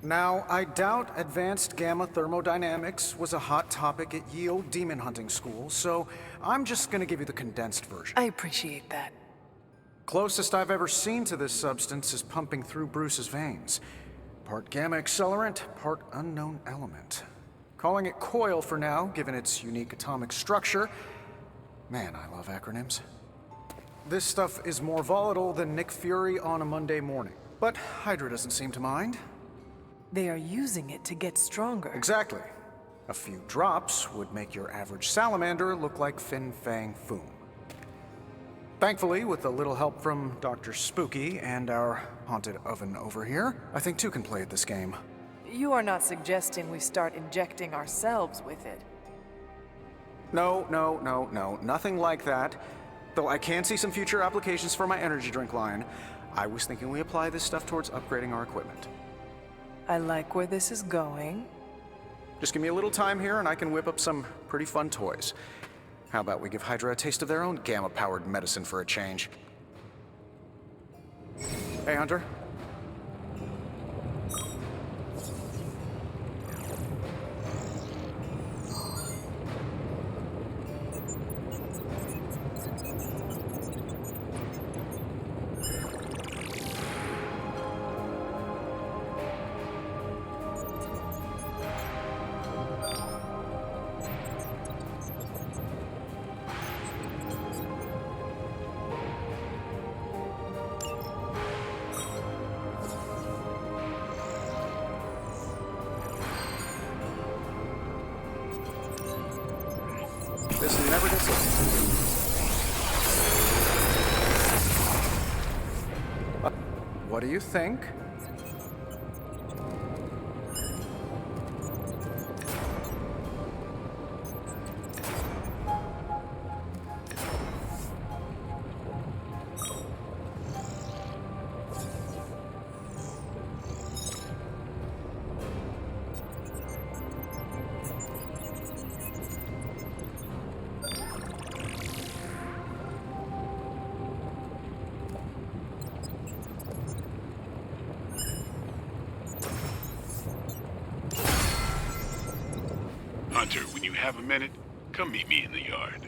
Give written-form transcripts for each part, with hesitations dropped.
Now, I doubt advanced gamma thermodynamics was a hot topic at ye old demon hunting school, so I'm just gonna give you the condensed version. I appreciate that. Closest I've ever seen to this substance is pumping through Bruce's veins. Part gamma accelerant, part unknown element. Calling it coil for now, given its unique atomic structure. Man, I love acronyms. This stuff is more volatile than Nick Fury on a Monday morning, but Hydra doesn't seem to mind. They are using it to get stronger. Exactly. A few drops would make your average salamander look like Fin Fang Foom. Thankfully, with a little help from Dr. Spooky and our haunted oven over here, I think two can play at this game. You are not suggesting we start injecting ourselves with it. No, nothing like that. Though I can see some future applications for my energy drink line. I was thinking we apply this stuff towards upgrading our equipment. I like where this is going. Just give me a little time here and I can whip up some pretty fun toys. How about we give Hydra a taste of their own gamma-powered medicine for a change? Hey, Hunter. This never gets old. What do you think? Hunter, when you have a minute, come meet me in the yard.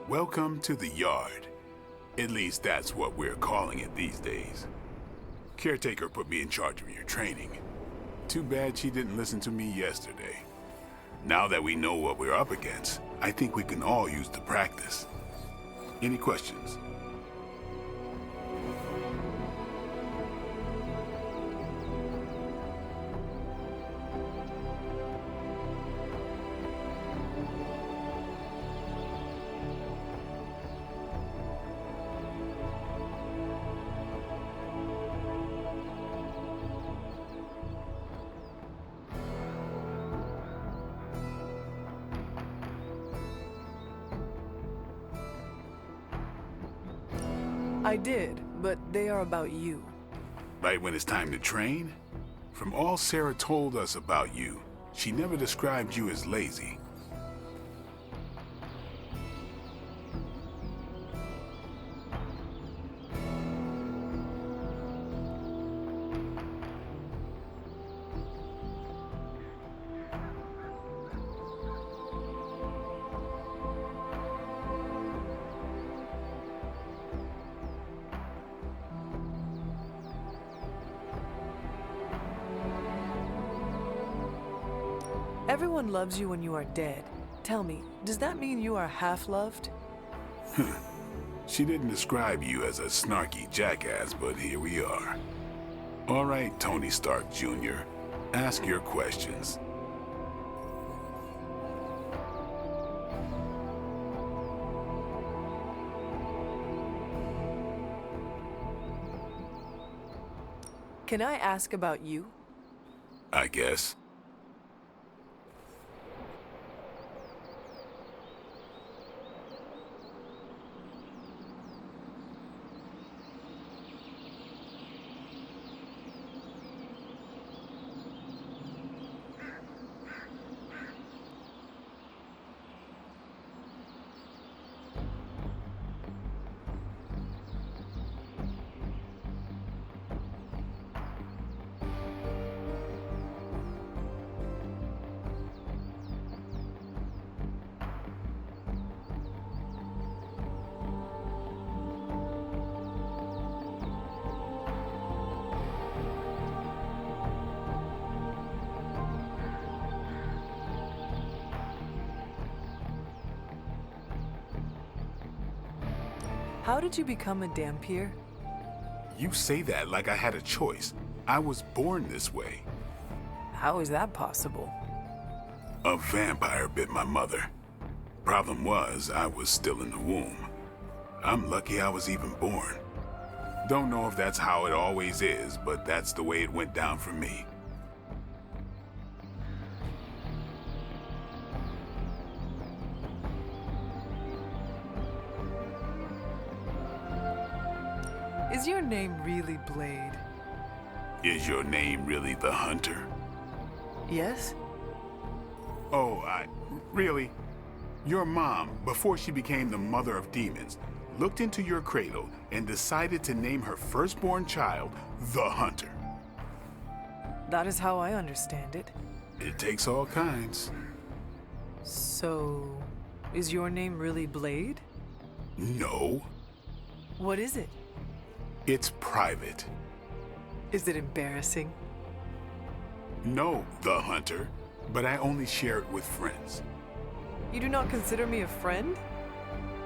Welcome to the yard. At least that's what we're calling it these days. Caretaker put me in charge of your training. Too bad she didn't listen to me yesterday. Now that we know what we're up against, I think we can all use the practice. Any questions? I did, but they are about you. Right when it's time to train? From all Sarah told us about you, she never described you as lazy. Everyone loves you when you are dead. Tell me, does that mean you are half-loved? She didn't describe you as a snarky jackass, but here we are. All right, Tony Stark Jr., ask your questions. Can I ask about you? I guess. How did you become a Dampier? You say that like I had a choice. I was born this way. How is that possible? A vampire bit my mother. Problem was, I was still in the womb. I'm lucky I was even born. Don't know if that's how it always is, but that's the way it went down for me. Is your name really Blade? Is your name really the Hunter? Yes? Oh, really? Your mom, before she became the mother of demons, looked into your cradle and decided to name her firstborn child the Hunter. That is how I understand it. It takes all kinds. So, is your name really Blade? No, What is it? it's private. Is it embarrassing? No, the Hunter, but I only share it with friends. You do not consider me a friend?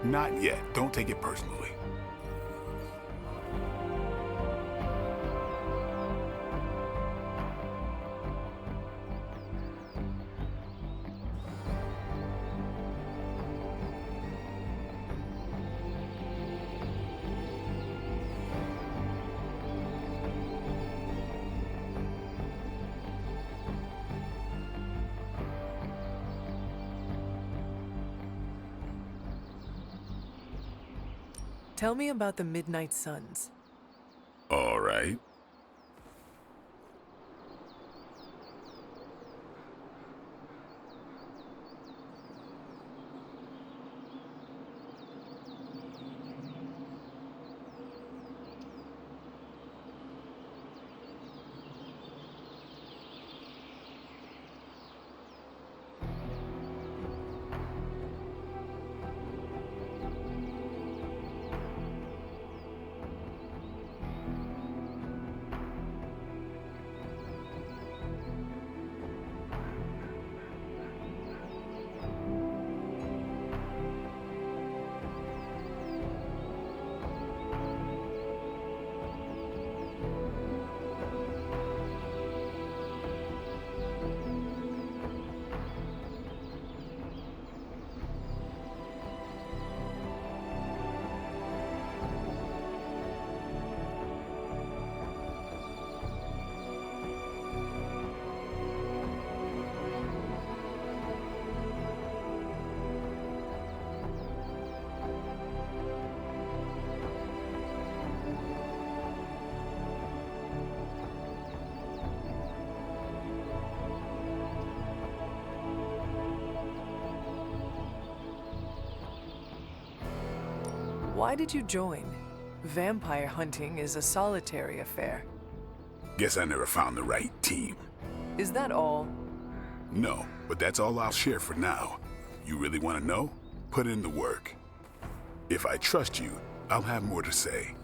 Not yet. Don't take it personally. Tell me about the Midnight Suns. All right. Why did you join? Vampire hunting is a solitary affair. Guess I never found the right team. Is that all? No, but that's all I'll share for now. You really want to know? Put in the work. If I trust you, I'll have more to say.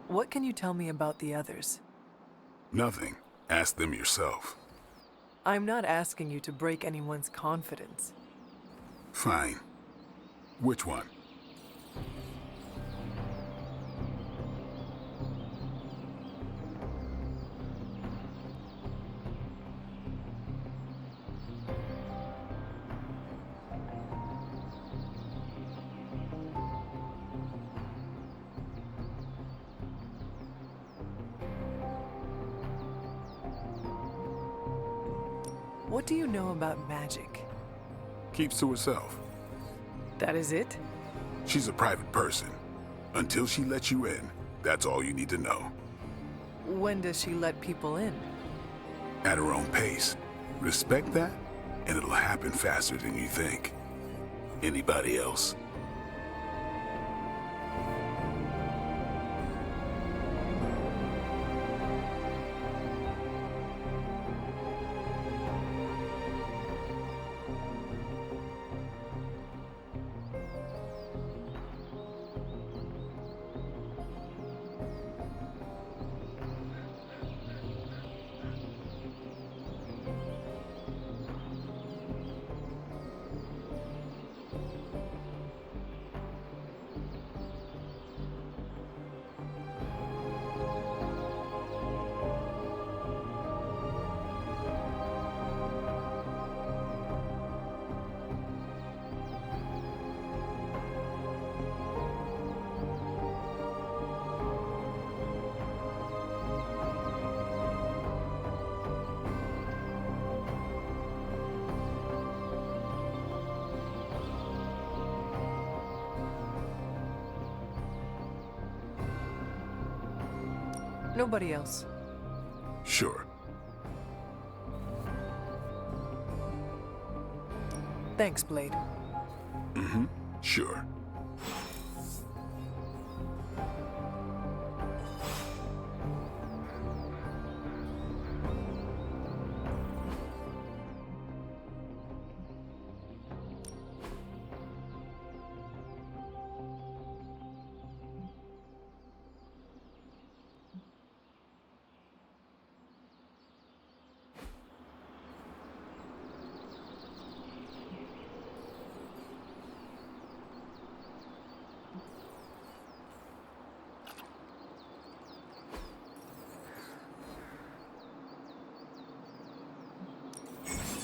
What can you tell me about the others? Nothing. Ask them yourself. I'm not asking you to break anyone's confidence. Fine. Which one? What do you know about magic? Keeps to herself. That is it? She's a private person. Until she lets you in, that's all you need to know. When does she let people in? At her own pace. Respect that, and it'll happen faster than you think. Anybody else? Nobody else. Sure. Thanks, Blade. Sure.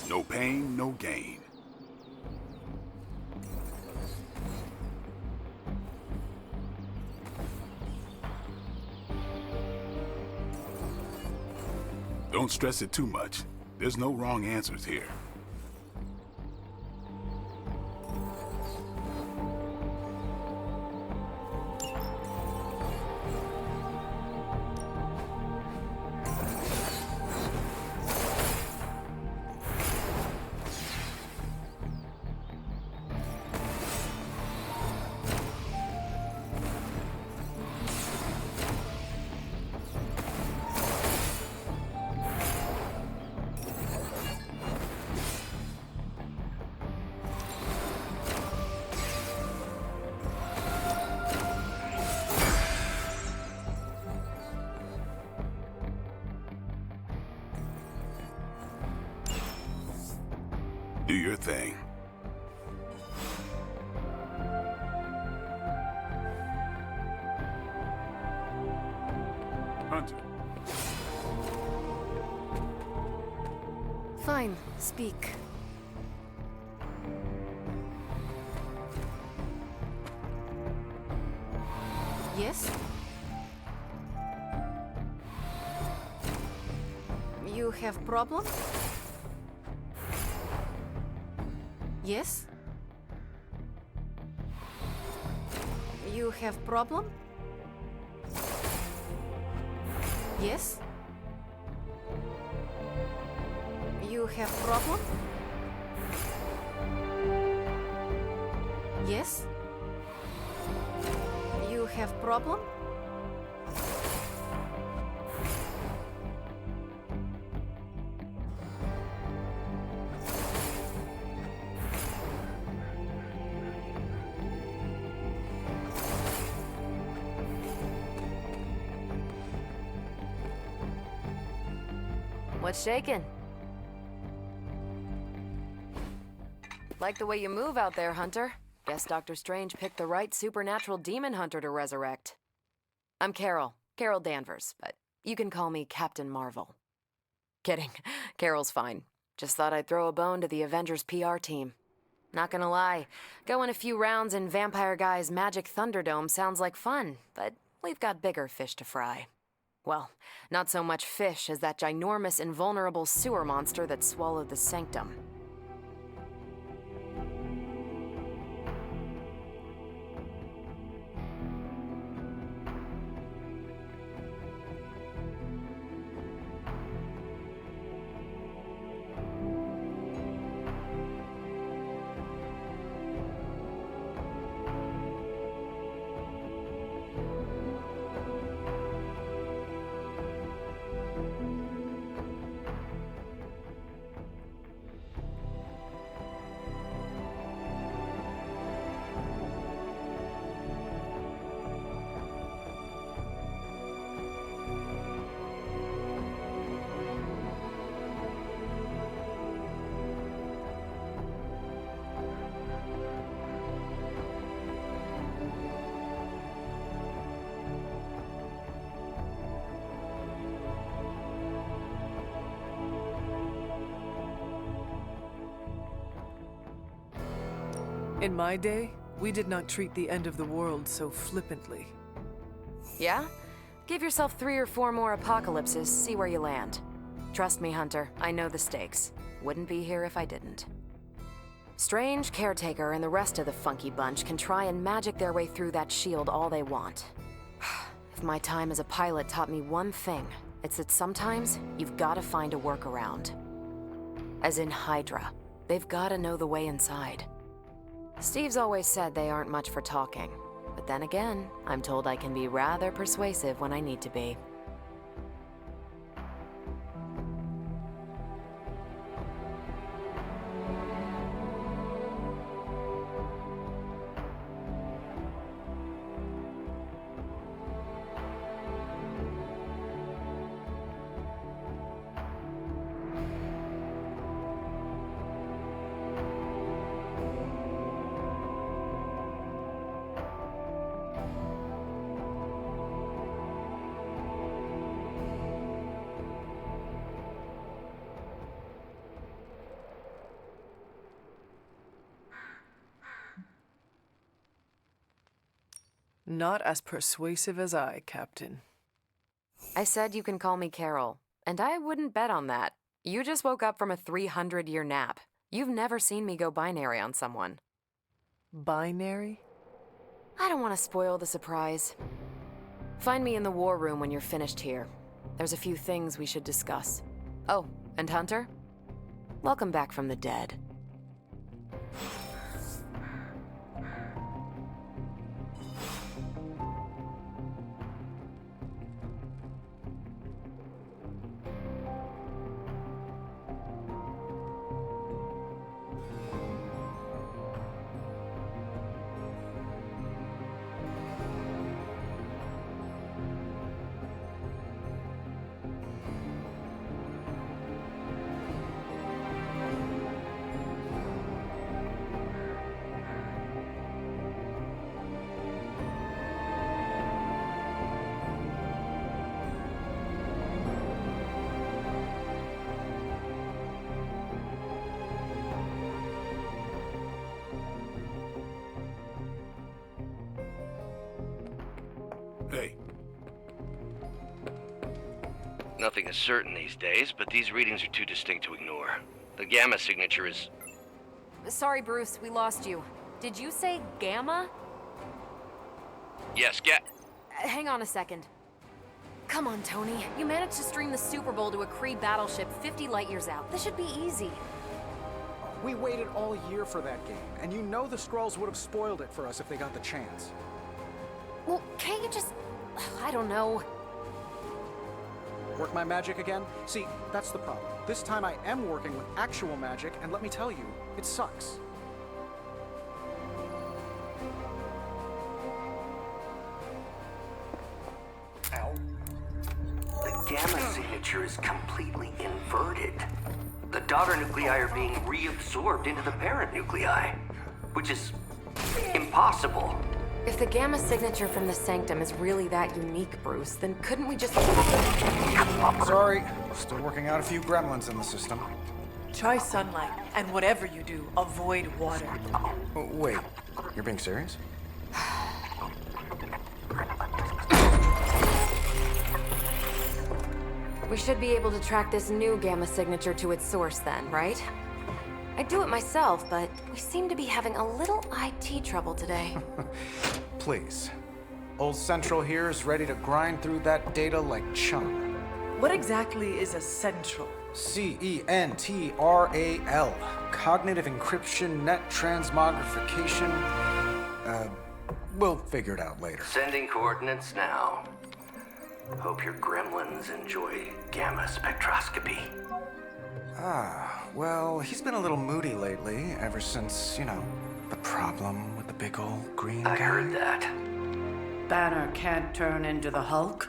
No pain, no gain. Don't stress it too much. There's no wrong answers here. Do your thing. Hunter. Fine, speak. Yes? You have problem? Yes? You have problem? Yes? You have problem? Yes? You have problem? What's shaking? Like the way you move out there, Hunter. Guess Dr. Strange picked the right supernatural demon hunter to resurrect. I'm Carol Danvers, but you can call me Captain Marvel. Kidding, Carol's fine. Just thought I'd throw a bone to the Avengers PR team. Not gonna lie, going a few rounds in Vampire Guy's Magic Thunderdome sounds like fun, but we've got bigger fish to fry. Well, not so much fish as that ginormous invulnerable sewer monster that swallowed the Sanctum. In my day, we did not treat the end of the world so flippantly. Yeah? Give yourself 3 or 4 more apocalypses, see where you land. Trust me, Hunter, I know the stakes. Wouldn't be here if I didn't. Strange, Caretaker, and the rest of the funky bunch can try and magic their way through that shield all they want. If my time as a pilot taught me one thing, it's that sometimes you've gotta find a workaround. As in Hydra, they've gotta know the way inside. Steve's always said they aren't much for talking, but then again, I'm told I can be rather persuasive when I need to be. Not as persuasive as I, Captain. I said you can call me Carol, and I wouldn't bet on that. You just woke up from a 300-year nap. You've never seen me go binary on someone. Binary? I don't want to spoil the surprise. Find me in the war room when you're finished here. There's a few things we should discuss. Oh, and Hunter? Welcome back from the dead. Hey, Nothing is certain these days, but these readings are too distinct to ignore. The gamma signature is... Sorry, Bruce, we lost you. Did you say gamma? Yes, Hang on a second. Come on, Tony. You managed to stream the Super Bowl to a Kree battleship 50 light years out. This should be easy. We waited all year for that game, and you know the Skrulls would have spoiled it for us if they got the chance. Well, can't you just... I don't know. Work my magic again? See, that's the problem. This time I am working with actual magic, and let me tell you, it sucks. The gamma signature is completely inverted. The daughter nuclei are being reabsorbed into the parent nuclei, which is impossible. If the gamma signature from the sanctum is really that unique, Bruce, then couldn't we just... Sorry, still working out a few gremlins in the system. Try sunlight, and whatever you do, avoid water. Oh, wait, you're being serious? We should be able to track this new gamma signature to its source then, right? I'd do it myself, but we seem to be having a little IT trouble today. Please. Old Central here is ready to grind through that data like chum. What exactly is a central? CENTRAL. Cognitive encryption, net transmogrification. We'll figure it out later. Sending coordinates now. Hope your gremlins enjoy gamma spectroscopy. Well, he's been a little moody lately, ever since, the problem with the big old green guy. I heard that. Banner can't turn into the Hulk?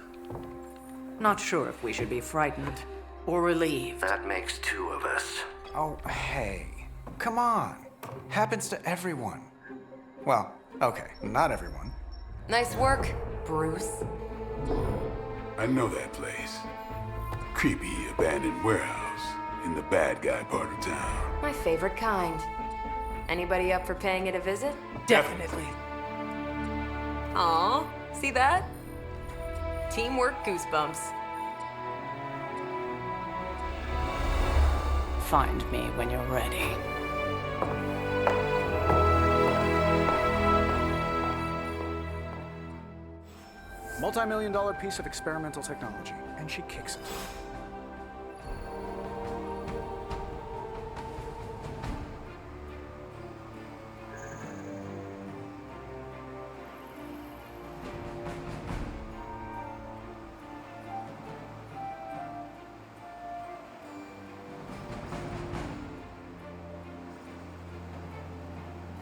Not sure if we should be frightened or relieved. That makes two of us. Oh, hey. Come on. Happens to everyone. Well, okay, not everyone. Nice work, Bruce. I know that place. Creepy abandoned warehouse in the bad guy part of town. My favorite kind. Anybody up for paying it a visit? Definitely. Aw, see that? Teamwork goosebumps. Find me when you're ready. Multi-million-dollar piece of experimental technology, and she kicks it.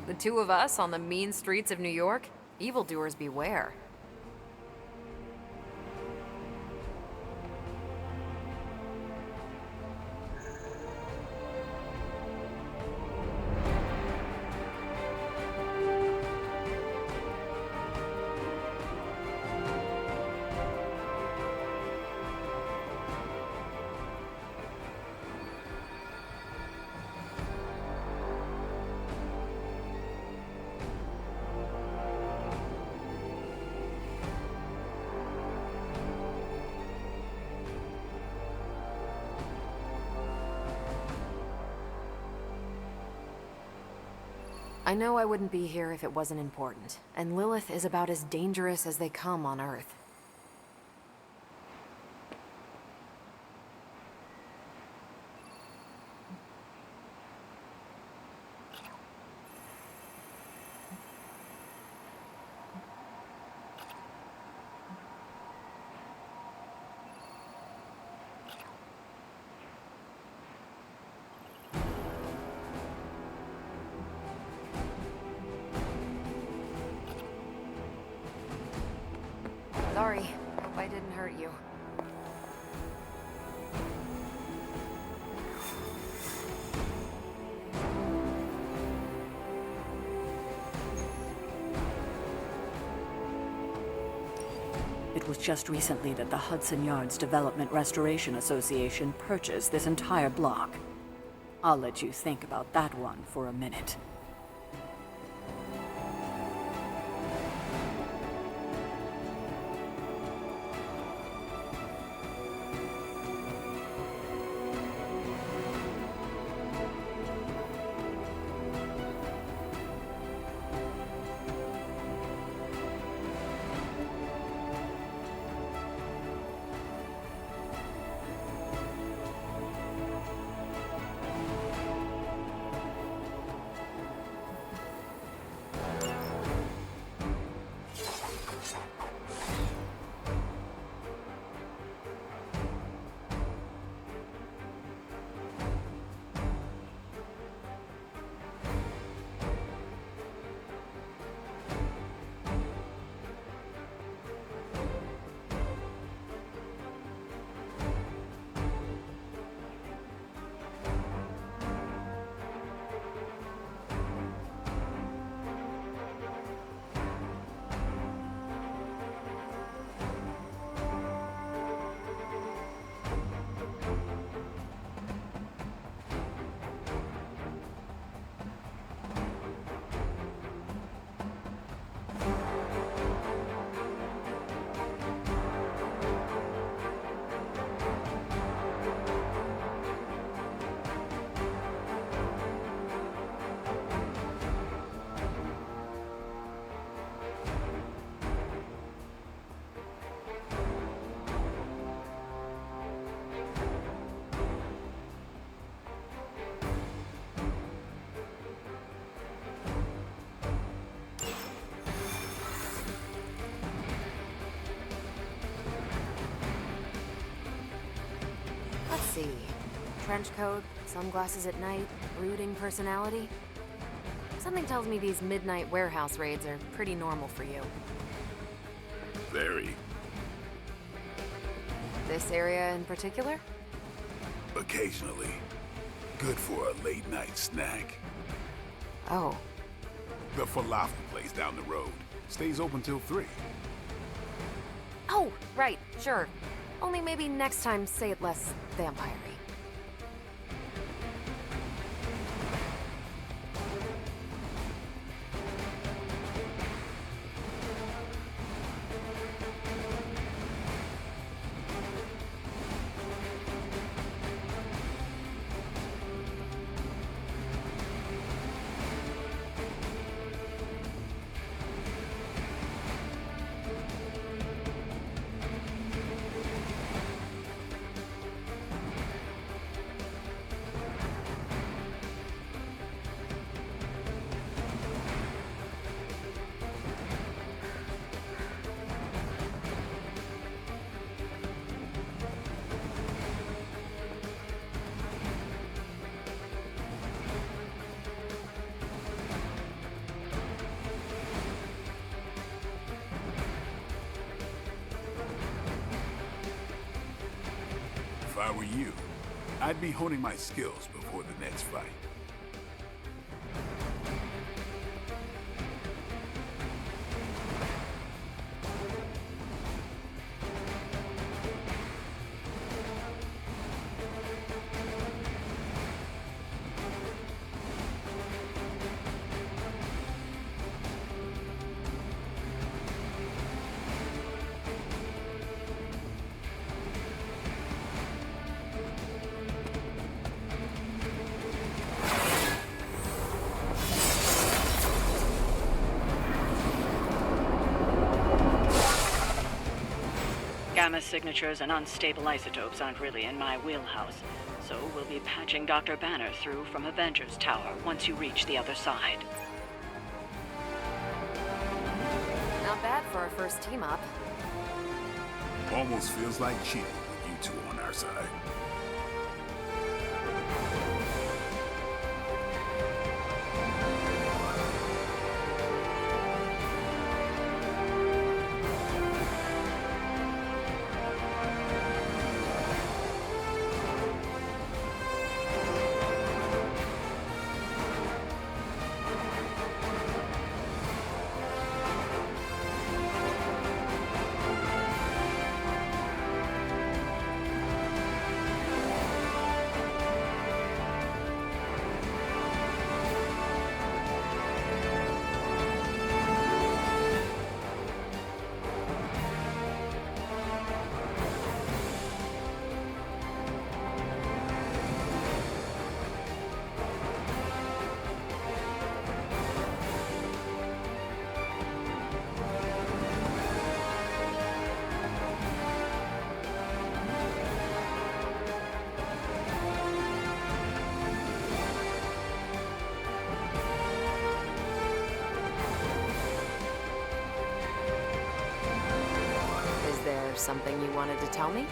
The two of us on the mean streets of New York? Evildoers beware. I know I wouldn't be here if it wasn't important, and Lilith is about as dangerous as they come on Earth. Sorry, hope I didn't hurt you. It was just recently that the Hudson Yards Development Restoration Association purchased this entire block. I'll let you think about that one for a minute. see. Trench coat, sunglasses at night, brooding personality. Something tells me these midnight warehouse raids are pretty normal for you. Very. This area in particular? Occasionally. Good for a late night snack. Oh, The falafel place down the road stays open till 3. oh, right, sure. Only maybe next time say it less vampire-y. If I were you, I'd be honing my skills before the next fight. Gamma signatures and unstable isotopes aren't really in my wheelhouse, so we'll be patching Dr. Banner through from Avengers Tower once you reach the other side. Not bad for our first team-up. Almost feels like cheating with you two on our side. Something you wanted to tell me?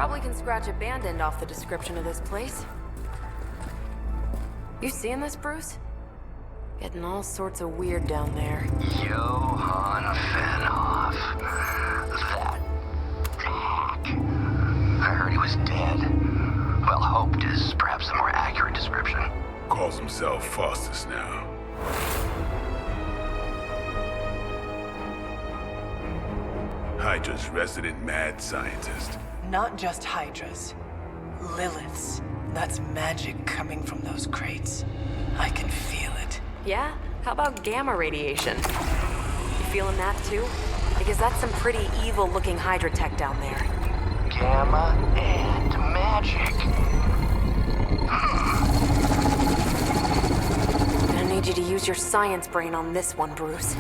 Probably can scratch a band end off the description of this place. You seeing this, Bruce? Getting all sorts of weird down there. Johann Fenhoff. That hack. I heard he was dead. Well, hoped is perhaps a more accurate description. Calls himself Faustus now. Hydra's resident mad scientist. Not just Hydras. Liliths. That's magic coming from those crates. I can feel it. Yeah? How about gamma radiation? You feeling that too? Because that's some pretty evil-looking Hydra tech down there. Gamma and magic. I need you to use your science brain on this one, Bruce.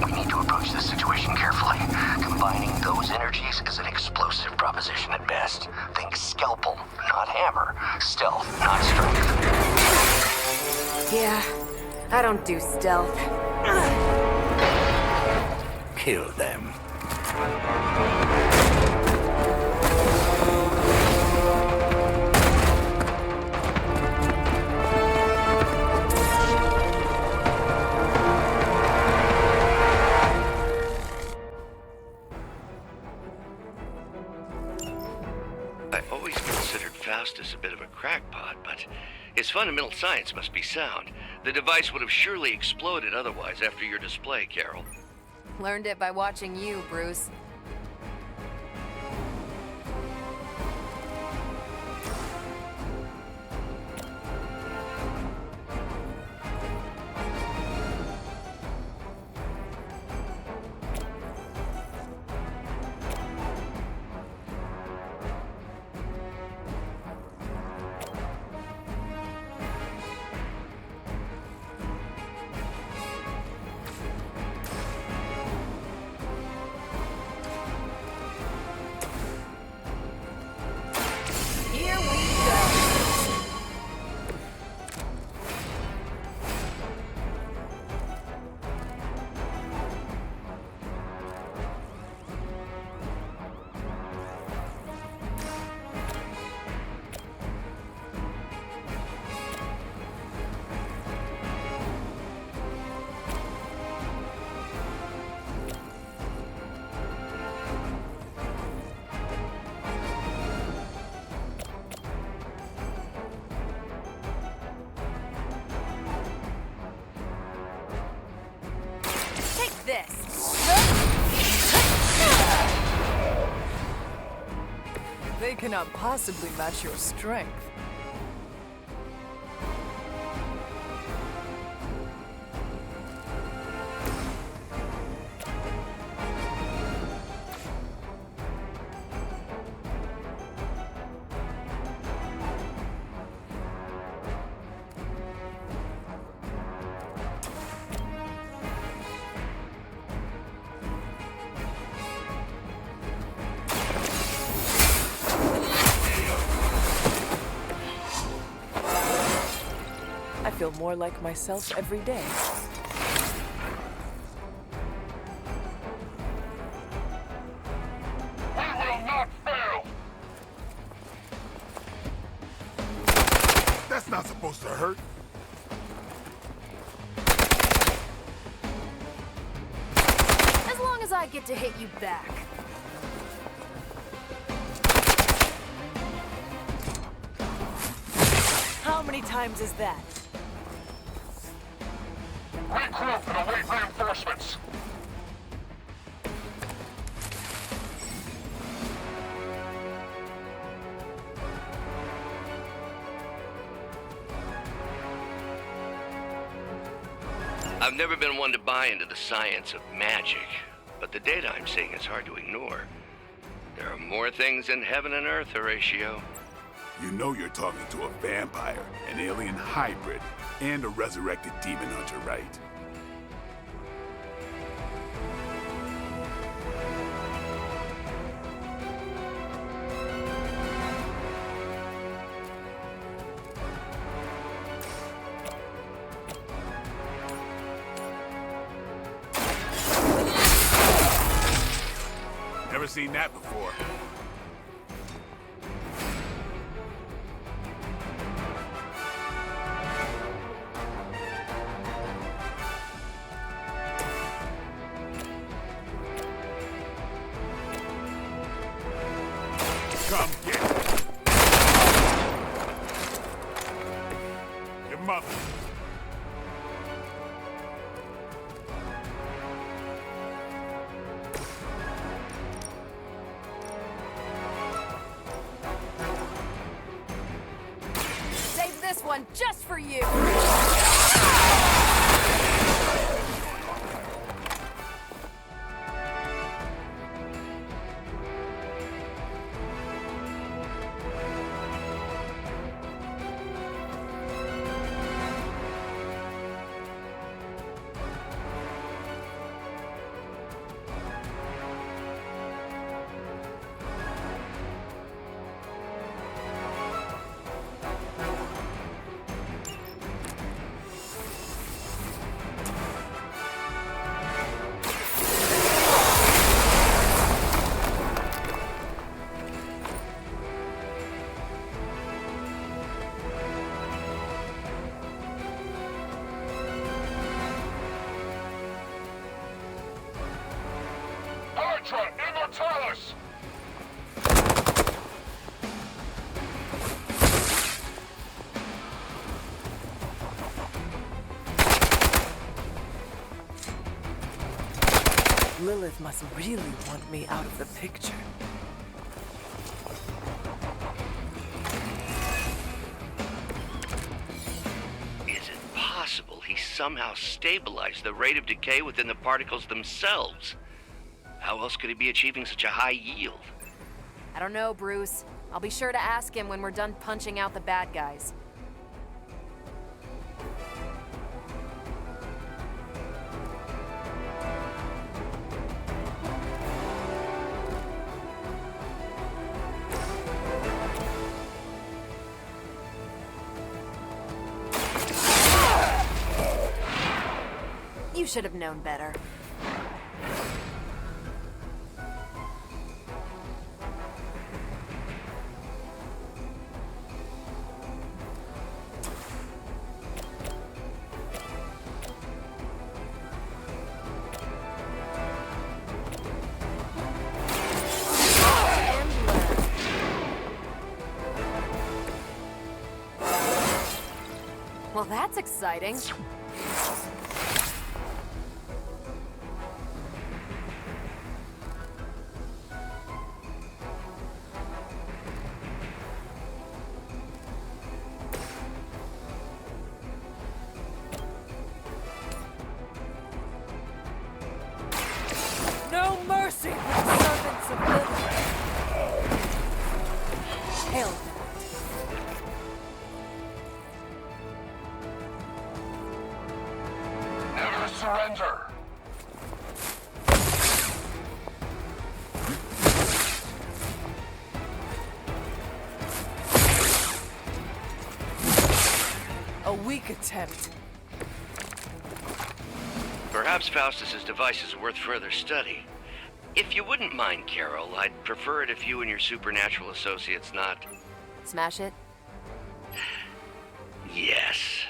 We need to approach this situation carefully. Combining those energies is an explosive proposition at best. Think scalpel, not hammer. Stealth, not strength. Yeah, I don't do stealth. Kill them. I always considered Faustus a bit of a crackpot, but his fundamental science must be sound. The device would have surely exploded otherwise after your display, Carol. Learned it by watching you, Bruce. They cannot possibly match your strength. I feel more like myself every day. We will not fail! That's not supposed to hurt. As long as I get to hit you back. How many times is that? Regroup and await reinforcements. I've never been one to buy into the science of magic, but the data I'm seeing is hard to ignore. There are more things in heaven and earth, Horatio. You know you're talking to a vampire, an alien hybrid, and a resurrected demon hunter, right? Never seen that before. Come get it. Your mother. Save this one just for you! Ultra Immortalis! Lilith must really want me out of the picture. Is it possible he somehow stabilized the rate of decay within the particles themselves? How else could he be achieving such a high yield? I don't know, Bruce. I'll be sure to ask him when we're done punching out the bad guys. You should have known better. Well, that's exciting. No mercy for the servants of Lilith. Hail them. Never surrender! A weak attempt. Perhaps Faustus's device is worth further study. If you wouldn't mind, Carol, I'd prefer it if you and your supernatural associates not... Smash it? Yes.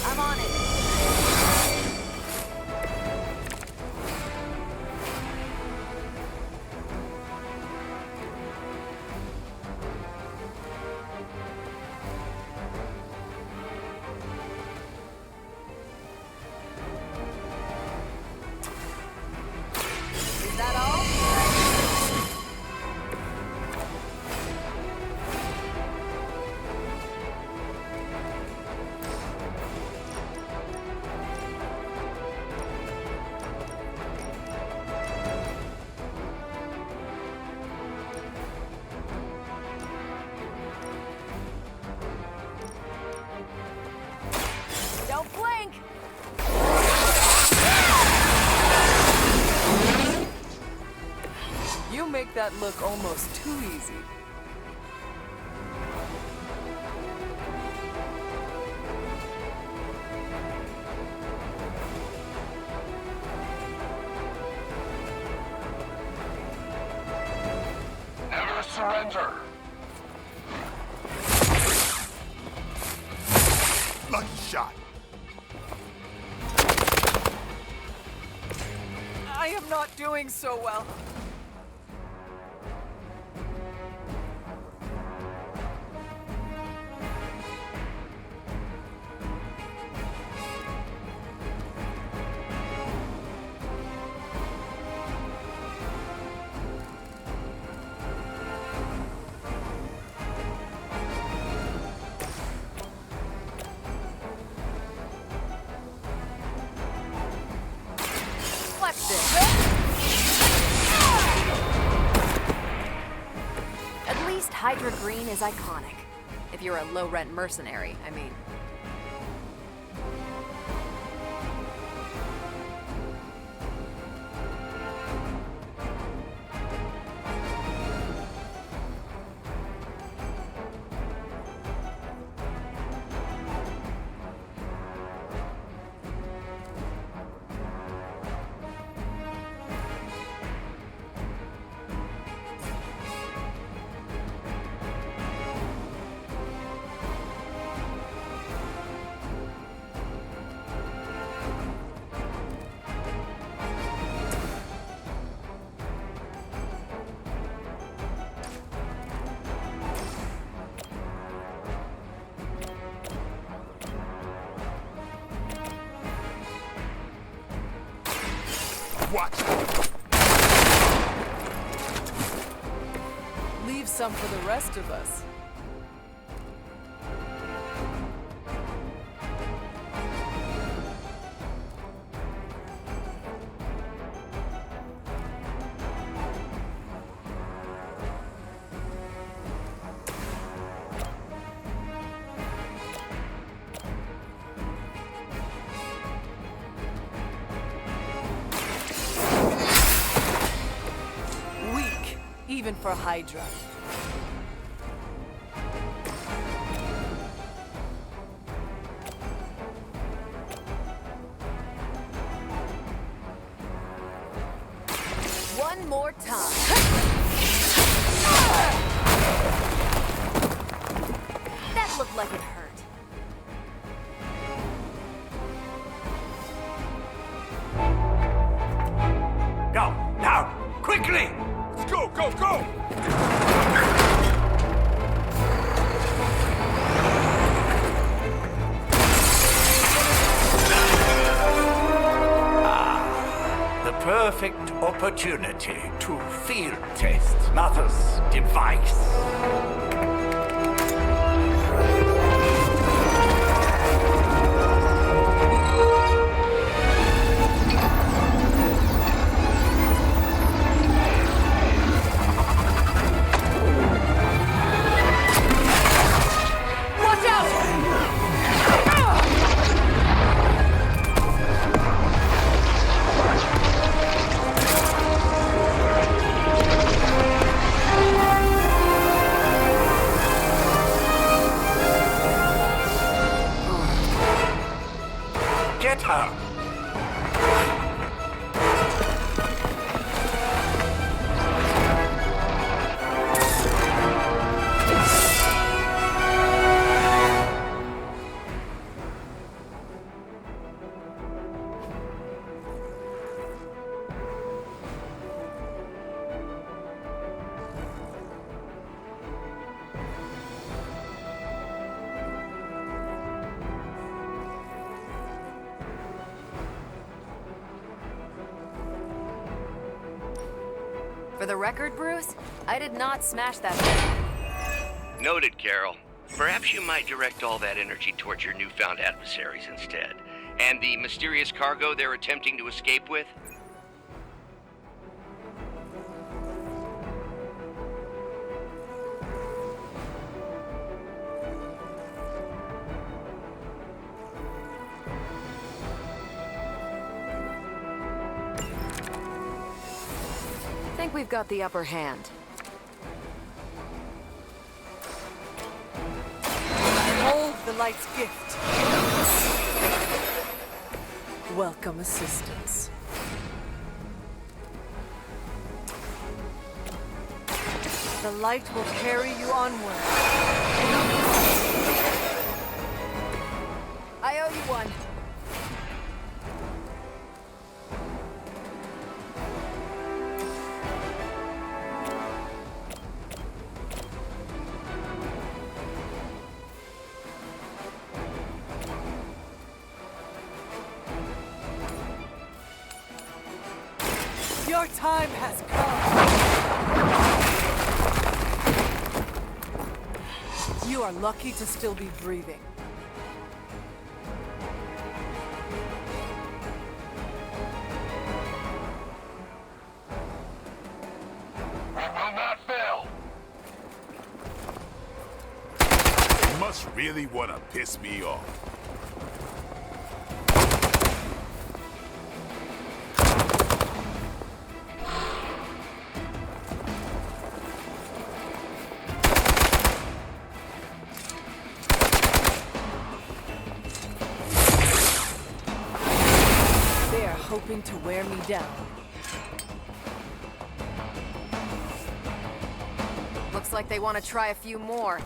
I'm on it. Is that all? Don't blink! You make that look almost too easy. Never surrender! Lucky shot! I am not doing so well. What's this? At least Hydra Green is iconic. If you're a low-rent mercenary, I mean. Watch. Leave some for the rest of us. Weak, even for Hydra. One more time. That looked like it hurt. Go, now, quickly! Let's go, go, go! The perfect opportunity to field test Mother's device. Watch out! Get her! For the record, Bruce, I did not smash that thing. Noted, Carol. Perhaps you might direct all that energy towards your newfound adversaries instead. And the mysterious cargo they're attempting to escape with? Think we've got the upper hand. Hold the light's gift. Welcome assistance. The light will carry you onward. I owe you one. Your time has come. You are lucky to still be breathing. We will not fail. They must really want to piss me off. Hoping to wear me down. Looks like they want to try a few more.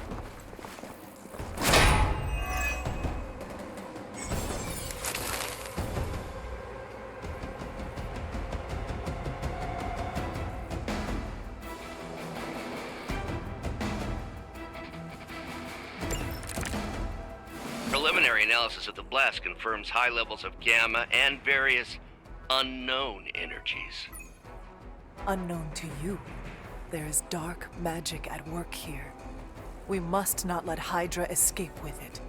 Preliminary analysis of the blast confirms high levels of gamma and various unknown energies. Unknown to you, there is dark magic at work here. We must not let Hydra escape with it.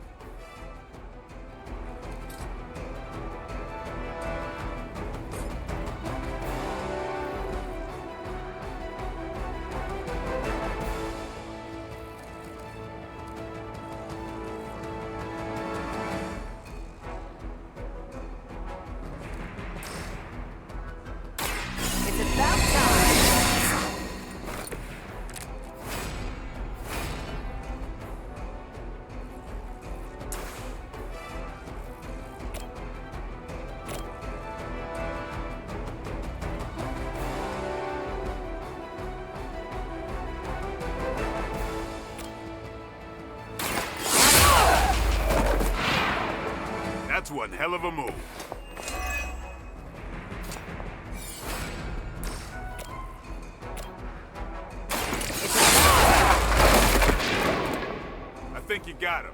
It's about time. That's one hell of a move. I think you got him.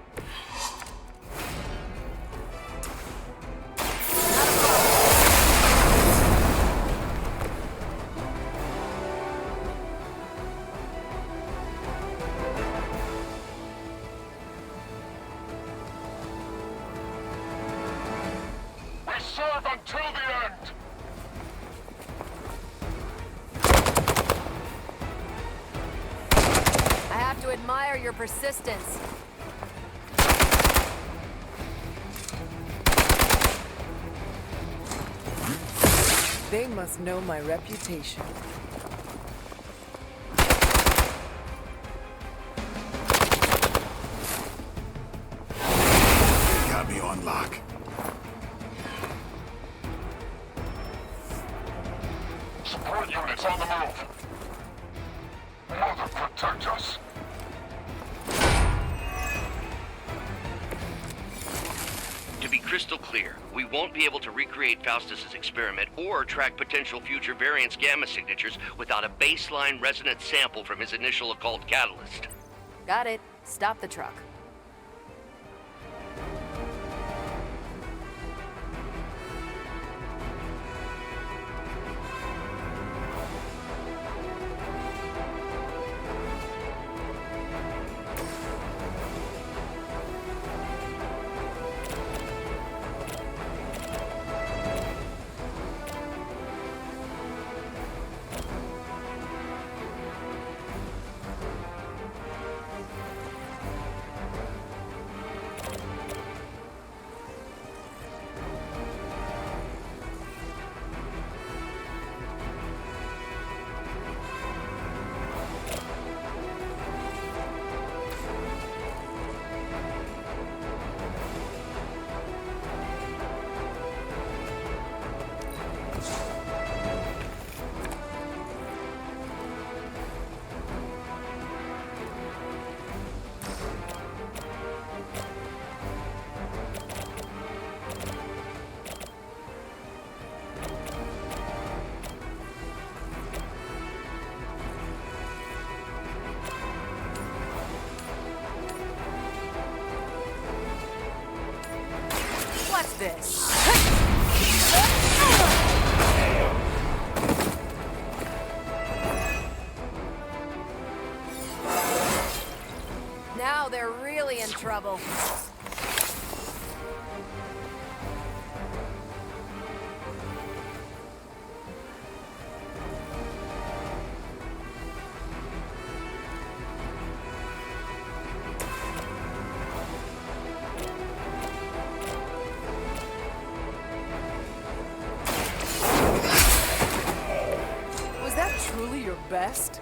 We serve until the end! I have to admire your persistence. They must know my reputation. They got me on lock. Support units on the move! Mother protect us! To be crystal clear, we won't be able to recreate Faustus's experiment or track potential future variance gamma signatures without a baseline resonance sample from his initial occult catalyst. Got it. Stop the truck. What's this? Now they're really in trouble. Was that truly your best?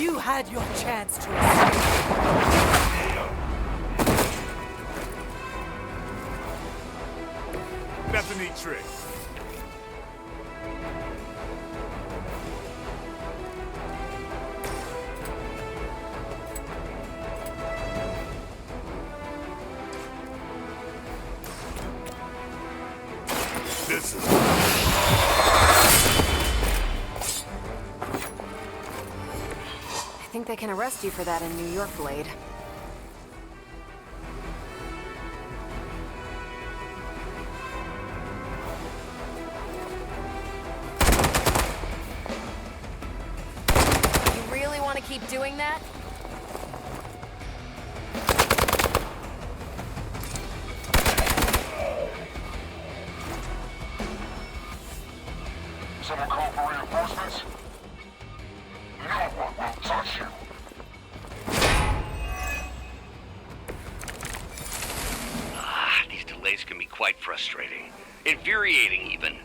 You had your chance to escape. That's a neat trick. This is... I think they can arrest you for that in New York, Blade. You really want to keep doing that? Someone call for reinforcements? No one will touch you. These delays can be quite frustrating. Infuriating, even.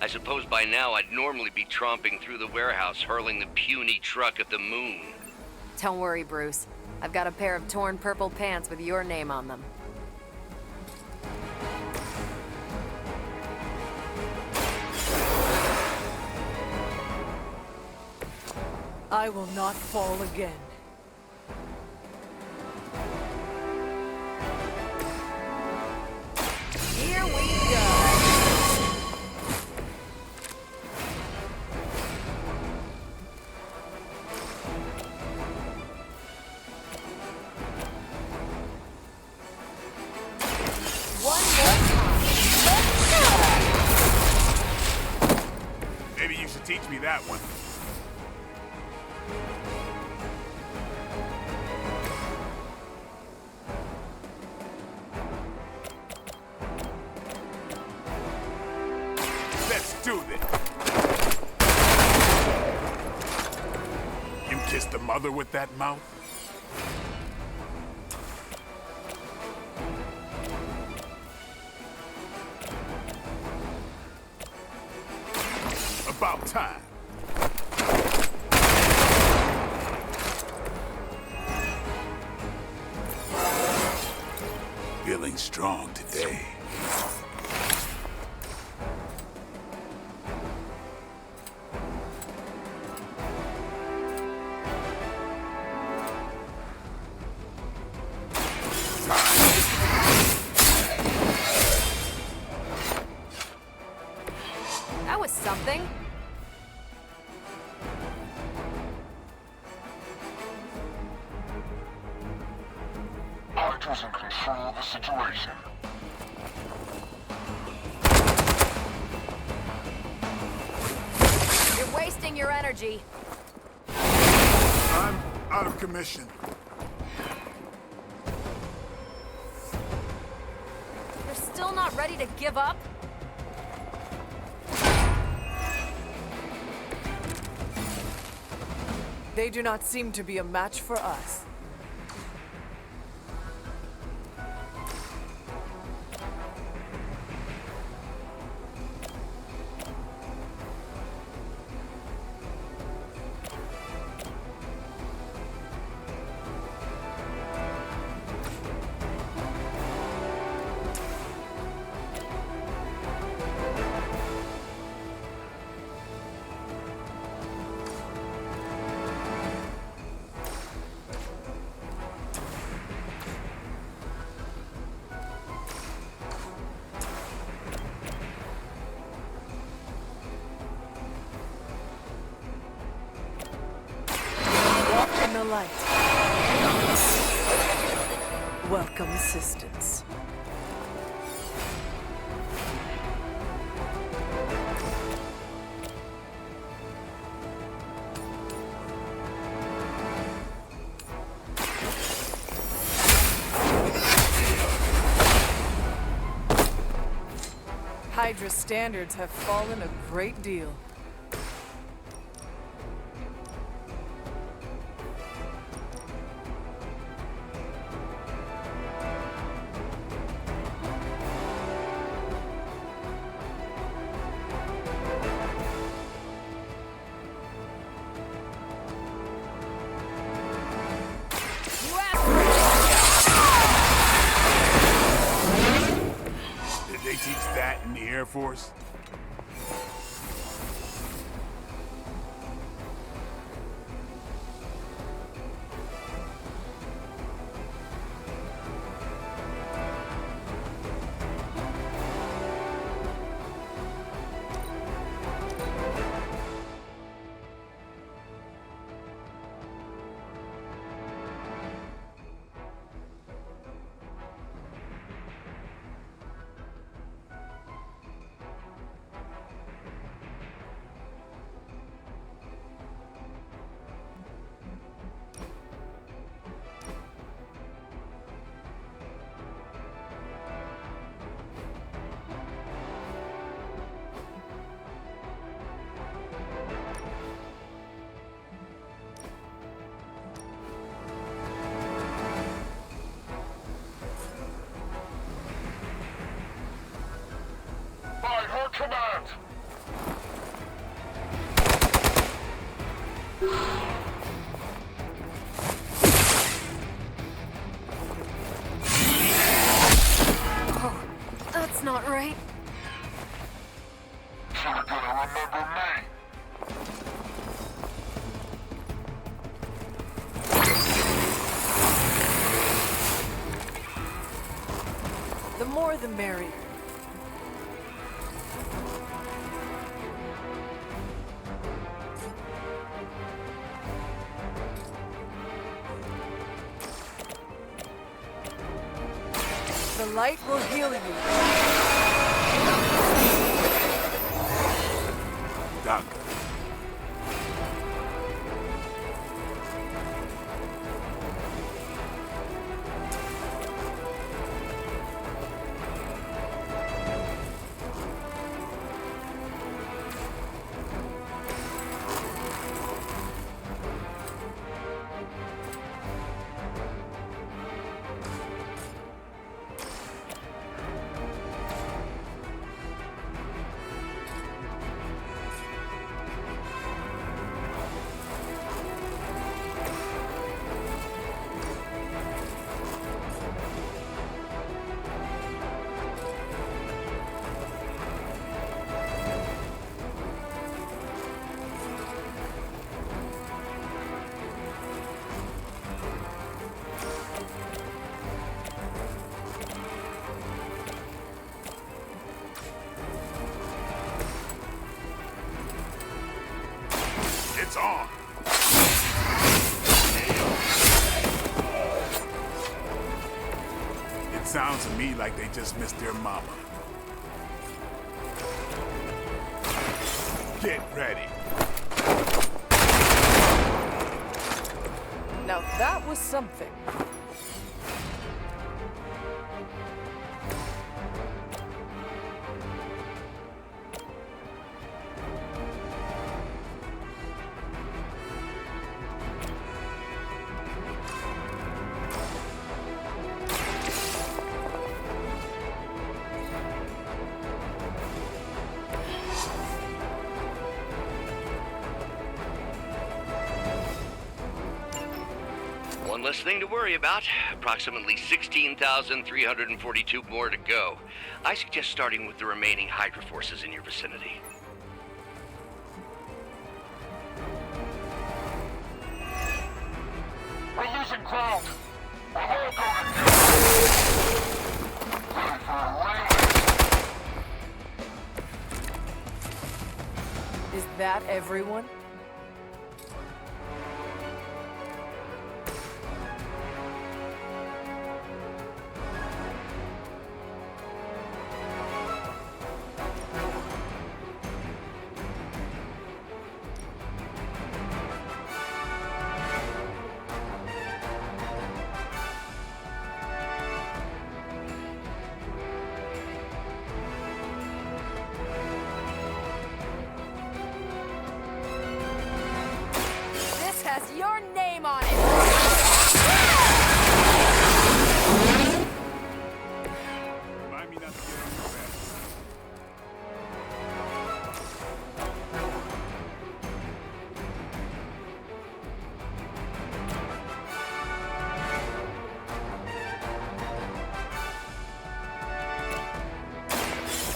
I suppose by now I'd normally be tromping through the warehouse, hurling the puny truck at the moon. Don't worry, Bruce. I've got a pair of torn purple pants with your name on them. I will not fall again. Here we go! One more time. Maybe you should teach me that one. Let's do this. You kissed the mother with that mouth? About time. Feeling strong today. That was something. Hydra's in control of the situation. You're wasting your energy. I'm out of commission. You're still not ready to give up? They do not seem to be a match for us. The light. Welcome assistance. Hydra's standards have fallen a great deal. teach that in the Air Force? By her command! Oh, that's not right. You're gonna remember me. The more the merrier. The light will heal you. Doctor. It's on. It sounds to me like they just missed their mama. Get ready. Now that was something. One less thing to worry about. Approximately 16,342 more to go. I suggest starting with the remaining Hydra forces in your vicinity. We're losing ground. We're all going to ready for a rally. Is that everyone?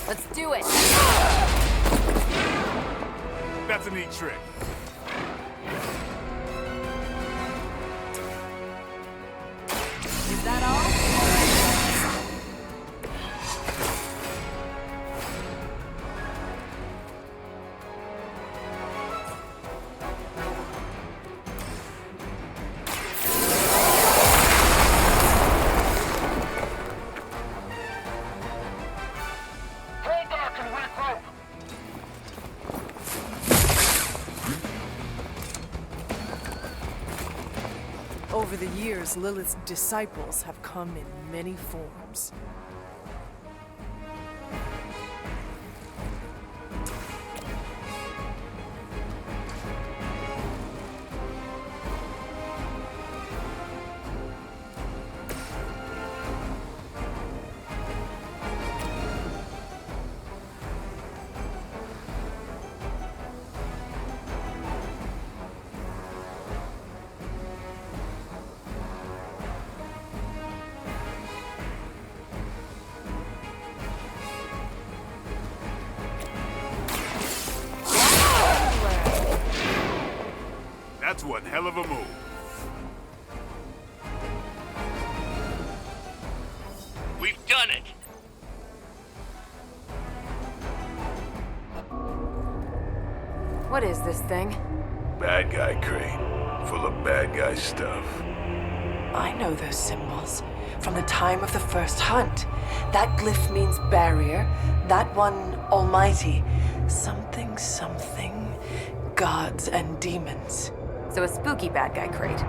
Let's do it! That's a neat trick. Is that all? Fall back and regroup. Over the years, Lilith's disciples have come in many forms. That's one hell of a move. We've done it! What is this thing? Bad guy crate, full of bad guy stuff. I know those symbols from the time of the first hunt. That glyph means barrier, that one almighty. Something, something, gods and demons. So a spooky bad guy crate.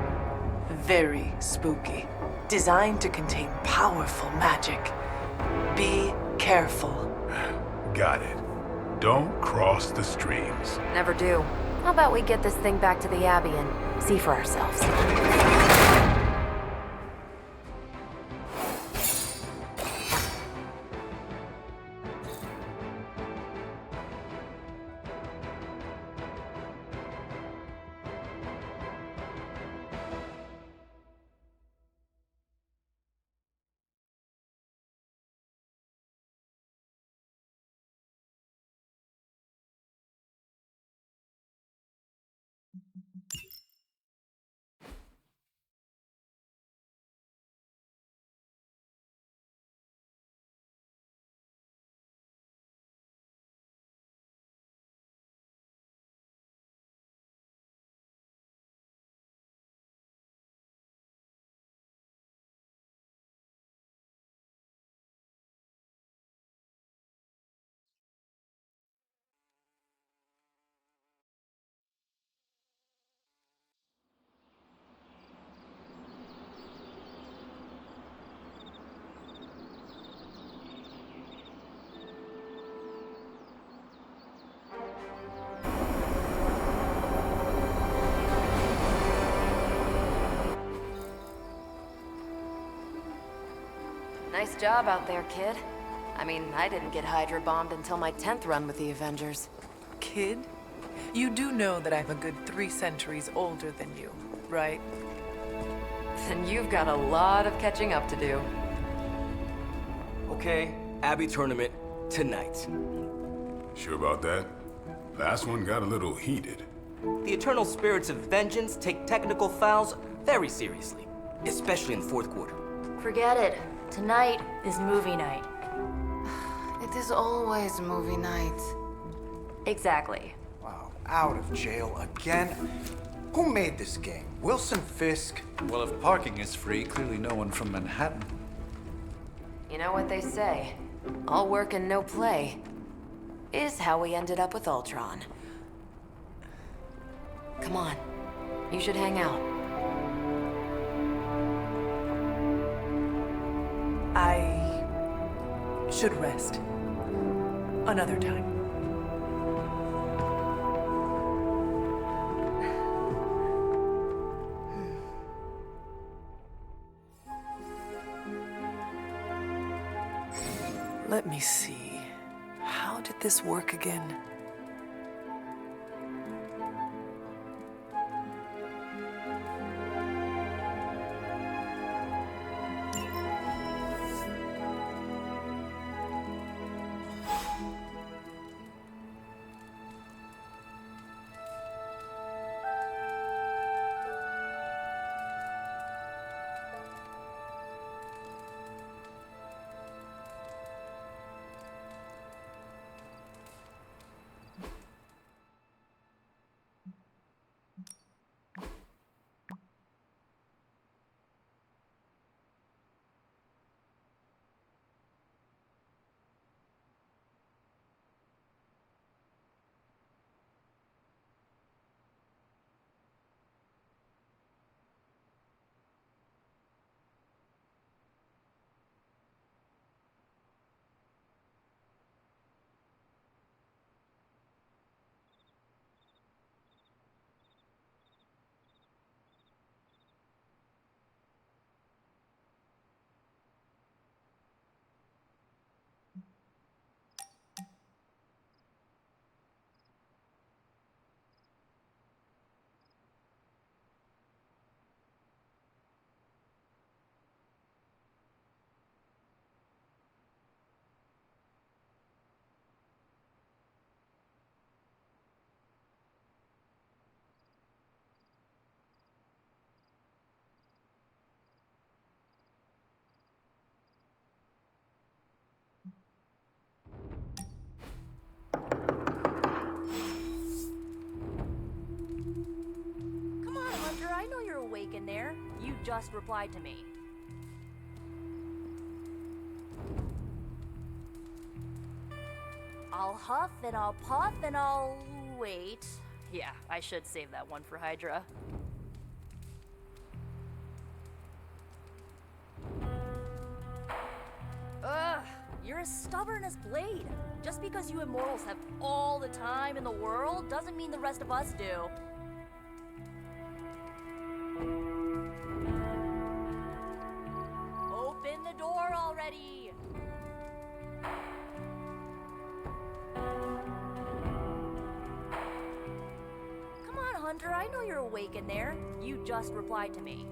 Very spooky. Designed to contain powerful magic. Be careful. Got it. Don't cross the streams. Never do. How about we get this thing back to the Abbey and see for ourselves? Nice job out there, kid. I mean, I didn't get Hydra bombed until my 10th run with the Avengers. Kid, you do know that I'm a good 3 centuries older than you, right? Then you've got a lot of catching up to do. Okay, Abbey tournament tonight. Sure about that? Last one got a little heated. The eternal spirits of vengeance take technical fouls very seriously, especially in the fourth quarter. Forget it. Tonight is movie night. It is always movie night. Exactly. Wow, out of jail again? Who made this game? Wilson Fisk? Well, if parking is free, clearly no one from Manhattan. You know what they say? All work and no play is how we ended up with Ultron. Come on. You should hang out. I should rest. Another time. Let me see. How did this work again? just replied to me. I'll huff and I'll puff and I'll wait. Yeah, I should save that one for Hydra. Ugh, you're as stubborn as Blade. Just because you immortals have all the time in the world doesn't mean the rest of us do. Open the door already! Come on, Hunter, I know you're awake in there. You just replied to me.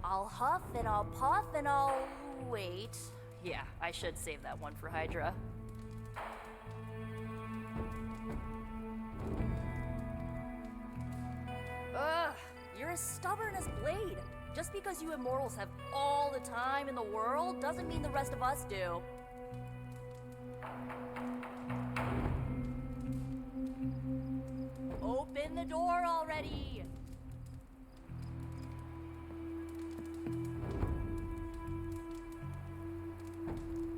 I'll huff and I'll puff and I'll wait. Yeah, I should save that one for Hydra. Ugh, you're as stubborn as Blade. Just because you immortals have all the time in the world doesn't mean the rest of us do. Open the door already!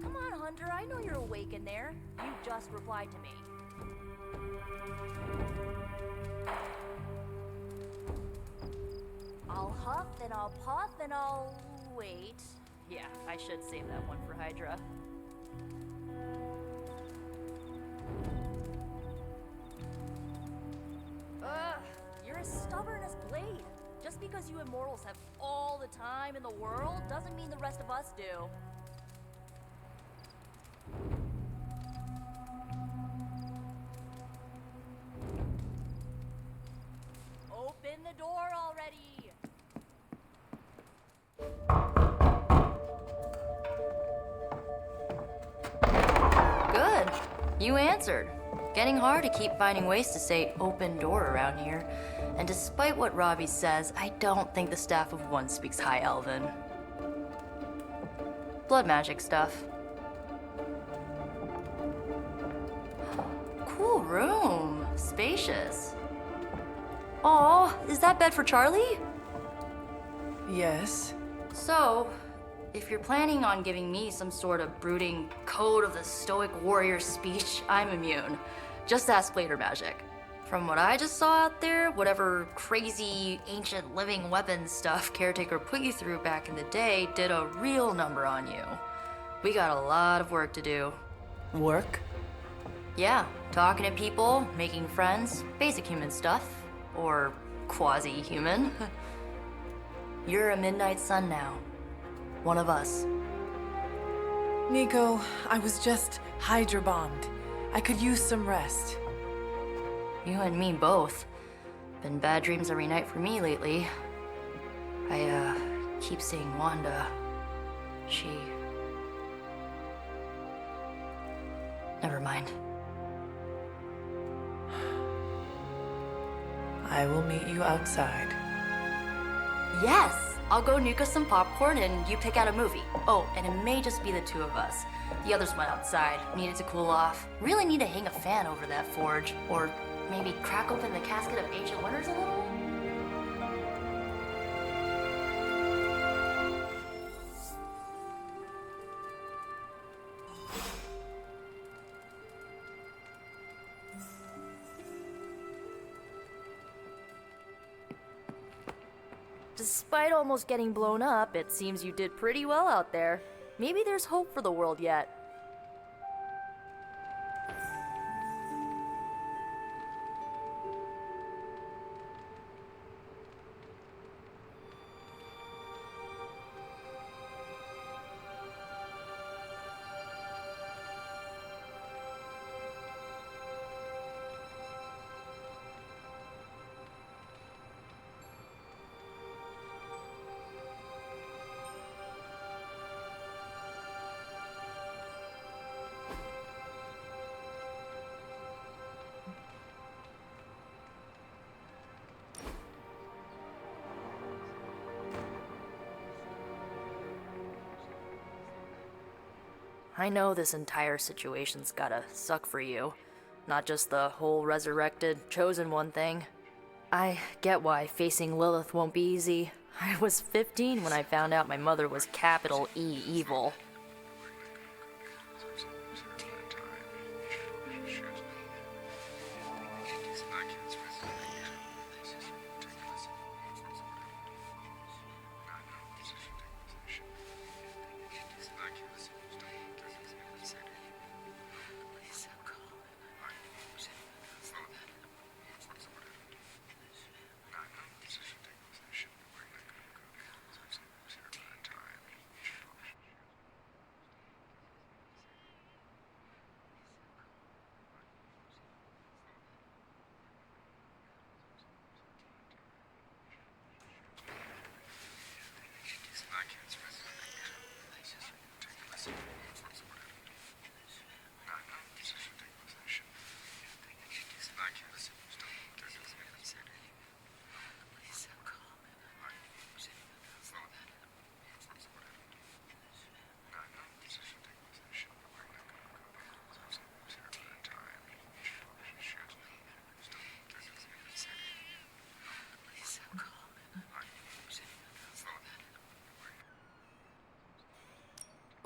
Come on, Hunter, I know you're awake in there. You just replied to me. I'll huff and I'll puff and I'll wait. Yeah, I should save that one for Hydra. Ugh, you're as stubborn as Blade. Just because you immortals have all the time in the world doesn't mean the rest of us do. Open the door already! Good. You answered. Getting hard to keep finding ways to say open door around here. And despite what Robbie says, I don't think the staff of one speaks High Elven. Blood magic stuff. Cool room. Spacious. Aw, is that bed for Charlie? Yes. So, if you're planning on giving me some sort of brooding code of the stoic warrior speech, I'm immune. Just ask later, magic. From what I just saw out there, whatever crazy ancient living weapons stuff Caretaker put you through back in the day did a real number on you. We got a lot of work to do. Work? Yeah, talking to people, making friends, basic human stuff. Or quasi-human. You're a midnight sun now. One of us. Nico, I was just Hydra bombed. I could use some rest. You and me both. Been bad dreams every night for me lately. I keep seeing Wanda. She... Never mind. I will meet you outside. Yes! I'll go nuke us some popcorn and you pick out a movie. Oh, and it may just be the two of us. The others went outside, needed to cool off. Really need to hang a fan over that forge. Or maybe crack open the casket of ancient wonders a little? Despite almost getting blown up, it seems you did pretty well out there. Maybe there's hope for the world yet. I know this entire situation's gotta suck for you. not just the whole resurrected, chosen one thing. I get why facing Lilith won't be easy. I was 15 when I found out my mother was capital E evil.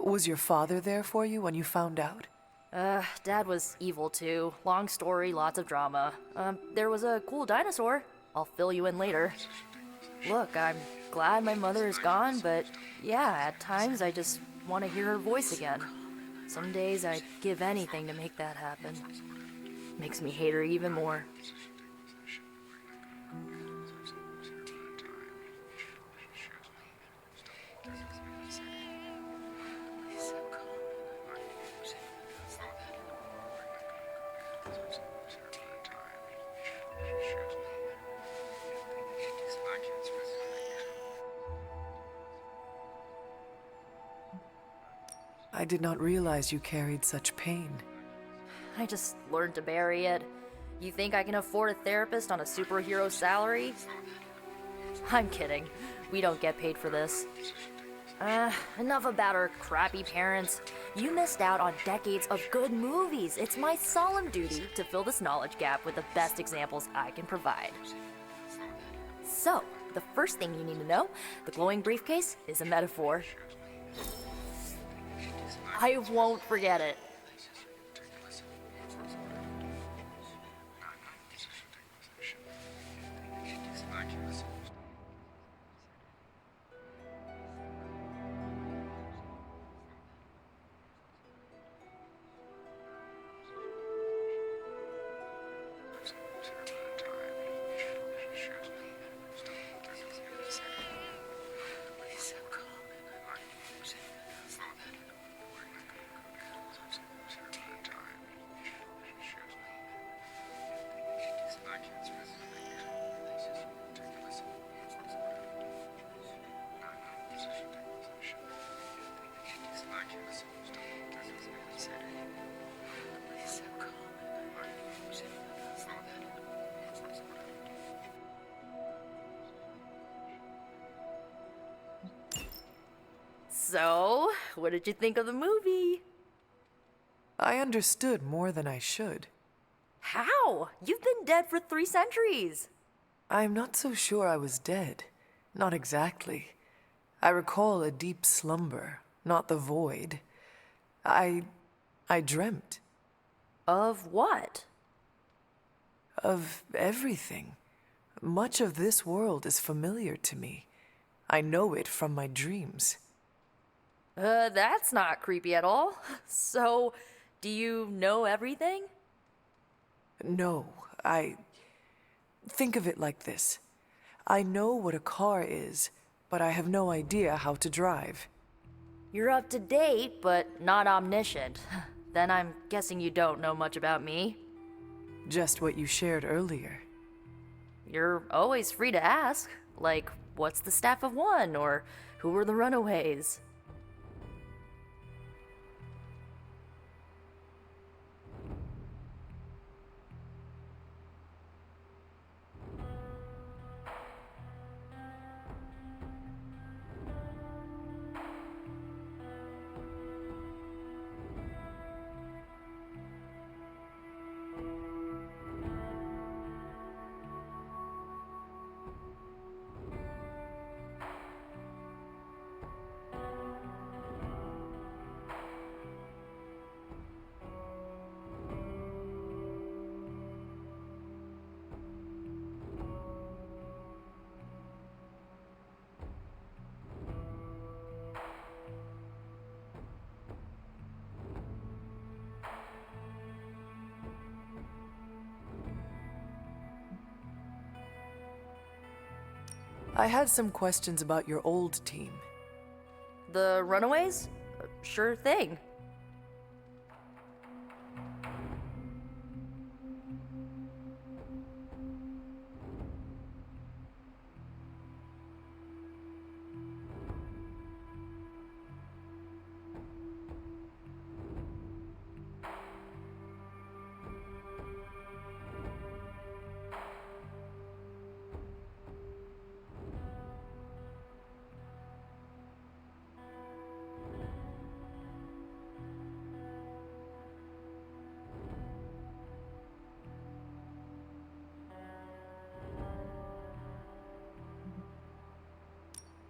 Was your father there for you when you found out? Dad was evil too. Long story, lots of drama. There was a cool dinosaur. I'll fill you in later. Look, I'm glad my mother is gone, but yeah, at times I just want to hear her voice again. Some days I'd give anything to make that happen. Makes me hate her even more. I did not realize you carried such pain. I just learned to bury it. You think I can afford a therapist on a superhero salary? I'm kidding. We don't get paid for this. Enough about our crappy parents. You missed out on decades of good movies. It's my solemn duty to fill this knowledge gap with the best examples I can provide. So, the first thing you need to know, the glowing briefcase is a metaphor. I won't forget it. So, what did you think of the movie? I understood more than I should. How? You've been dead for 3 centuries. I'm not so sure I was dead. Not exactly. I recall a deep slumber, not the void. I dreamt. Of what? Of everything. Much of this world is familiar to me. I know it from my dreams. That's not creepy at all. So, do you know everything? No, think of it like this. I know what a car is, but I have no idea how to drive. You're up to date, but not omniscient. Then I'm guessing you don't know much about me. Just what you shared earlier. You're always free to ask. Like, what's the staff of one? Or who were the runaways? I had some questions about your old team. The Runaways? Sure thing.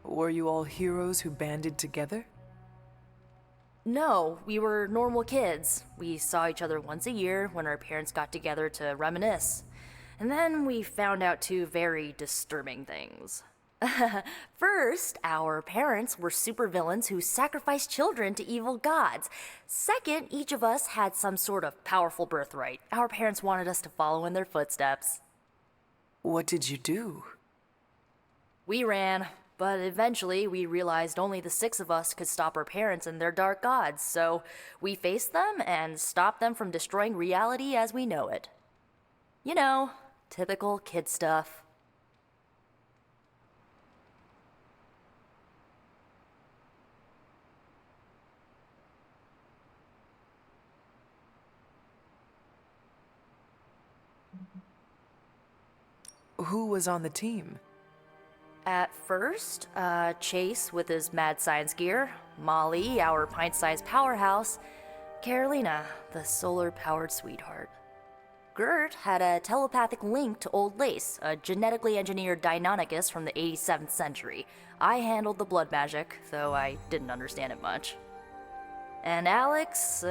Were you all heroes who banded together? No, we were normal kids. We saw each other once a year when our parents got together to reminisce. And then we found out two very disturbing things. First, our parents were supervillains who sacrificed children to evil gods. Second, each of us had some sort of powerful birthright. Our parents wanted us to follow in their footsteps. What did you do? We ran, but eventually we realized only the six of us could stop our parents and their dark gods, so we faced them and stopped them from destroying reality as we know it. You know, typical kid stuff. Who was on the team? At first, Chase with his mad science gear, Molly, our pint-sized powerhouse, Carolina, the solar-powered sweetheart. Gert had a telepathic link to Old Lace, a genetically engineered Deinonychus from the 87th century. I handled the blood magic, though I didn't understand it much. And Alex,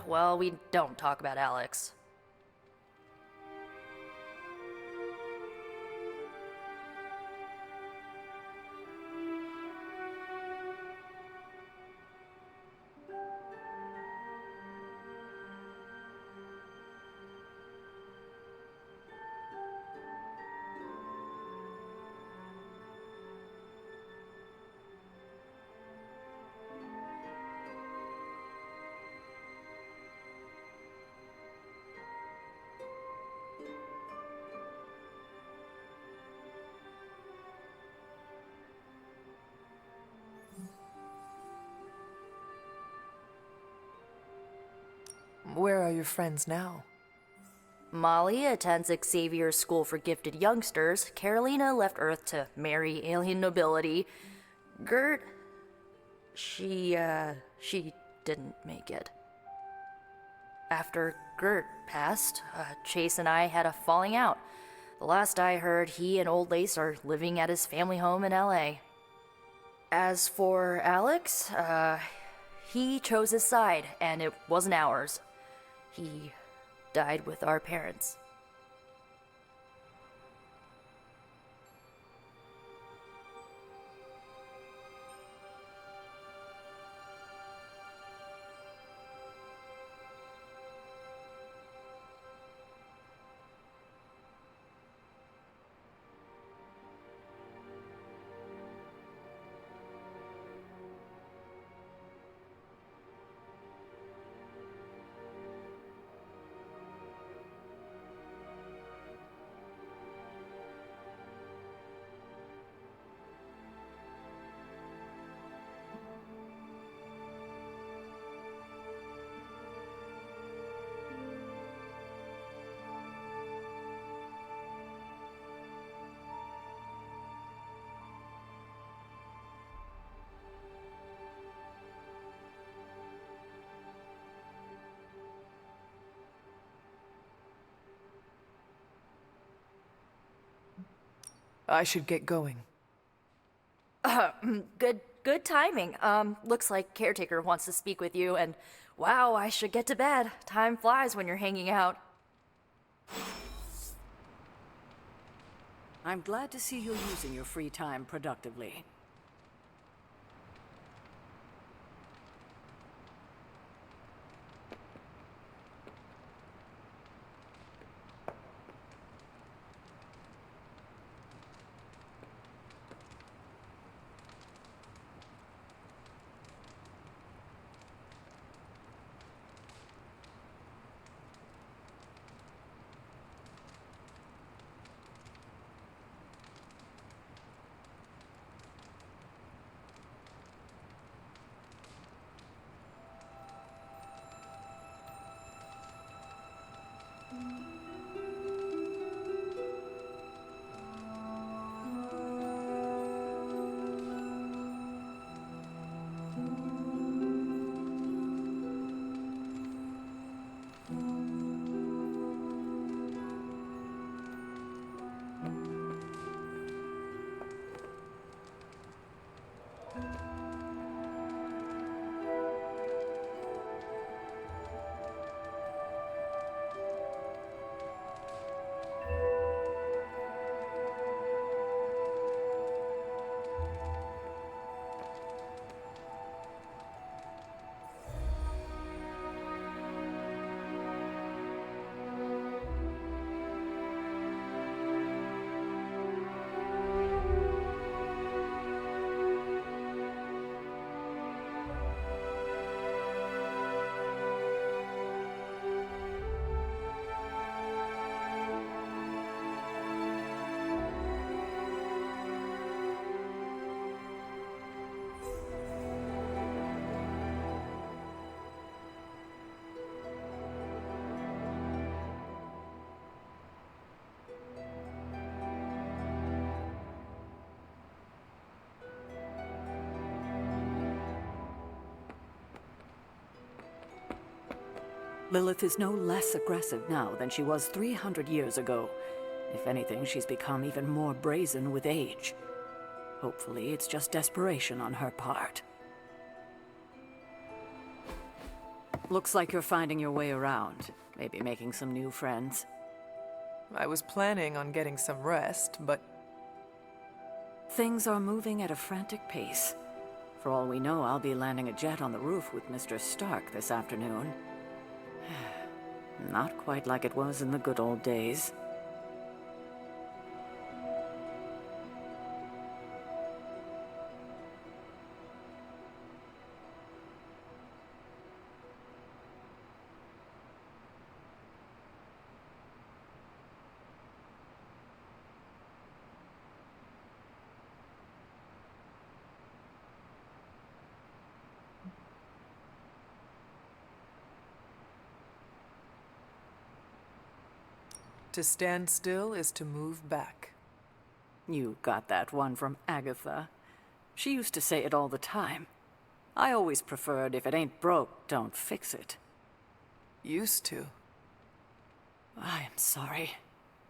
well, we don't talk about Alex. Where are your friends now? Molly attends Xavier's School for Gifted Youngsters. Carolina left Earth to marry alien nobility. Gert, she didn't make it. After Gert passed, Chase and I had a falling out. The last I heard, he and Old Lace are living at his family home in LA. As for Alex, he chose his side, and it wasn't ours. He died with our parents. I should get going. Good timing. Looks like Caretaker wants to speak with you, and wow, I should get to bed. Time flies when you're hanging out. I'm glad to see you're using your free time productively. Lilith is no less aggressive now than she was 300 years ago. If anything, she's become even more brazen with age. Hopefully, it's just desperation on her part. Looks like you're finding your way around. Maybe making some new friends. I was planning on getting some rest, but... Things are moving at a frantic pace. For all we know, I'll be landing a jet on the roof with Mr. Stark this afternoon. Not quite like it was in the good old days. To stand still is to move back. You got that one from Agatha. She used to say it all the time. I always preferred, if it ain't broke, don't fix it. Used to. I am sorry.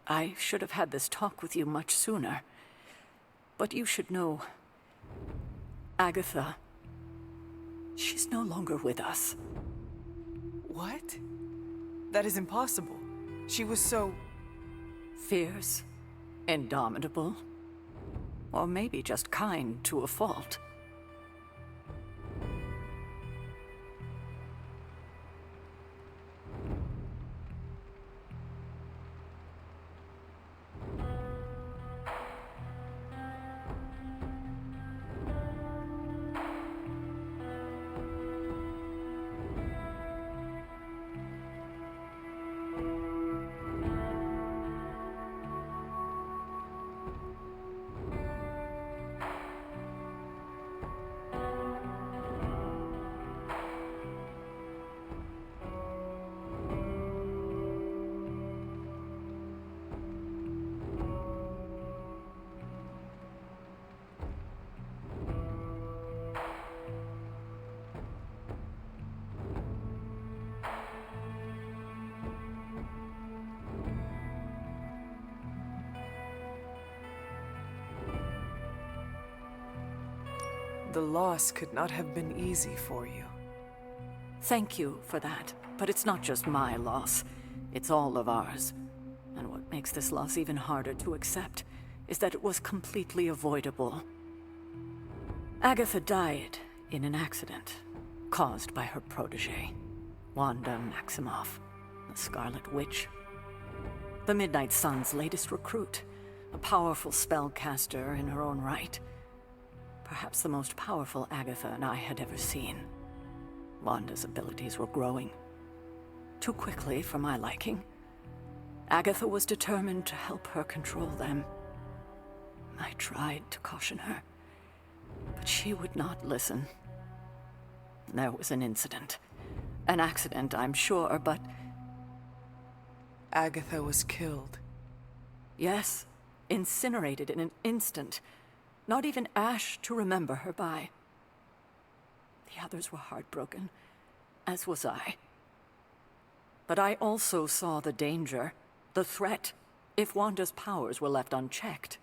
I should have had this talk with you much sooner. But you should know... Agatha... she's no longer with us. What? That is impossible. She was so... fierce, indomitable, or maybe just kind to a fault. The loss could not have been easy for you. Thank you for that, but it's not just my loss. It's all of ours. And what makes this loss even harder to accept is that it was completely avoidable. Agatha died in an accident caused by her protege, Wanda Maximoff, the Scarlet Witch. The Midnight Sun's latest recruit, a powerful spellcaster in her own right. Perhaps the most powerful Agatha and I had ever seen. Wanda's abilities were growing. Too quickly for my liking. Agatha was determined to help her control them. I tried to caution her, but she would not listen. There was an incident. An accident, I'm sure, but... Agatha was killed. Yes, incinerated in an instant. Not even ash to remember her by. The others were heartbroken, as was I. But I also saw the danger, the threat, if Wanda's powers were left unchecked.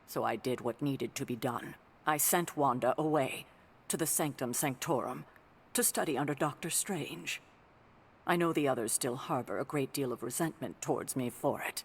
So I did what needed to be done. I sent Wanda away, to the Sanctum Sanctorum, to study under Dr. Strange. I know the others still harbor a great deal of resentment towards me for it.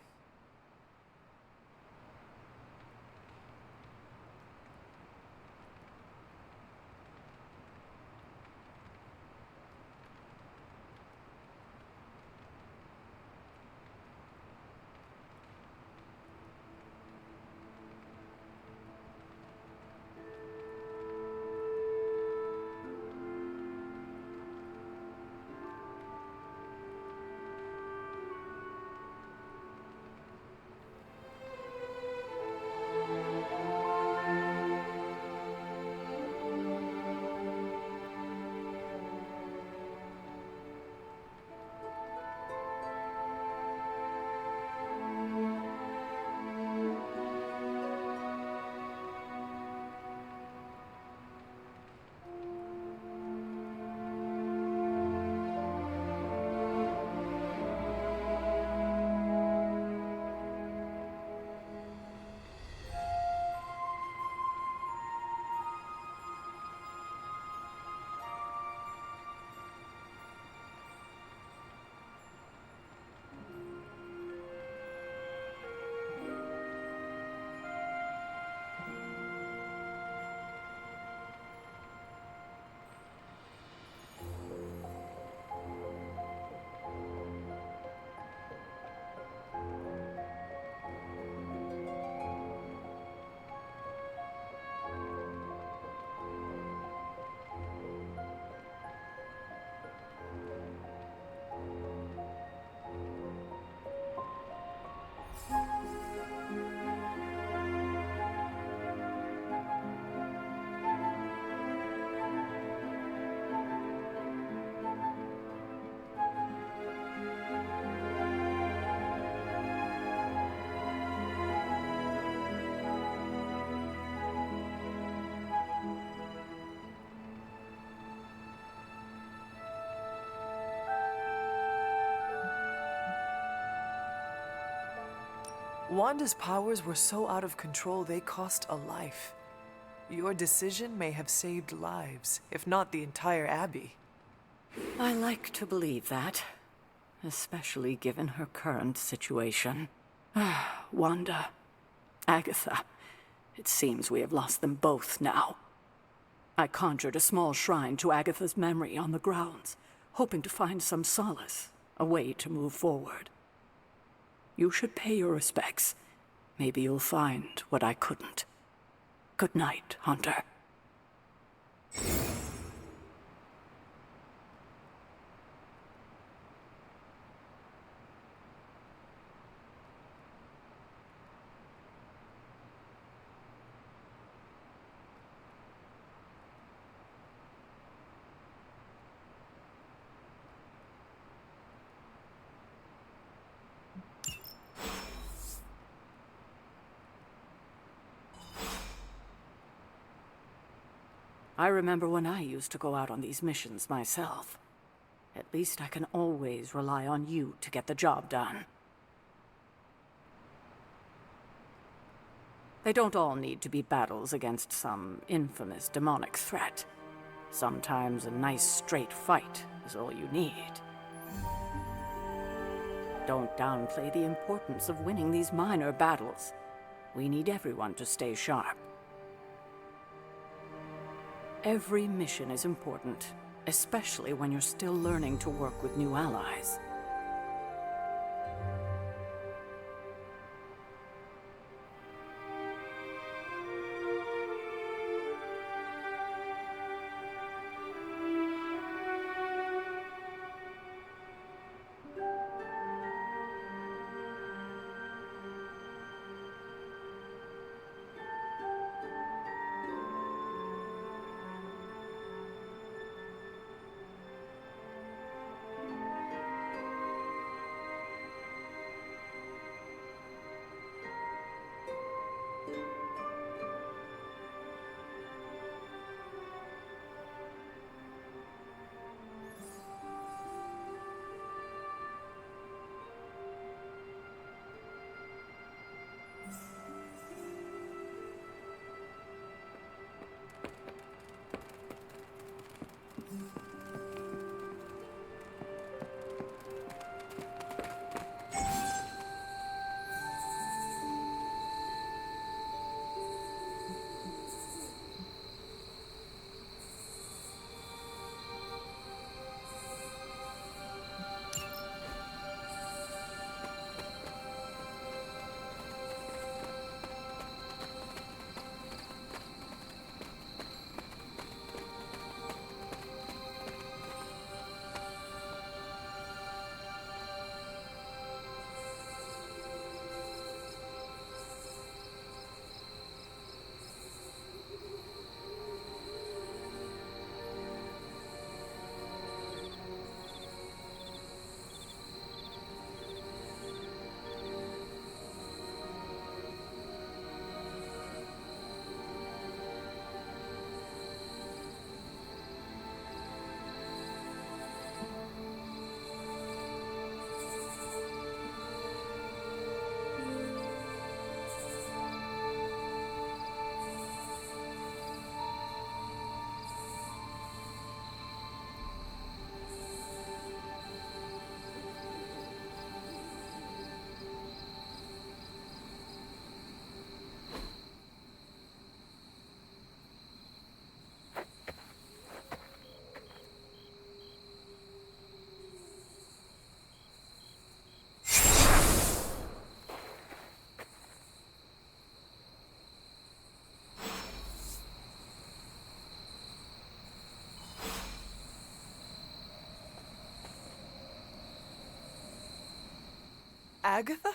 Wanda's powers were so out of control they cost a life. Your decision may have saved lives, if not the entire Abbey. I like to believe that, especially given her current situation. Wanda, Agatha, it seems we have lost them both now. I conjured a small shrine to Agatha's memory on the grounds, hoping to find some solace, a way to move forward. You should pay your respects. Maybe you'll find what I couldn't. Good night, Hunter. I remember when I used to go out on these missions myself. At least I can always rely on you to get the job done. They don't all need to be battles against some infamous demonic threat. Sometimes a nice straight fight is all you need. Don't downplay the importance of winning these minor battles. We need everyone to stay sharp. Every mission is important, especially when you're still learning to work with new allies. Agatha?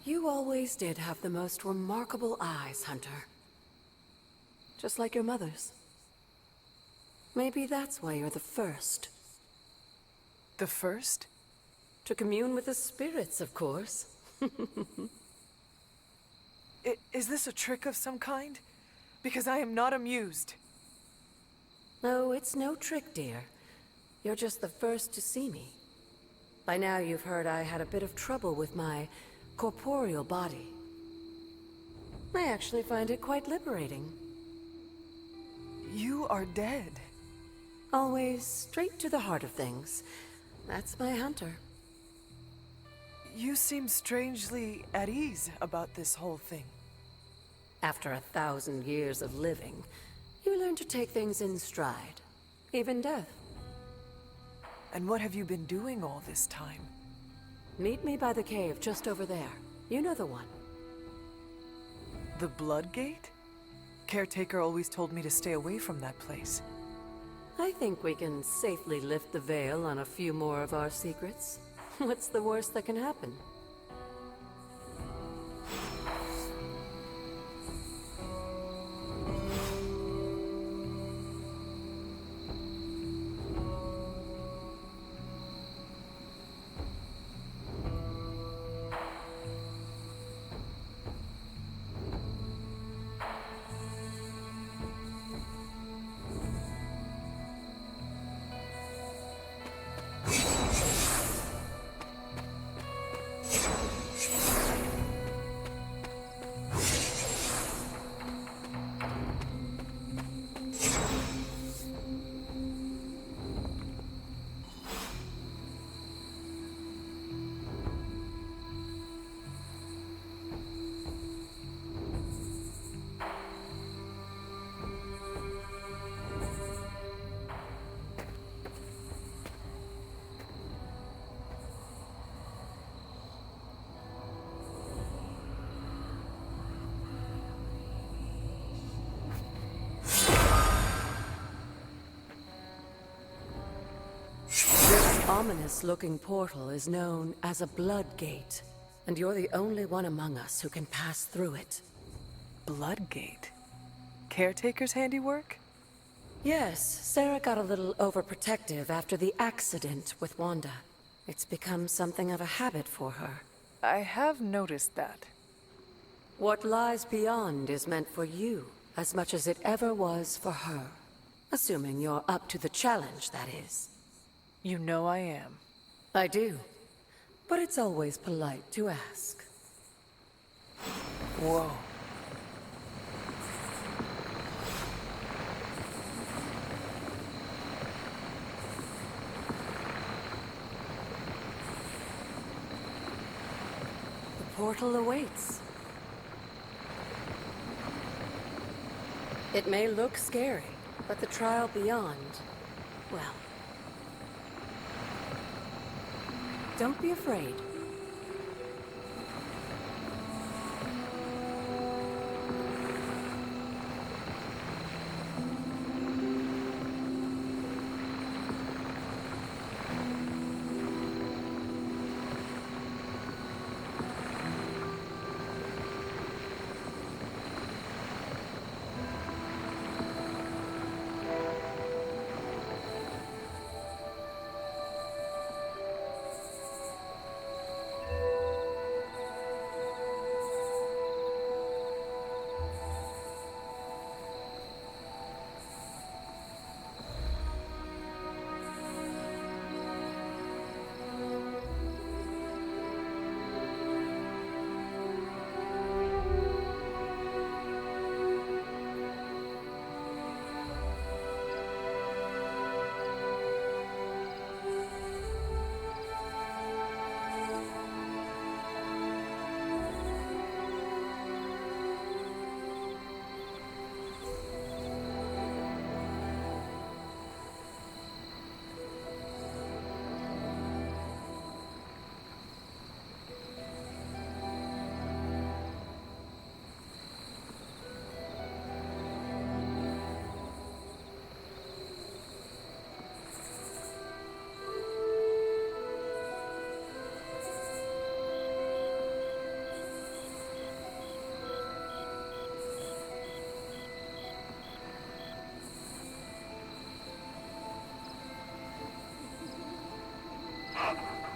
You always did have the most remarkable eyes, Hunter. Just like your mother's. Maybe that's why you're the first. The first? To commune with the spirits, of course. Is this a trick of some kind? Because I am not amused. No, it's no trick, dear. You're just the first to see me. By now you've heard I had a bit of trouble with my corporeal body. I actually find it quite liberating. You are dead. Always straight to the heart of things. That's my hunter. You seem strangely at ease about this whole thing. After 1,000 years of living, you learn to take things in stride. Even death. And what have you been doing all this time? Meet me by the cave just over there. You know the one. The Blood Gate? Caretaker always told me to stay away from that place. I think we can safely lift the veil on a few more of our secrets. What's the worst that can happen? Ominous-looking portal is known as a Blood Gate, and you're the only one among us who can pass through it. Blood Gate? Caretaker's handiwork? Yes, Sarah got a little overprotective after the accident with Wanda. It's become something of a habit for her. I have noticed that. What lies beyond is meant for you, as much as it ever was for her. Assuming you're up to the challenge, that is. You know I am. I do. But it's always polite to ask. Whoa. The portal awaits. It may look scary, but the trial beyond, well... Don't be afraid.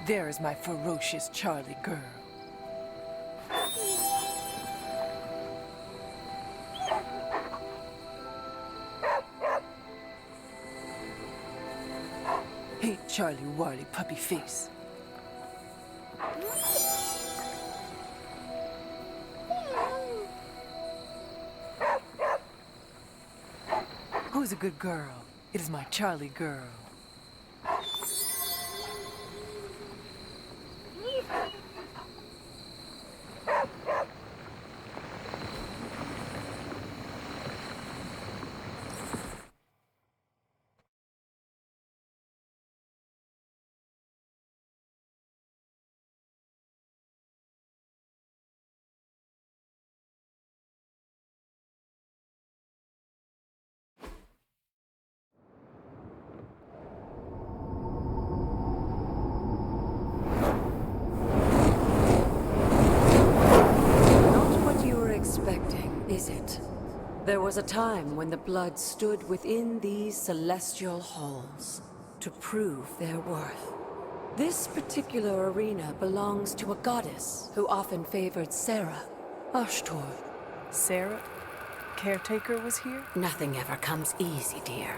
There is my ferocious Charlie girl. Hey, Charlie Warly puppy face. Who's a good girl? It is my Charlie girl. Is it? There was a time when the blood stood within these celestial halls to prove their worth. This particular arena belongs to a goddess who often favored Sarah, Ashtor. Sarah? Caretaker was here? Nothing ever comes easy, dear.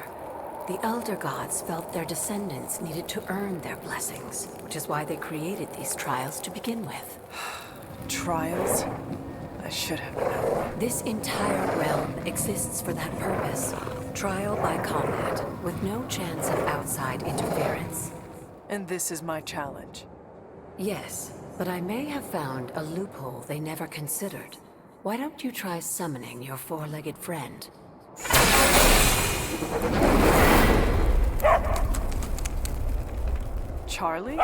The elder gods felt their descendants needed to earn their blessings, which is why they created these trials to begin with. Trials? I should have known. This entire realm exists for that purpose. Trial by combat, with no chance of outside interference. And this is my challenge? Yes, but I may have found a loophole they never considered. Why don't you try summoning your four-legged friend? Charlie?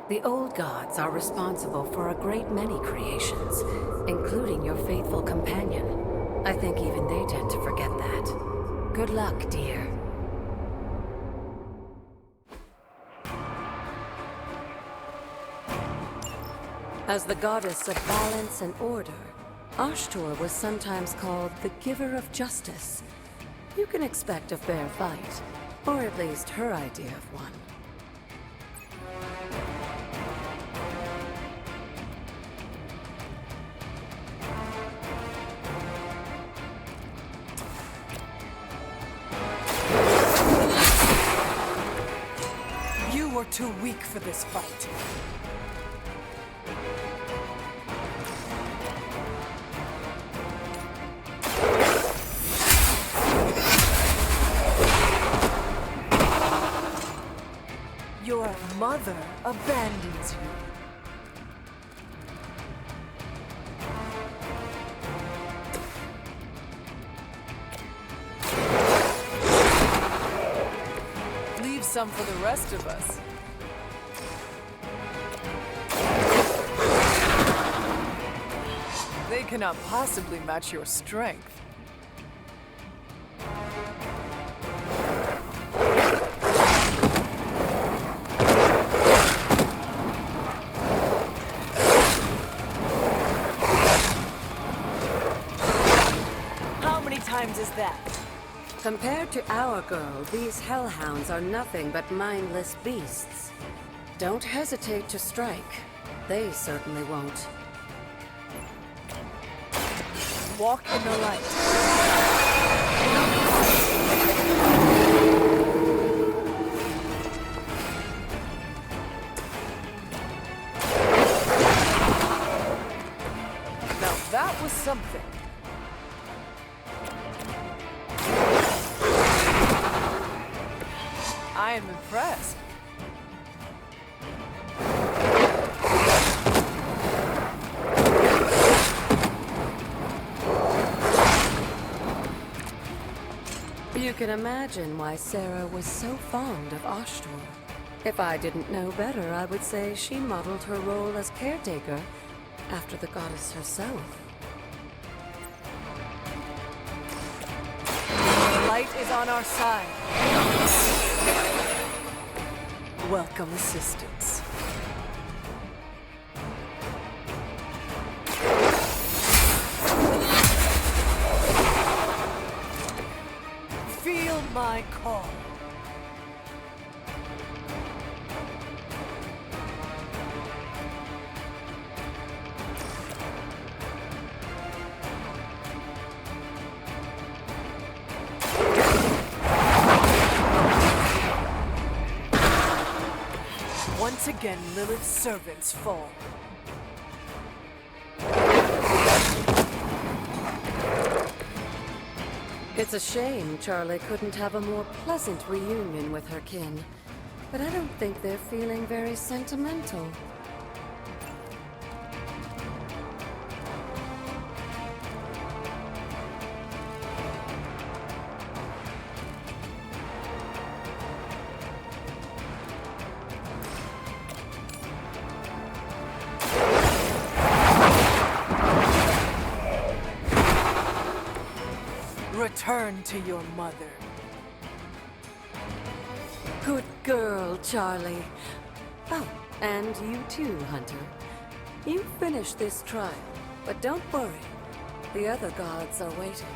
The old gods are responsible for a great many creations, including your faithful companion. I think even they tend to forget that. Good luck, dear. As the goddess of balance and order, Ashtor was sometimes called the giver of justice. You can expect a fair fight, or at least her idea of one. You are too weak for this fight. Your mother abandons you. Leave some for the rest of us. They cannot possibly match your strength. Is that? Compared to our girl, these hellhounds are nothing but mindless beasts. Don't hesitate to strike. They certainly won't. Walk in the light. Now that was something. I am impressed. You can imagine why Sarah was so fond of Ashtor. If I didn't know better, I would say she modeled her role as caretaker after the goddess herself. The light is on our side. Welcome assistance. Feel my call. Once again, Lilith's servants fall. It's a shame Charlie couldn't have a more pleasant reunion with her kin. But I don't think they're feeling very sentimental. Return to your mother. Good girl, Charlie. Oh, and you too, Hunter. You finished this trial, but don't worry. The other gods are waiting.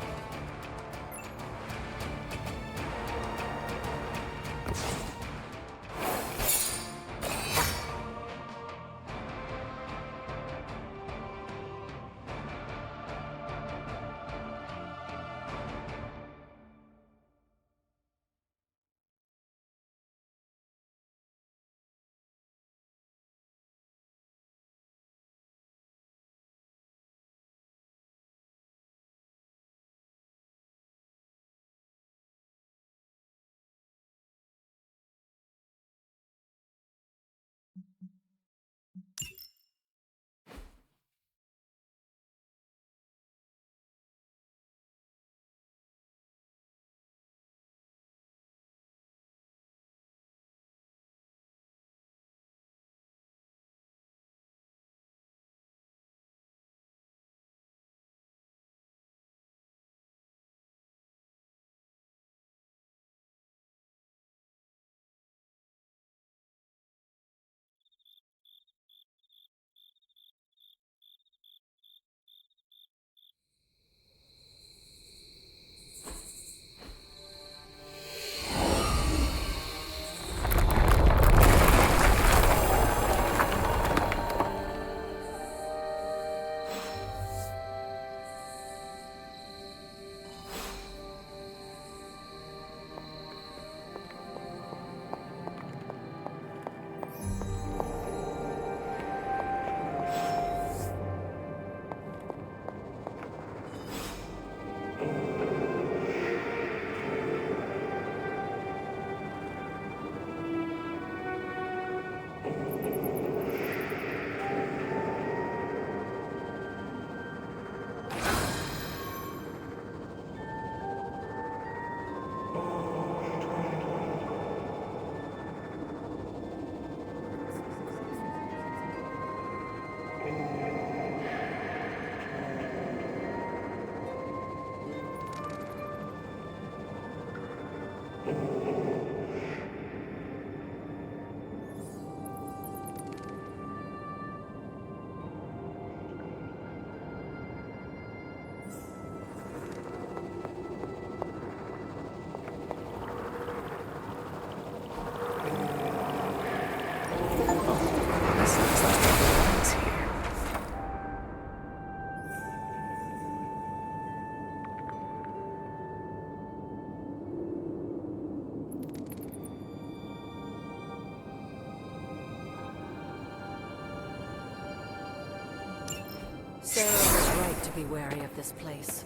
Sarah was right to be wary of this place.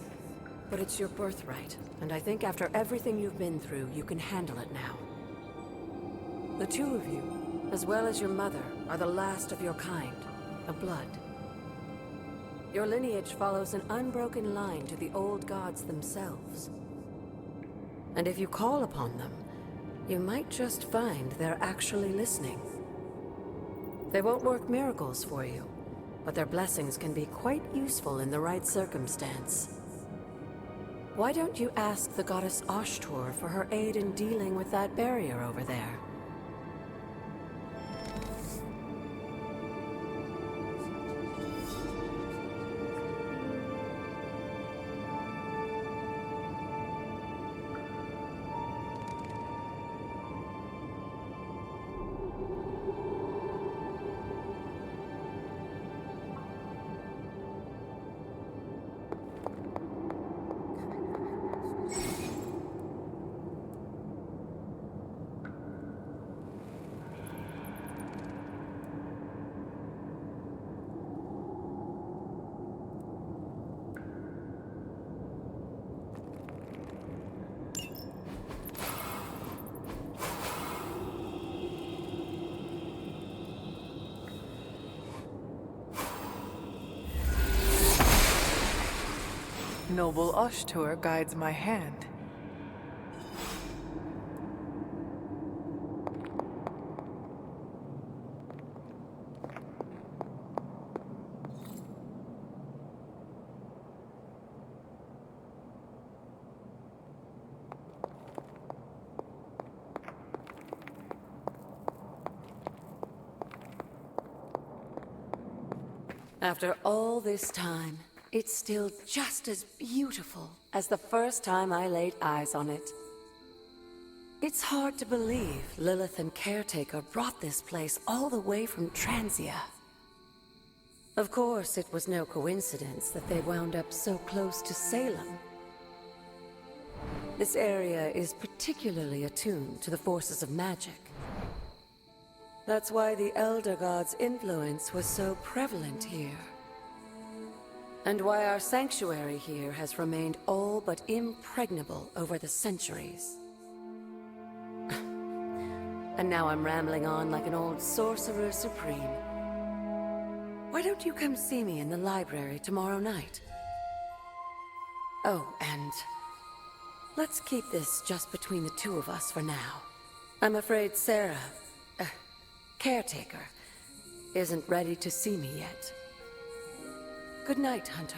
But it's your birthright, and I think after everything you've been through, you can handle it now. The two of you, as well as your mother, are the last of your kind, a blood. Your lineage follows an unbroken line to the old gods themselves. And if you call upon them, you might just find they're actually listening. They won't work miracles for you, but their blessings can be quite useful in the right circumstance. Why don't you ask the goddess Ashtur for her aid in dealing with that barrier over there? Noble Ashtur guides my hand. After all this time, it's still just as beautiful as the first time I laid eyes on it. It's hard to believe Lilith and Caretaker brought this place all the way from Transia. Of course, it was no coincidence that they wound up so close to Salem. This area is particularly attuned to the forces of magic. That's why the Elder God's influence was so prevalent here. And why our sanctuary here has remained all but impregnable over the centuries. And now I'm rambling on like an old sorcerer supreme. Why don't you come see me in the library tomorrow night? Oh, and let's keep this just between the two of us for now. I'm afraid Sarah, Caretaker, isn't ready to see me yet. Good night, Hunter.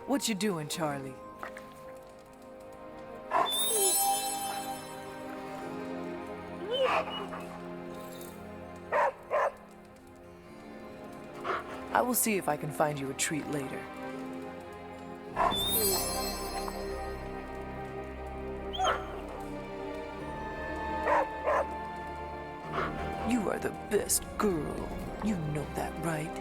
What you doing, Charlie? I will see if I can find you a treat later. You are the best girl. You know that, right?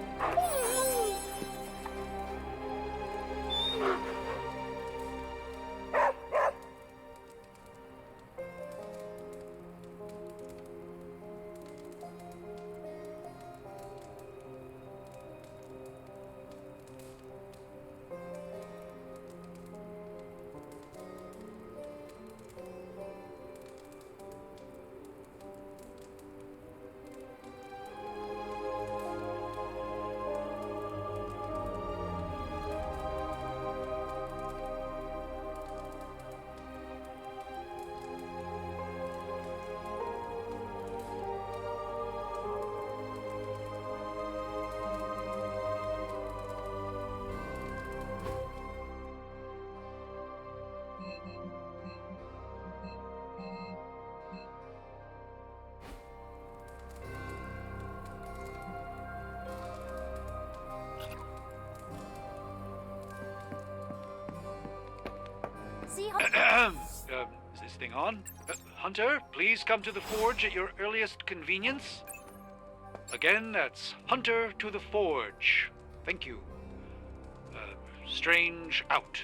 Is this thing on? Hunter, please come to the forge at your earliest convenience. Again, that's Hunter to the forge. Thank you. Strange out.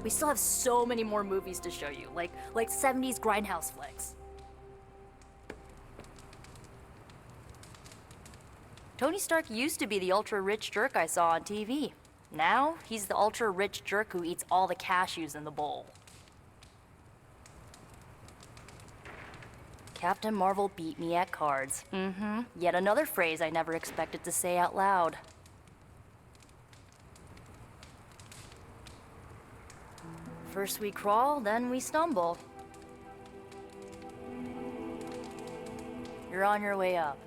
We still have so many more movies to show you, like 70s grindhouse flicks. Tony Stark used to be the ultra-rich jerk I saw on TV. Now, he's the ultra-rich jerk who eats all the cashews in the bowl. Captain Marvel beat me at cards. Yet another phrase I never expected to say out loud. First we crawl, then we stumble. You're on your way up.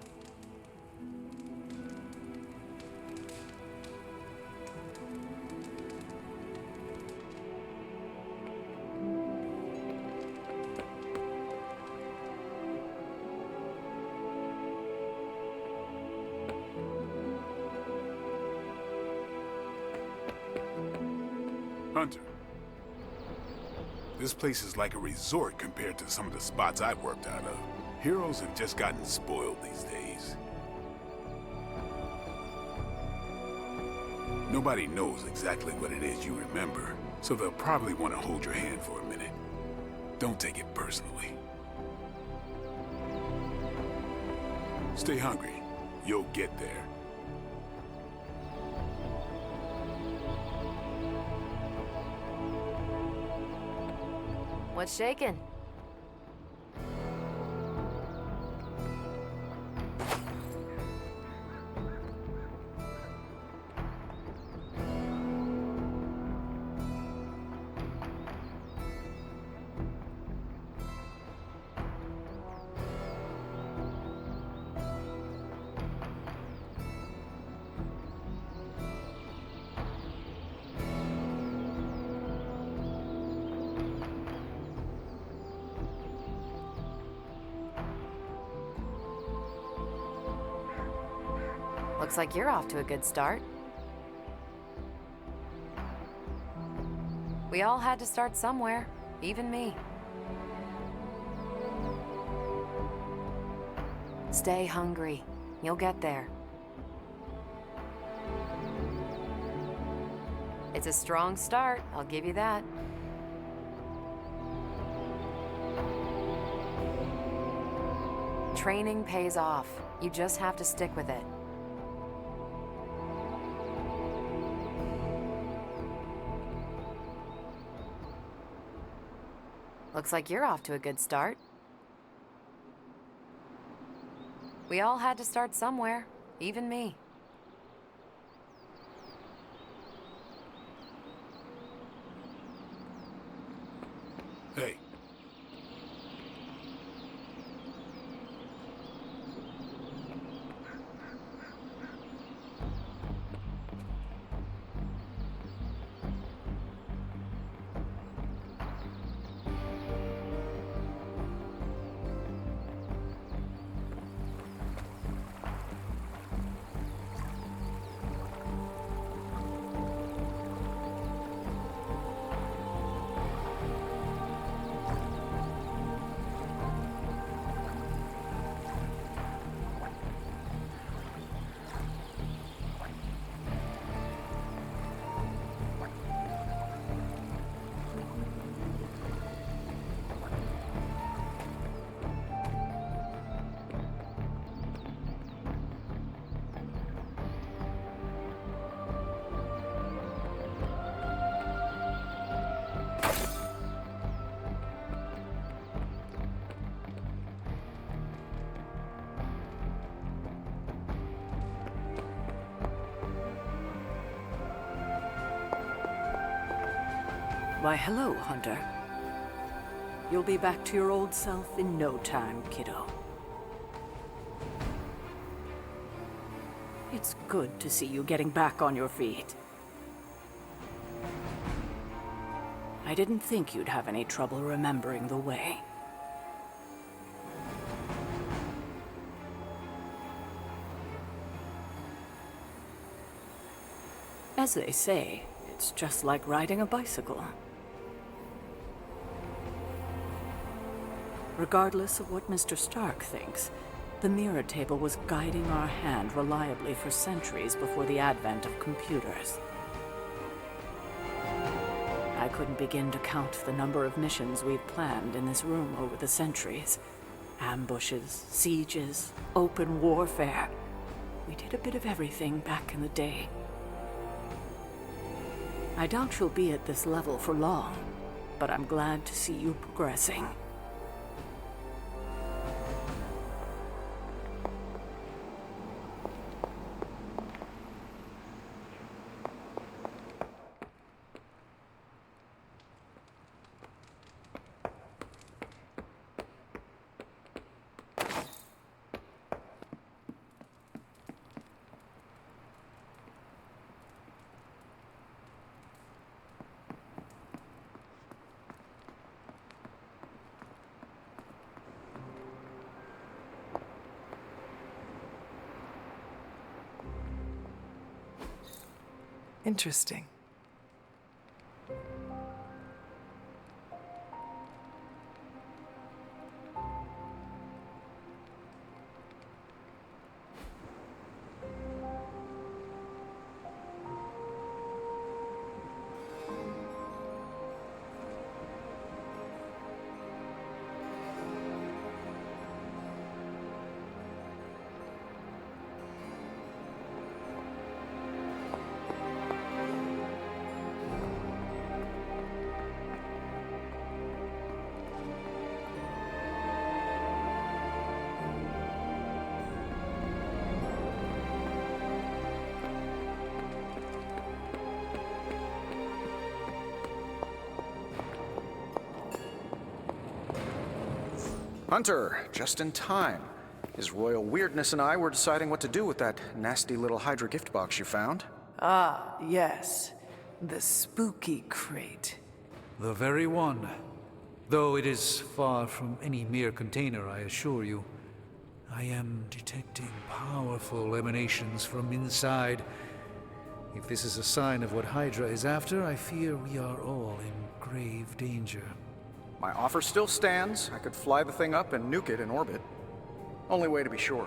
Hunter, this place is like a resort compared to some of the spots I've worked out of. Heroes have just gotten spoiled these days. Nobody knows exactly what it is you remember, so they'll probably want to hold your hand for a minute. Don't take it personally. Stay hungry. You'll get there. What's shaking? Looks like you're off to a good start. We all had to start somewhere, even me. Stay hungry. You'll get there. It's a strong start, I'll give you that. Training pays off. You just have to stick with it. Looks like you're off to a good start. We all had to start somewhere, even me. Hey. Why, hello, Hunter. You'll be back to your old self in no time, kiddo. It's good to see you getting back on your feet. I didn't think you'd have any trouble remembering the way. As they say, it's just like riding a bicycle. Regardless of what Mr. Stark thinks, the mirror table was guiding our hand reliably for centuries before the advent of computers. I couldn't begin to count the number of missions we've planned in this room over the centuries. Ambushes, sieges, open warfare. We did a bit of everything back in the day. I doubt you'll be at this level for long, but I'm glad to see you progressing. Interesting. Hunter, just in time. His royal weirdness and I were deciding what to do with that nasty little Hydra gift box you found. Ah, yes. The spooky crate. The very one. Though it is far from any mere container, I assure you. I am detecting powerful emanations from inside. If this is a sign of what Hydra is after, I fear we are all in grave danger. My offer still stands. I could fly the thing up and nuke it in orbit. Only way to be sure.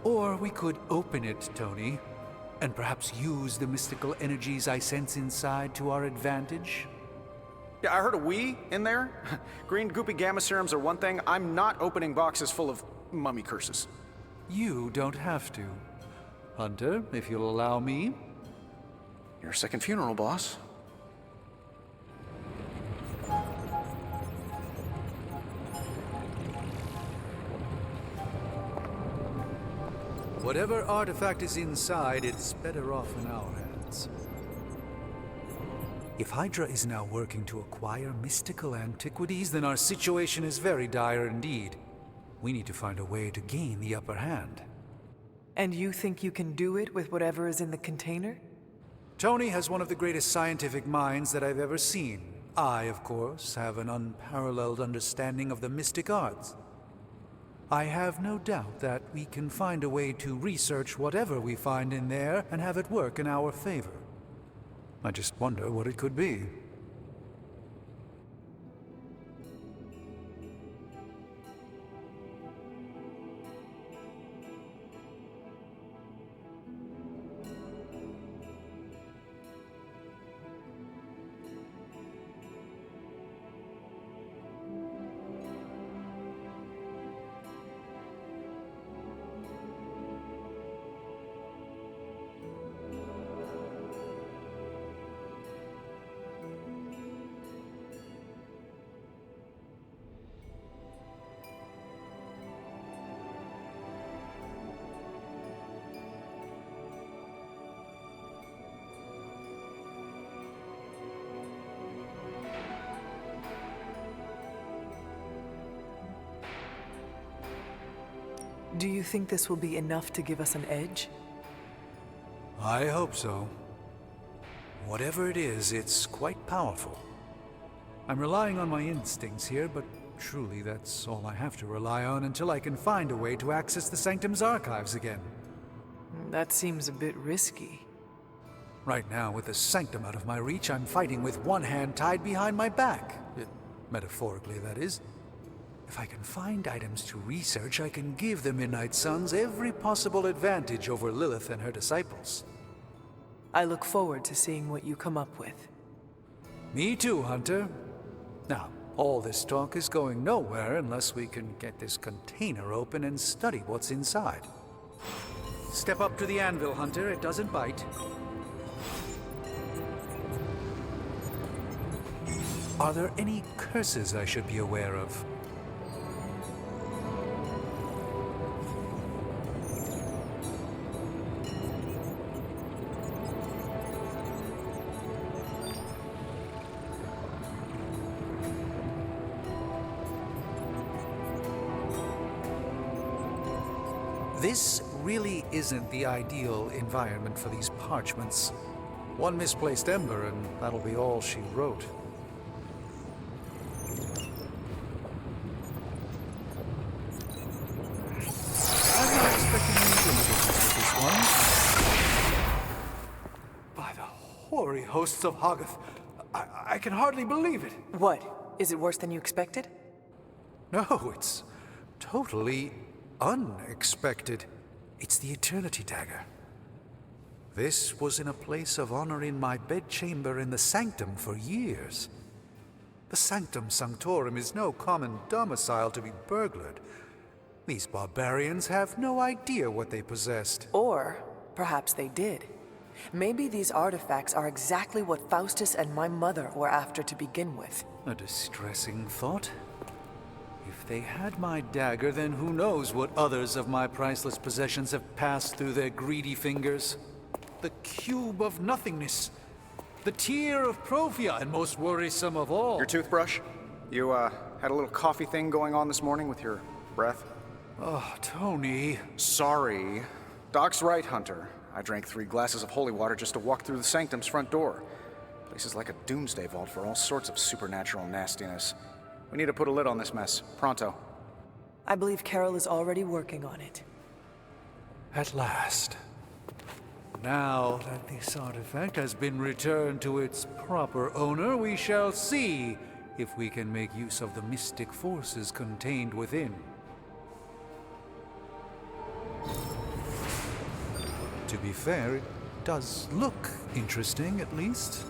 Or we could open it, Tony, and perhaps use the mystical energies I sense inside to our advantage. Yeah, I heard a we in there. Green goopy gamma serums are one thing. I'm not opening boxes full of mummy curses. You don't have to. Hunter, if you'll allow me. Your second funeral, boss. Whatever artifact is inside, it's better off in our hands. If Hydra is now working to acquire mystical antiquities, then our situation is very dire indeed. We need to find a way to gain the upper hand. And you think you can do it with whatever is in the container? Tony has one of the greatest scientific minds that I've ever seen. I, of course, have an unparalleled understanding of the mystic arts. I have no doubt that we can find a way to research whatever we find in there and have it work in our favor. I just wonder what it could be. Do you think this will be enough to give us an edge? I hope so. Whatever it is, it's quite powerful. I'm relying on my instincts here, but truly that's all I have to rely on until I can find a way to access the Sanctum's archives again. That seems a bit risky. Right now, with the Sanctum out of my reach, I'm fighting with one hand tied behind my back. Metaphorically, that is. If I can find items to research, I can give the Midnight Suns every possible advantage over Lilith and her disciples. I look forward to seeing what you come up with. Me too, Hunter. Now, all this talk is going nowhere unless we can get this container open and study what's inside. Step up to the anvil, Hunter. It doesn't bite. Are there any curses I should be aware of? This really isn't the ideal environment for these parchments. One misplaced ember, and that'll be all she wrote. I'm not expecting any difficulties with this one. By the hoary hosts of Hoggoth, I can hardly believe it. What? Is it worse than you expected? No, it's totally unexpected. It's the Eternity Dagger. This was in a place of honor in my bedchamber in the Sanctum for years. The Sanctum Sanctorum is no common domicile to be burglared. These barbarians have no idea what they possessed. Or perhaps they did. Maybe these artifacts are exactly what Faustus and my mother were after to begin with. A distressing thought. If they had my dagger, then who knows what others of my priceless possessions have passed through their greedy fingers. The cube of nothingness. The tear of Profia, and most worrisome of all. Your toothbrush? You, Had a little coffee thing going on this morning with your breath? Oh, Tony. Sorry. Doc's right, Hunter. I drank 3 glasses of holy water just to walk through the sanctum's front door. Place is like a doomsday vault for all sorts of supernatural nastiness. We need to put a lid on this mess. Pronto. I believe Carol is already working on it. At last. Now that this artifact has been returned to its proper owner, we shall see if we can make use of the mystic forces contained within. To be fair, it does look interesting, at least.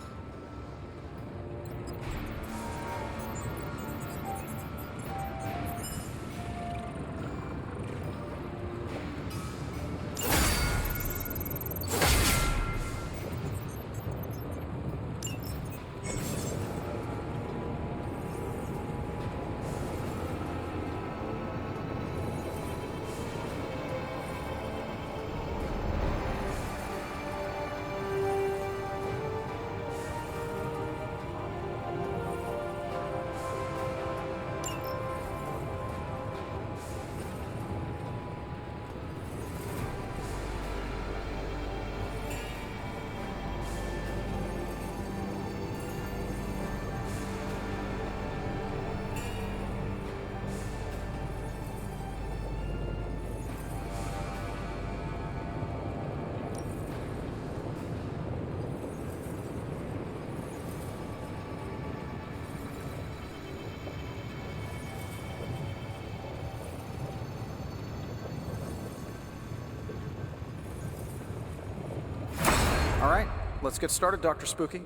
All right, let's get started, Dr. Spooky.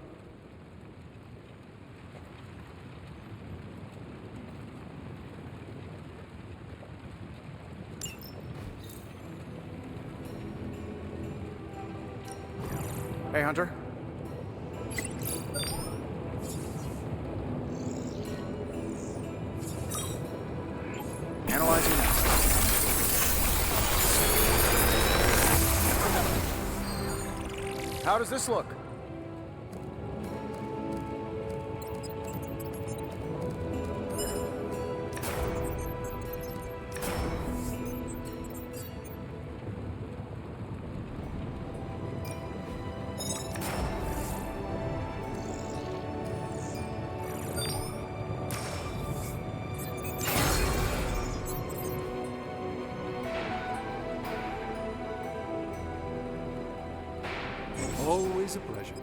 Hey, Hunter. Analyzing now. How does this look? Always a pleasure.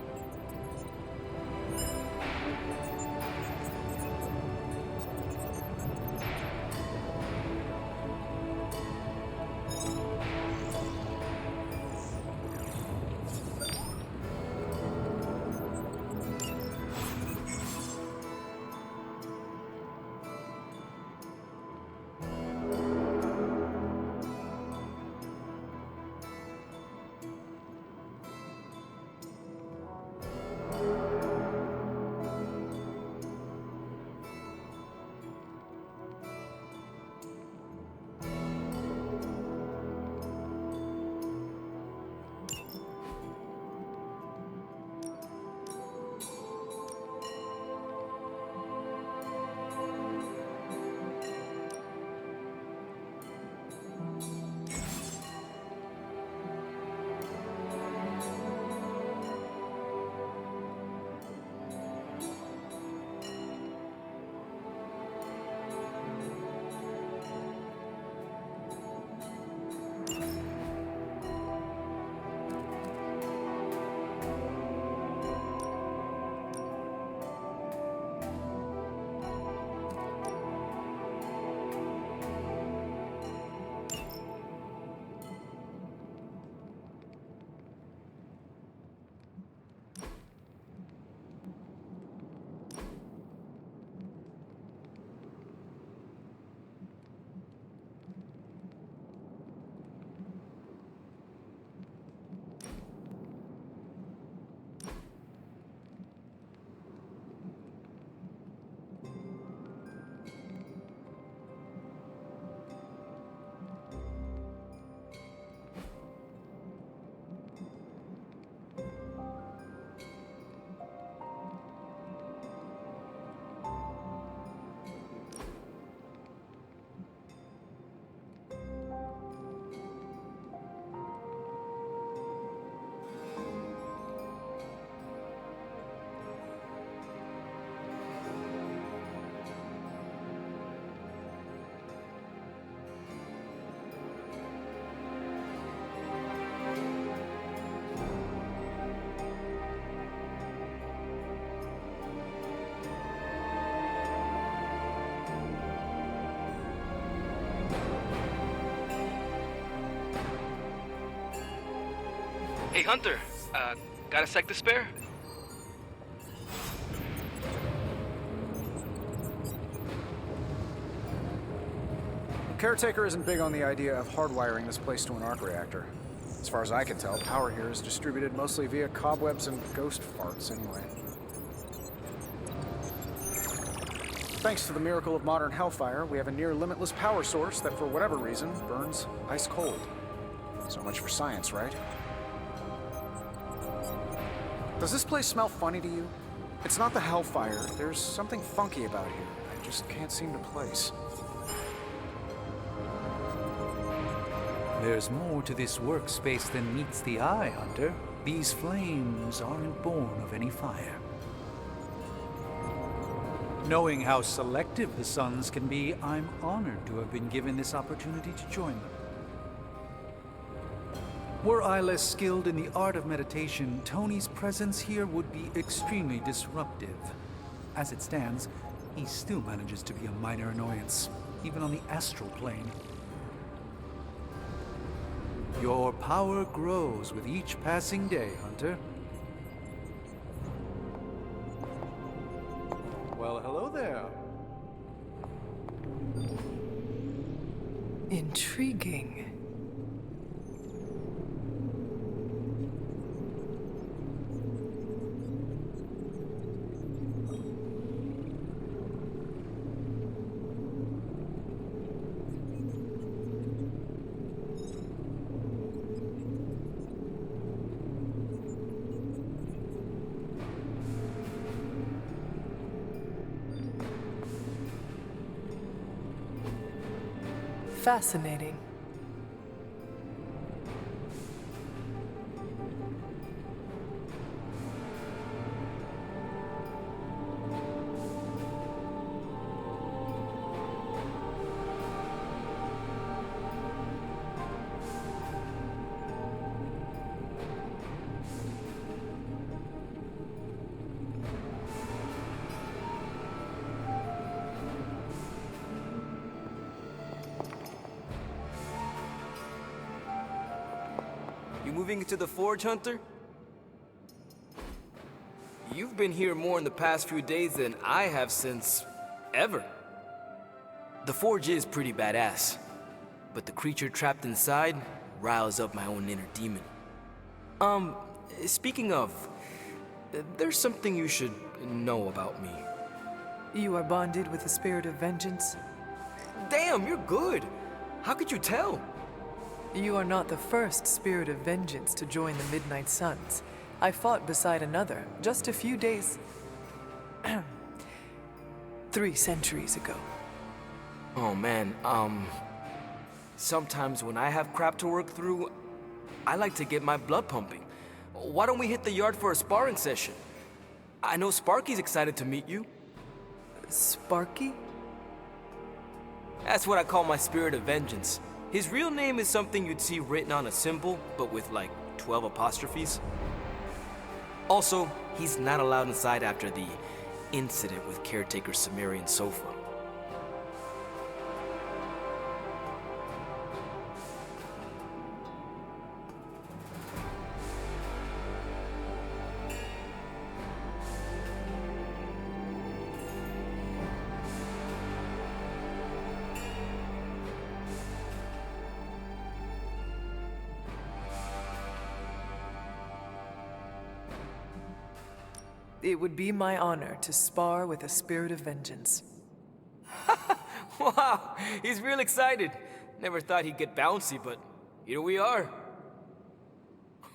Hey, Hunter. Got a sec to spare? Caretaker isn't big on the idea of hardwiring this place to an arc reactor. As far as I can tell, power here is distributed mostly via cobwebs and ghost farts anyway. Thanks to the miracle of modern hellfire, we have a near-limitless power source that, for whatever reason, burns ice cold. So much for science, right? Does this place smell funny to you? It's not the hellfire. There's something funky about here I just can't seem to place. There's more to this workspace than meets the eye, Hunter. These flames aren't born of any fire. Knowing how selective the suns can be, I'm honored to have been given this opportunity to join them. Were I less skilled in the art of meditation, Tony's presence here would be extremely disruptive. As it stands, he still manages to be a minor annoyance, even on the astral plane. Your power grows with each passing day, Hunter. Well, hello there. Intriguing. Fascinating. Moving into the Forge, Hunter? You've been here more in the past few days than I have since... ever. The Forge is pretty badass, but the creature trapped inside riles up my own inner demon. Speaking of, there's something you should know about me. You are bonded with the spirit of vengeance? Damn, you're good! How could you tell? You are not the first spirit of vengeance to join the Midnight Suns. I fought beside another just a few days... 3 centuries ago. Oh man, sometimes when I have crap to work through, I like to get my blood pumping. Why don't we hit the yard for a sparring session? I know Sparky's excited to meet you. Sparky? That's what I call my spirit of vengeance. His real name is something you'd see written on a symbol, but with like 12 apostrophes. Also, he's not allowed inside after the incident with Caretaker's Sumerian sofa. It would be my honor to spar with a spirit of vengeance. Wow, he's real excited. Never thought he'd get bouncy, but here we are.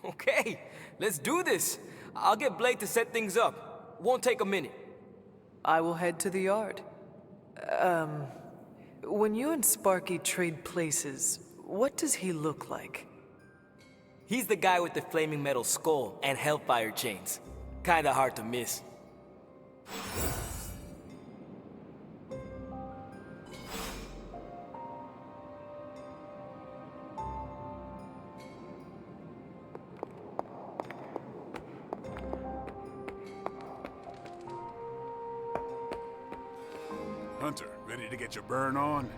Okay, let's do this. I'll get Blake to set things up. Won't take a minute. I will head to the yard. When you and Sparky trade places, what does he look like? He's the guy with the flaming metal skull and hellfire chains. Kinda hard to miss. Hunter, ready to get your burn on?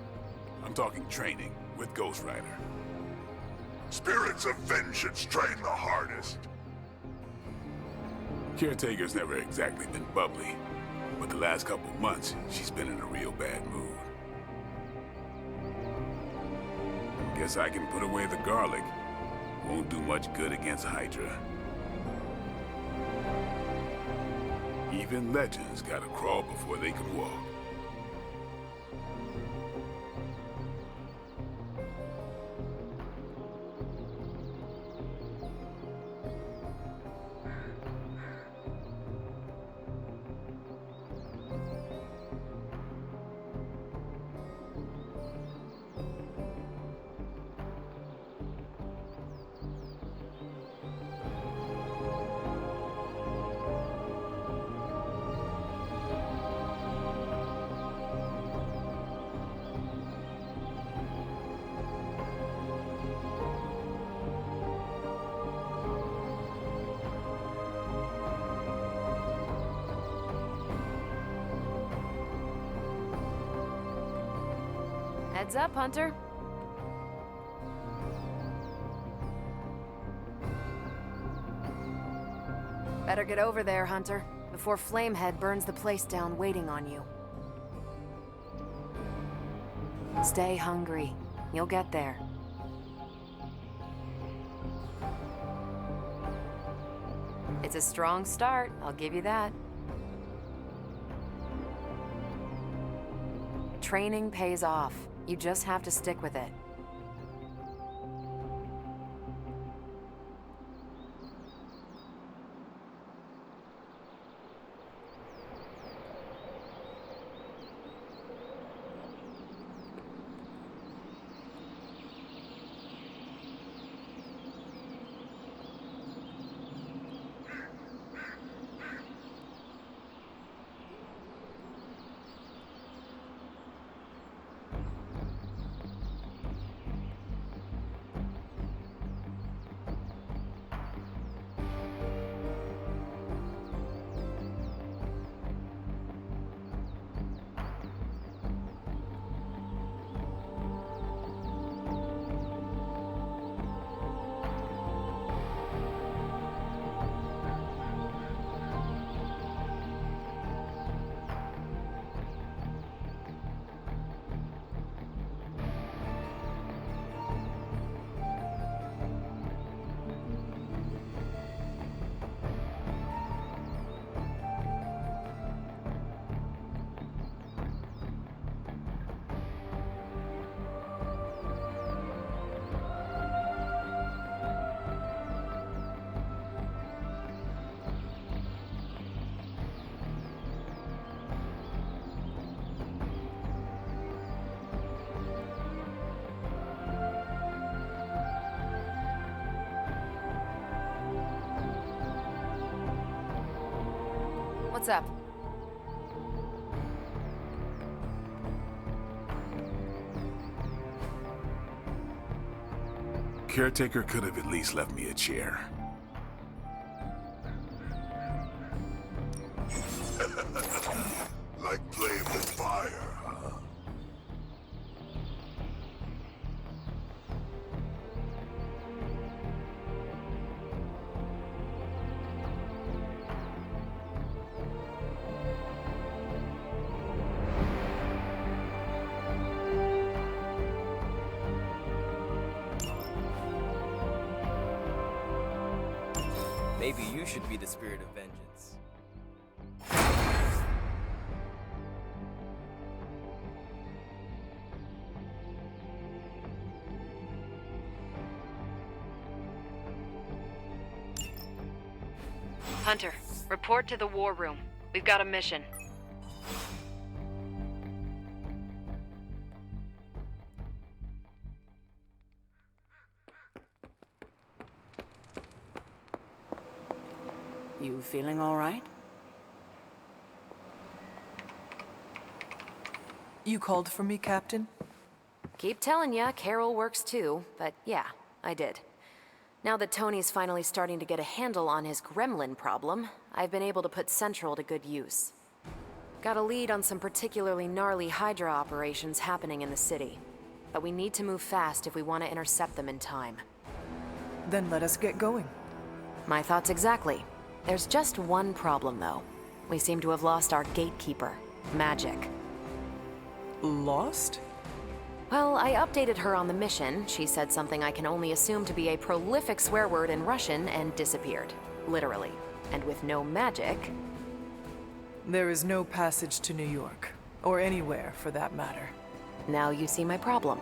I'm talking training with Ghost Rider. Spirits of vengeance train the hardest. Caretaker's never exactly been bubbly, but the last couple months, she's been in a real bad mood. Guess I can put away the garlic. Won't do much good against Hydra. Even legends gotta crawl before they can walk. Heads up, Hunter. Better get over there, Hunter, before Flamehead burns the place down waiting on you. Stay hungry. You'll get there. It's a strong start, I'll give you that. Training pays off. You just have to stick with it. What's up? Caretaker could have at least left me a chair. Like playing with fire, huh? Maybe you should be the spirit of vengeance. Hunter, report to the war room. We've got a mission. You feeling all right? You called for me, Captain? Keep telling ya, Carol works too, but yeah, I did. Now that Tony's finally starting to get a handle on his gremlin problem, I've been able to put Central to good use. Got a lead on some particularly gnarly Hydra operations happening in the city. But we need to move fast if we want to intercept them in time. Then let us get going. My thoughts exactly. There's just one problem, though. We seem to have lost our gatekeeper, Magic. Lost? Well, I updated her on the mission. She said something I can only assume to be a prolific swear word in Russian and disappeared. Literally. And with no magic... There is no passage to New York. Or anywhere, for that matter. Now you see my problem.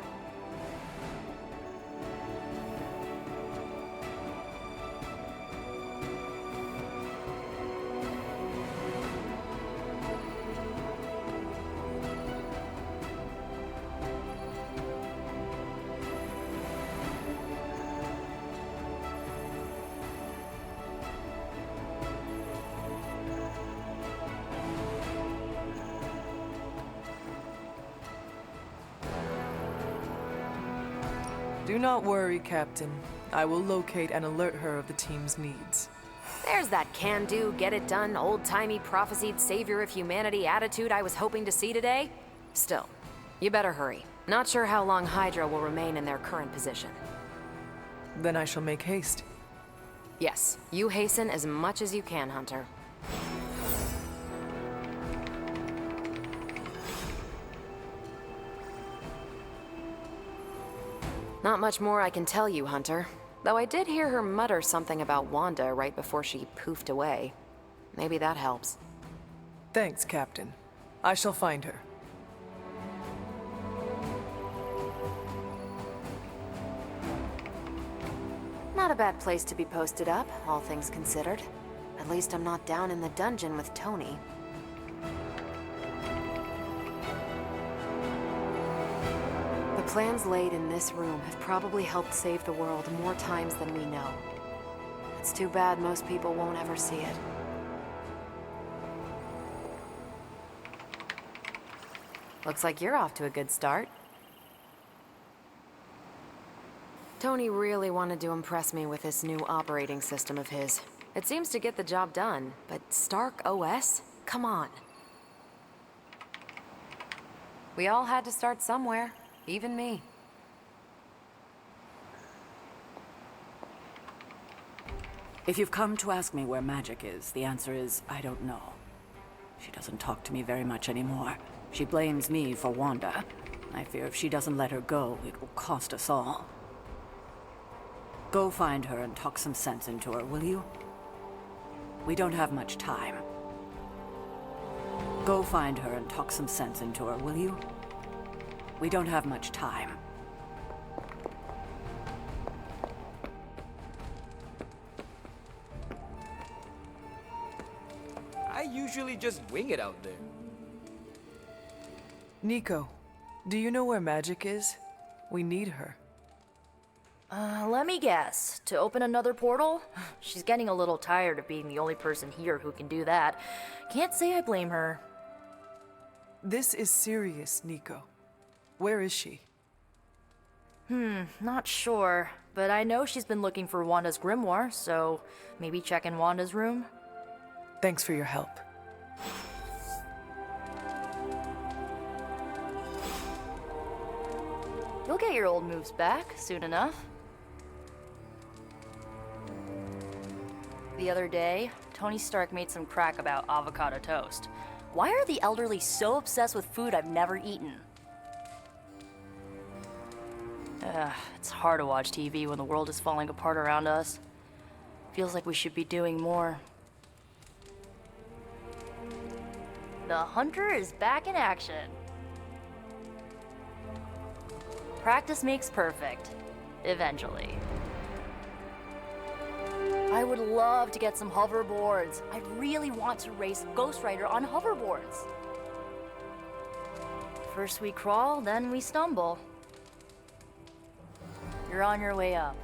Do not worry, Captain. I will locate and alert her of the team's needs. There's that can-do, get-it-done, old-timey prophesied savior of humanity attitude I was hoping to see today. Still, you better hurry. Not sure how long Hydra will remain in their current position. Then I shall make haste. Yes, you hasten as much as you can, Hunter. Not much more I can tell you, Hunter. Though I did hear her mutter something about Wanda right before she poofed away. Maybe that helps. Thanks, Captain. I shall find her. Not a bad place to be posted up, all things considered. At least I'm not down in the dungeon with Tony. The plans laid in this room have probably helped save the world more times than we know. It's too bad most people won't ever see it. Looks like you're off to a good start. Tony really wanted to impress me with this new operating system of his. It seems to get the job done, but Stark OS? Come on. We all had to start somewhere. Even me. If you've come to ask me where Magic is, the answer is, I don't know. She doesn't talk to me very much anymore. She blames me for Wanda. I fear if she doesn't let her go, it will cost us all. Go find her and talk some sense into her, will you? We don't have much time. Go find her and talk some sense into her, will you? We don't have much time. I usually just wing it out there. Nico, do you know where Magic is? We need her. Let me guess. To open another portal? She's getting a little tired of being the only person here who can do that. Can't say I blame her. This is serious, Nico. Where is she? Not sure. But I know she's been looking for Wanda's grimoire, so maybe check in Wanda's room? Thanks for your help. You'll get your old moves back soon enough. The other day, Tony Stark made some crack about avocado toast. Why are the elderly so obsessed with food I've never eaten? It's hard to watch TV when the world is falling apart around us. Feels like we should be doing more. The Hunter is back in action. Practice makes perfect. Eventually. I would love to get some hoverboards. I really want to race Ghost Rider on hoverboards. First we crawl, then we stumble. You're on your way up.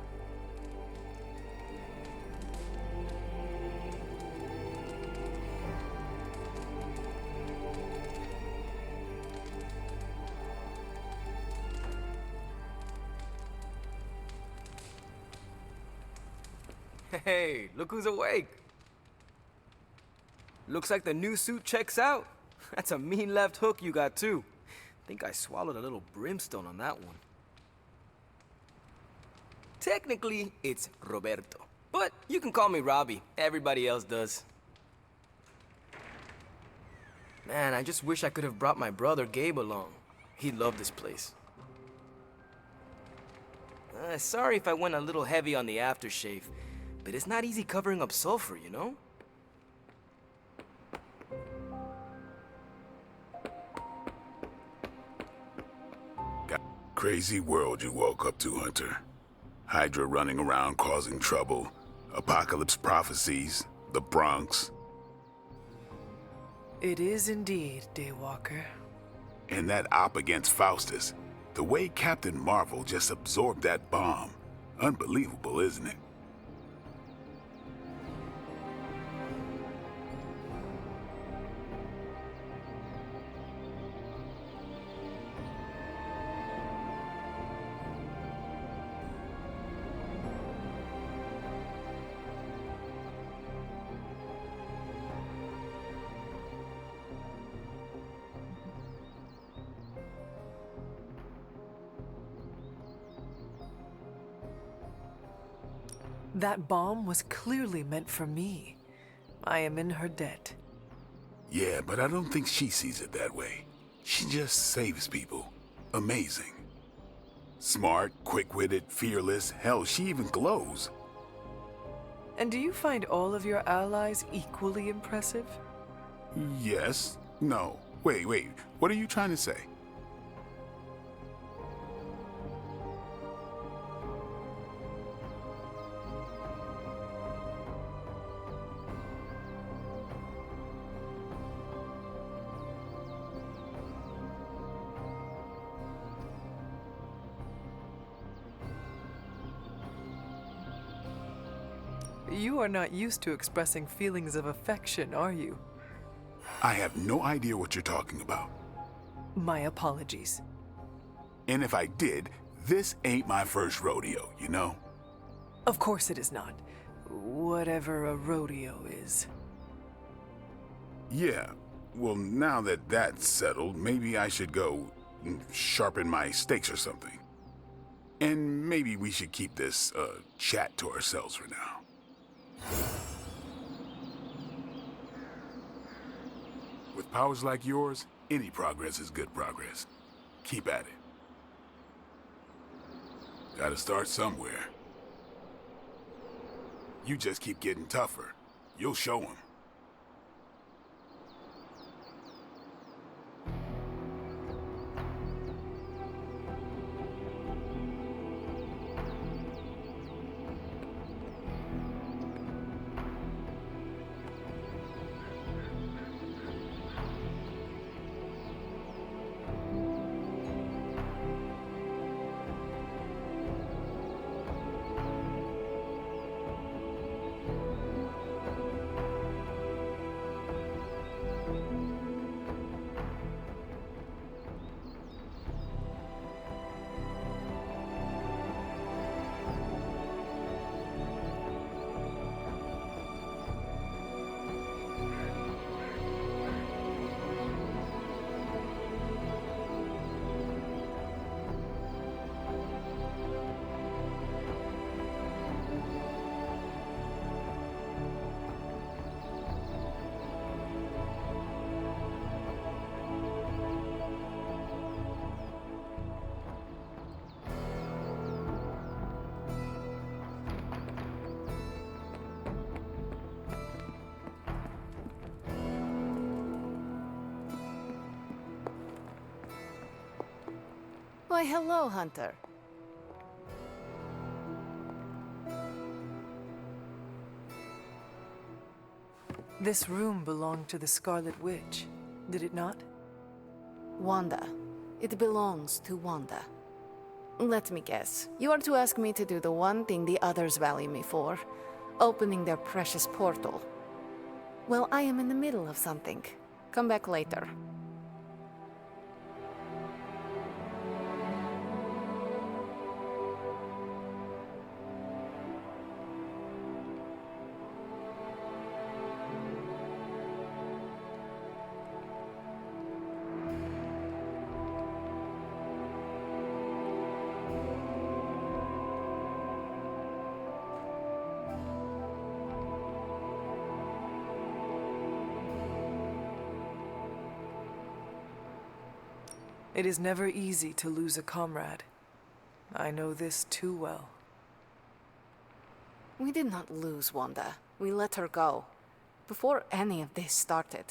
Hey, look who's awake. Looks like the new suit checks out. That's a mean left hook you got too. Think I swallowed a little brimstone on that one. Technically, it's Roberto. But you can call me Robbie. Everybody else does. Man, I just wish I could have brought my brother Gabe along. He'd love this place. Sorry if I went a little heavy on the aftershave, but it's not easy covering up sulfur, you know? Crazy world you woke up to, Hunter. Hydra running around causing trouble, apocalypse prophecies, the Bronx. It is indeed, Daywalker. And that op against Faustus. The way Captain Marvel just absorbed that bomb. Unbelievable, isn't it? That bomb was clearly meant for me. I am in her debt. Yeah, but I don't think she sees it that way. She just saves people. Amazing. Smart, quick-witted, fearless. Hell, she even glows. And do you find all of your allies equally impressive? Yes. No. Wait. What are you trying to say? You are not used to expressing feelings of affection, are you? I have no idea what you're talking about. My apologies. And if I did, this ain't my first rodeo, you know? Of course it is not. Whatever a rodeo is. Yeah. Well, now that that's settled, maybe I should go sharpen my stakes or something. And maybe we should keep this chat to ourselves for now. With powers like yours, any progress is good progress. Keep at it. Gotta start somewhere. You just keep getting tougher. You'll show them. Why, hello, Hunter. This room belonged to the Scarlet Witch, did it not? Wanda. It belongs to Wanda. Let me guess. You are to ask me to do the one thing the others value me for, opening their precious portal. Well, I am in the middle of something. Come back later. It is never easy to lose a comrade. I know this too well. We did not lose Wanda. We let her go. Before any of this started.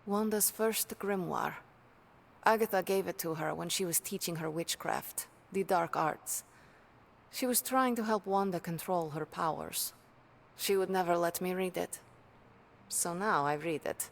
Wanda's first grimoire. Agatha gave it to her when she was teaching her witchcraft, the dark arts. She was trying to help Wanda control her powers. She would never let me read it. So now I read it.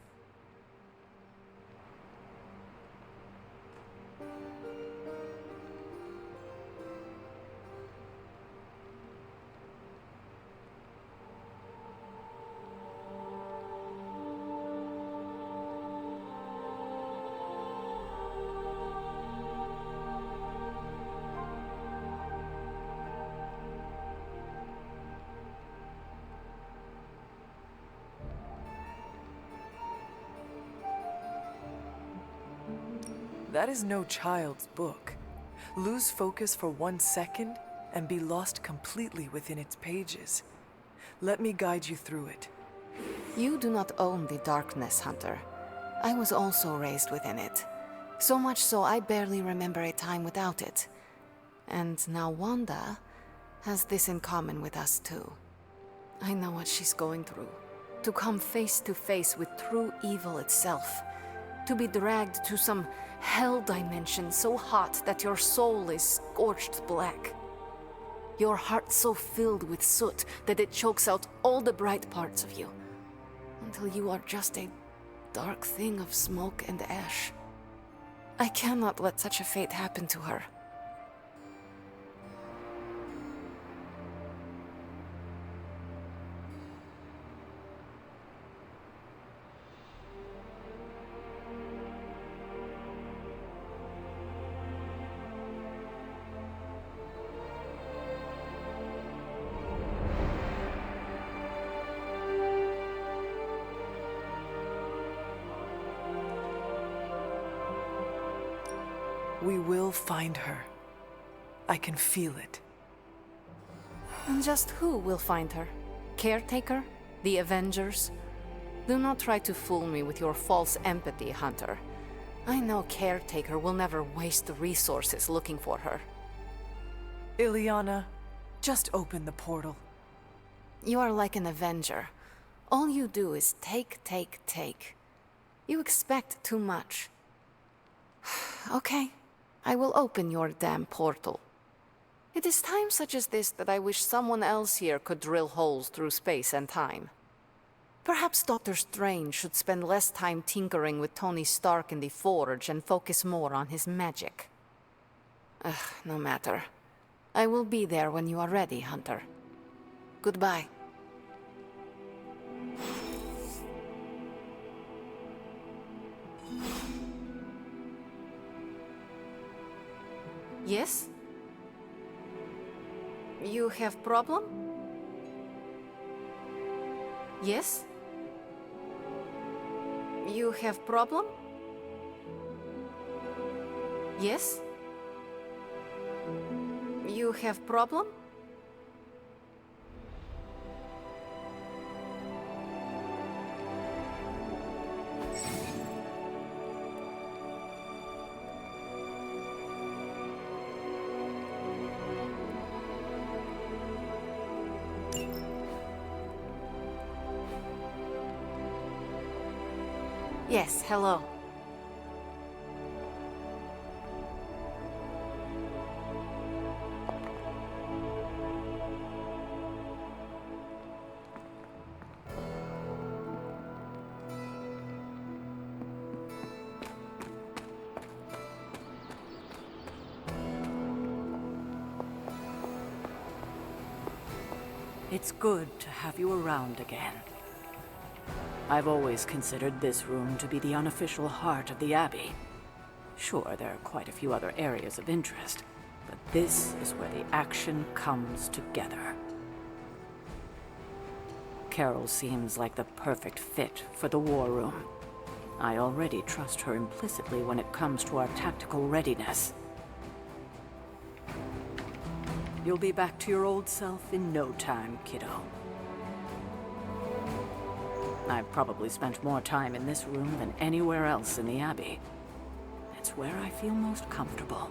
That is no child's book. Lose focus for 1 second and be lost completely within its pages. Let me guide you through it. You do not own the darkness, Hunter. I was also raised within it. So much so I barely remember a time without it. And now Wanda has this in common with us too. I know what she's going through. To come face to face with true evil itself. To be dragged to some hell dimension so hot that your soul is scorched black. Your heart so filled with soot that it chokes out all the bright parts of you. Until you are just a dark thing of smoke and ash. I cannot let such a fate happen to her. We will find her. I can feel it. And just who will find her? Caretaker? The Avengers? Do not try to fool me with your false empathy, Hunter. I know Caretaker will never waste resources looking for her. Ileana, just open the portal. You are like an Avenger. All you do is take, take, take. You expect too much. Okay. I will open your damn portal. It is times such as this that I wish someone else here could drill holes through space and time. Perhaps Doctor Strange should spend less time tinkering with Tony Stark in the Forge and focus more on his magic. No matter. I will be there when you are ready, Hunter. Goodbye. Yes? You have problem? Yes? You have problem? Yes? You have problem? Yes, hello. It's good to have you around again. I've always considered this room to be the unofficial heart of the Abbey. Sure, there are quite a few other areas of interest, but this is where the action comes together. Carol seems like the perfect fit for the war room. I already trust her implicitly when it comes to our tactical readiness. You'll be back to your old self in no time, kiddo. I've probably spent more time in this room than anywhere else in the Abbey. It's It's where I feel most comfortable.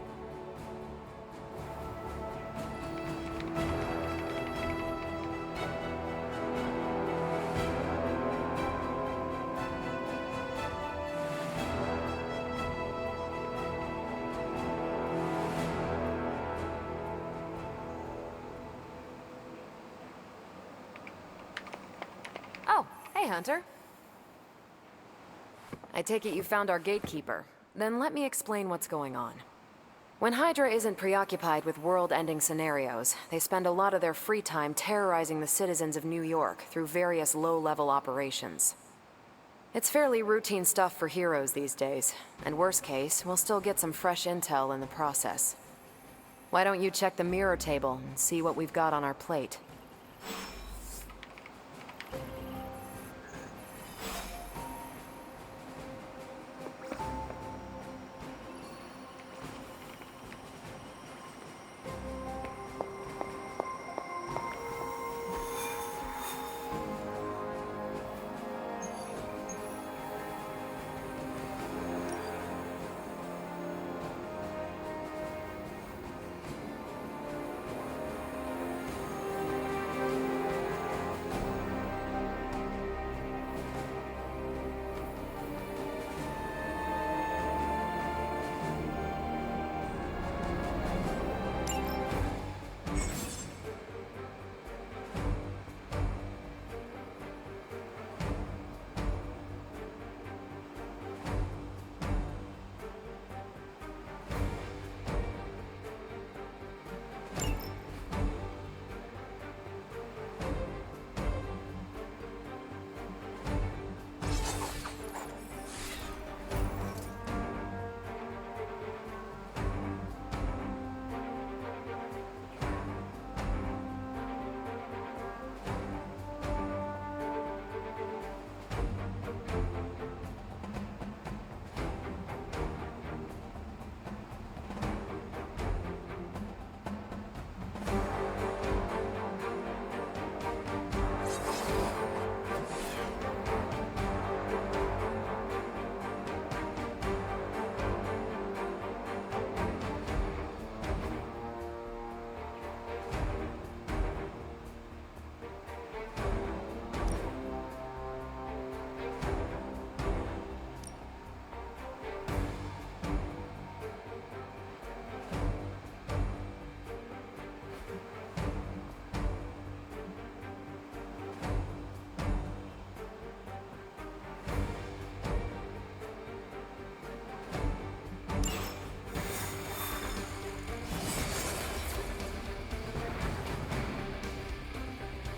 Oh, hey, Hunter. I take it you found our gatekeeper. Then let me explain what's going on. When Hydra isn't preoccupied with world-ending scenarios, they spend a lot of their free time terrorizing the citizens of New York through various low-level operations. It's fairly routine stuff for heroes these days, and worst case, we'll still get some fresh intel in the process. Why don't you check the mirror table and see what we've got on our plate?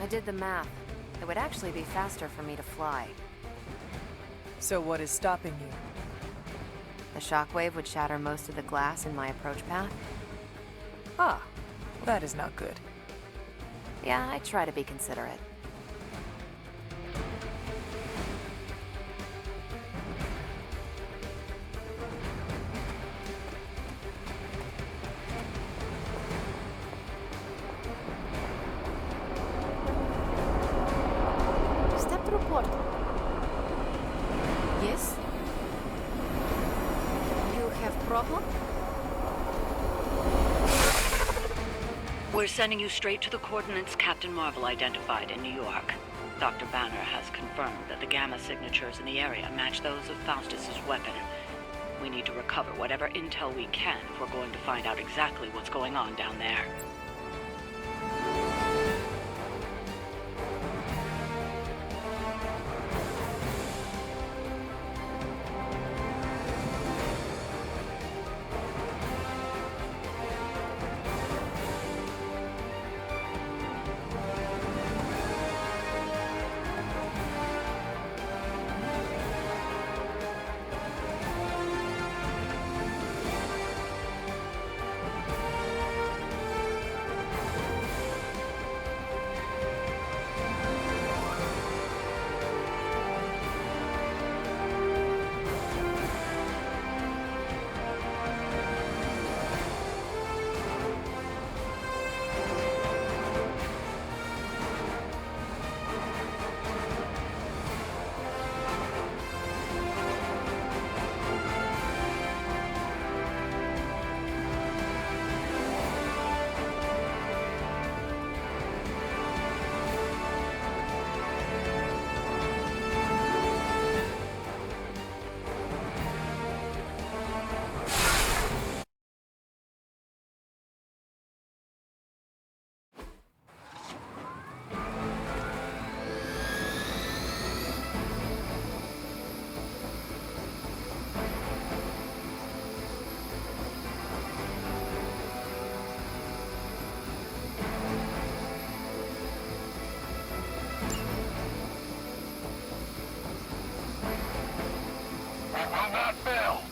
I did the math. It would actually be faster for me to fly. So what is stopping you? The shockwave would shatter most of the glass in my approach path. Ah, that is not good. Yeah, I try to be considerate. Step to report. Yes? You have problem? We're sending you straight to the coordinates Captain Marvel identified in New York. Dr. Banner has confirmed that the gamma signatures in the area match those of Faustus's weapon. We need to recover whatever intel we can if we're going to find out exactly what's going on down there. will not fail.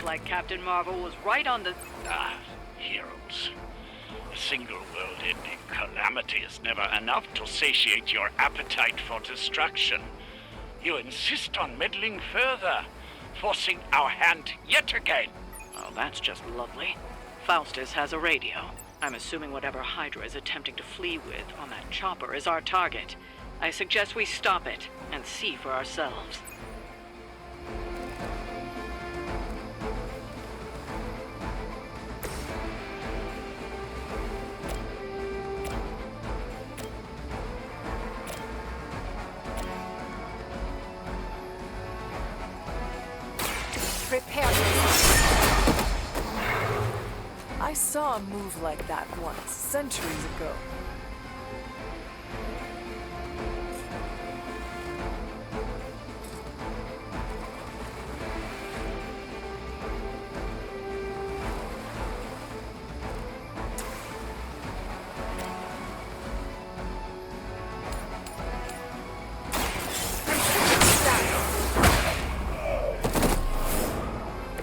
Like Captain Marvel was right on the... Heroes. A single world-ending calamity is never enough to satiate your appetite for destruction. You insist on meddling further, forcing our hand yet again. Oh, that's just lovely. Faustus has a radio. I'm assuming whatever Hydra is attempting to flee with on that chopper is our target. I suggest we stop it and see for ourselves. Prepare yourself. I saw a move like that once, centuries ago.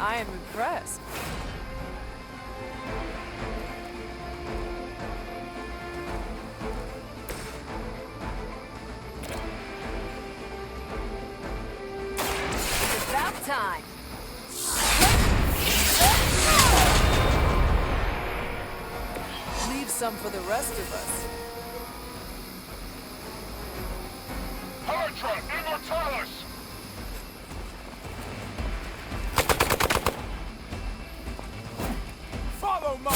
I am impressed. It's about time. Leave some for the rest of us. Hydra Immortalis! Follow my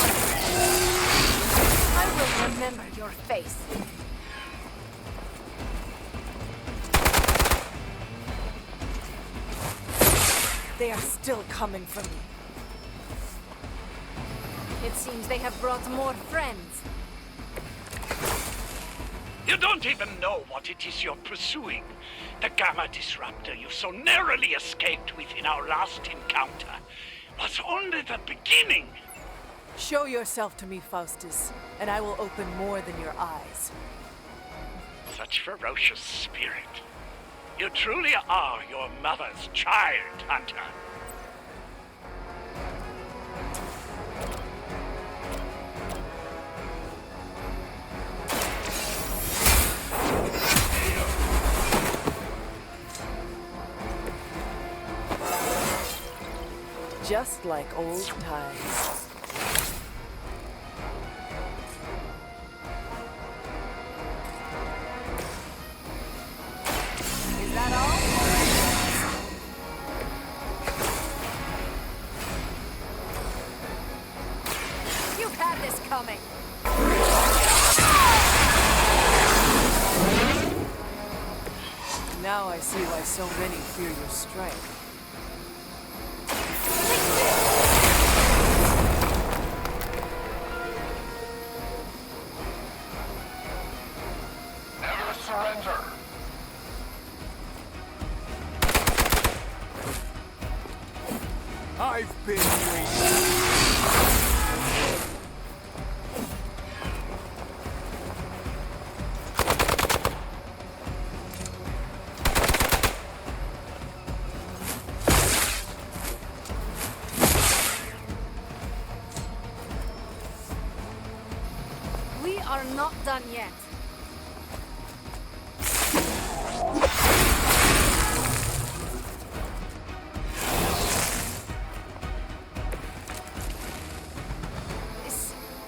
I will remember your face. They are still coming for me. It seems they have brought more friends. You don't even know what it is you're pursuing. The Gamma Disruptor you so narrowly escaped within our last encounter was only the beginning. Show yourself to me, Faustus, and I will open more than your eyes. Such ferocious spirit. You truly are your mother's child, Hunter. Just like old times. Is that all? You've had this coming. Now I see why so many fear your strength. Never surrender. I've been waiting. We are not done yet.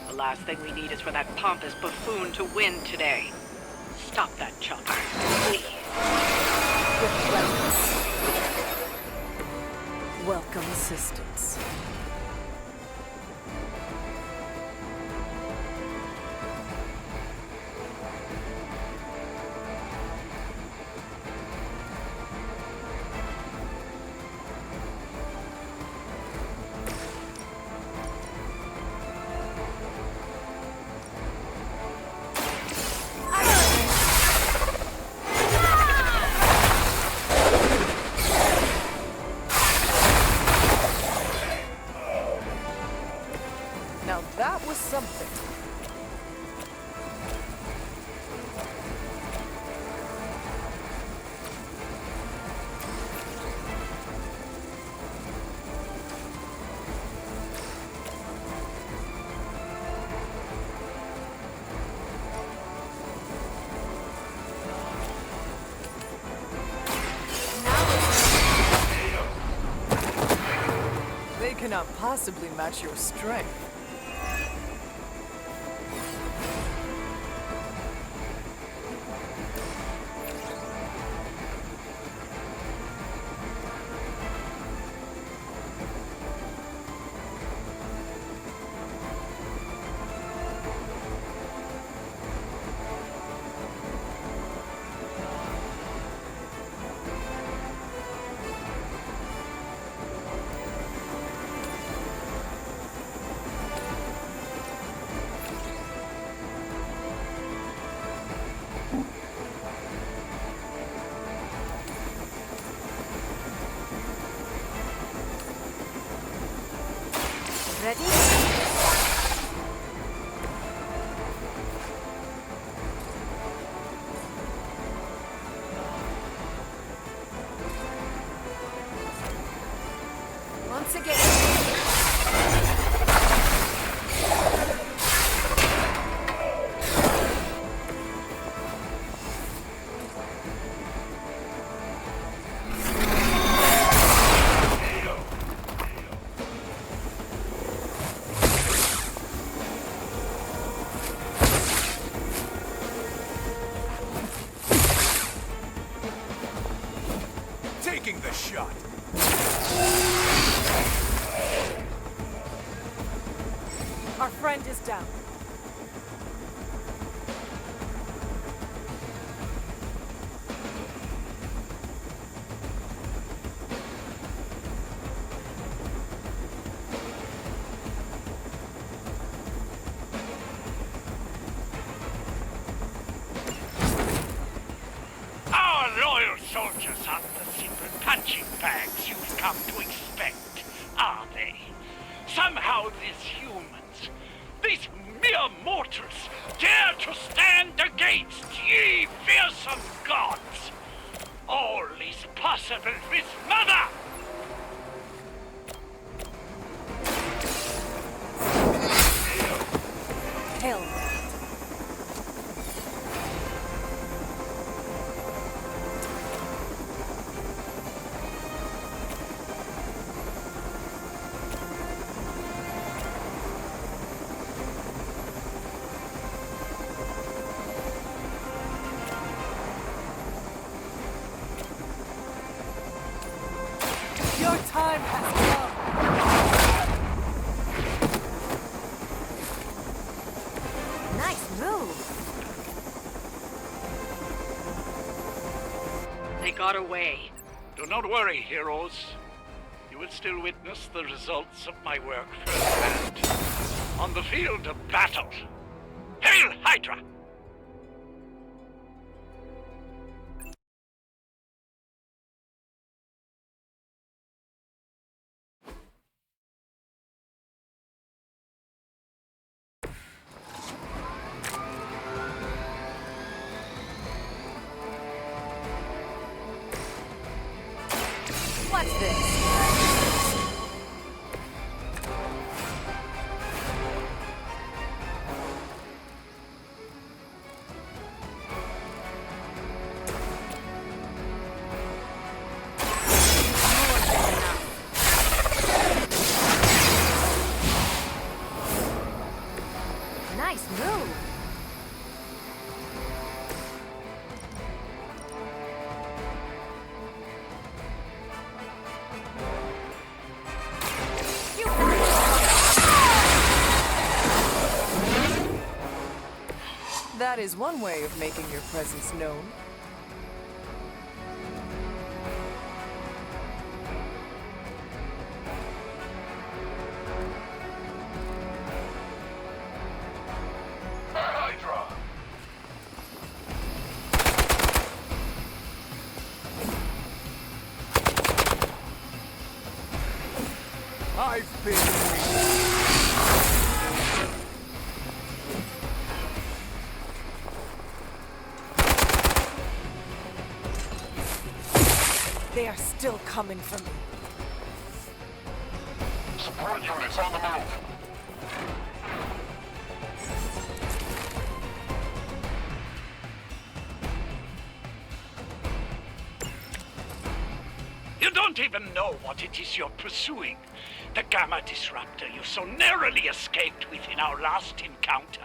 The last thing we need is for that pompous buffoon to win today. Stop that chopper, please. With pleasure. assistance. Now that was something. They cannot possibly match your strength. Ready? Once again. Taking the shot. Our friend is down. Our loyal soldiers aren't the simple punching bags you've come to expect, are they? Somehow these humans, these mere mortals, dare to stand against ye fearsome gods. All is possible with Mother! Hell. Your time has come. Nice move. They got away. Do not worry, heroes. You will still witness the results of my work firsthand. On the field of battle. Hail Hydra! What's this? Nice move. That is one way of making your presence known. I've been They are still coming for me. Support units on the move. You don't even know what it is you're pursuing. The Gamma Disruptor you so narrowly escaped with in our last encounter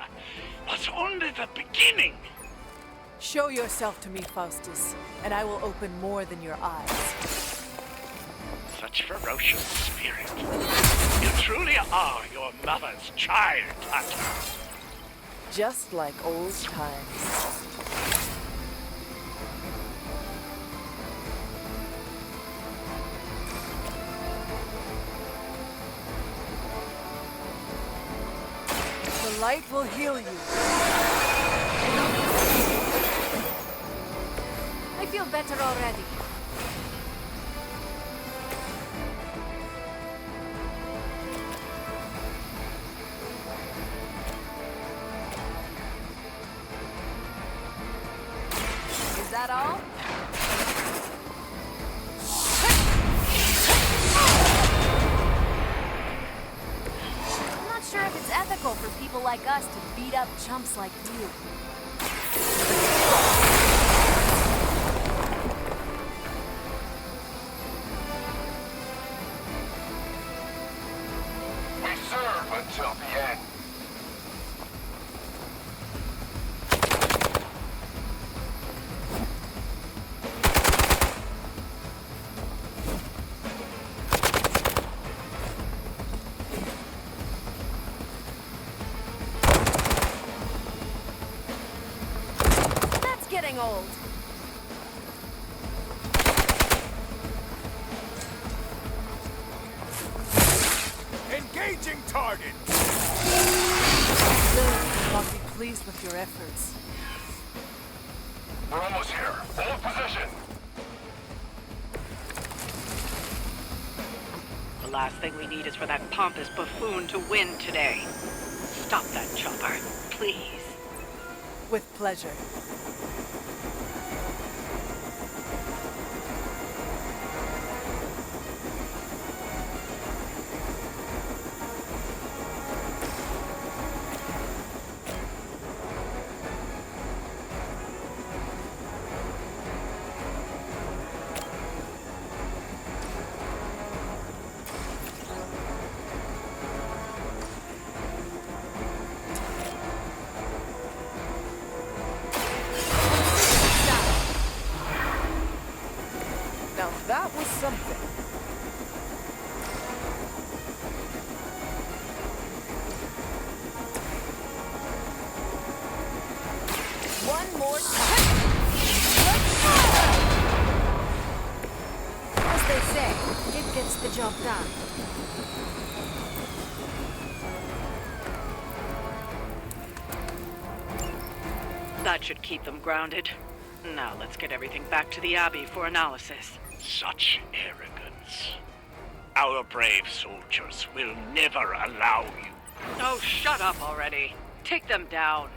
was only the beginning. Show yourself to me, Faustus, and I will open more than your eyes. Such ferocious spirit. You truly are your mother's child, Hunter. Just like old times. The light will heal you. I feel better already. Is that all? I'm not sure if it's ethical for people like us to beat up chumps like you. We serve until the end. That's getting old. Engaging target. Lilith will not be pleased with your efforts. We're almost here. Hold position. The last thing we need is for that pompous buffoon to win today. Stop that chopper, please. With pleasure. Now that was something. One more time. As they say, it gets the job done. That should keep them grounded. Now let's get everything back to the Abbey for analysis. Such arrogance. Our brave soldiers will never allow you. Oh, shut up already. Take them down.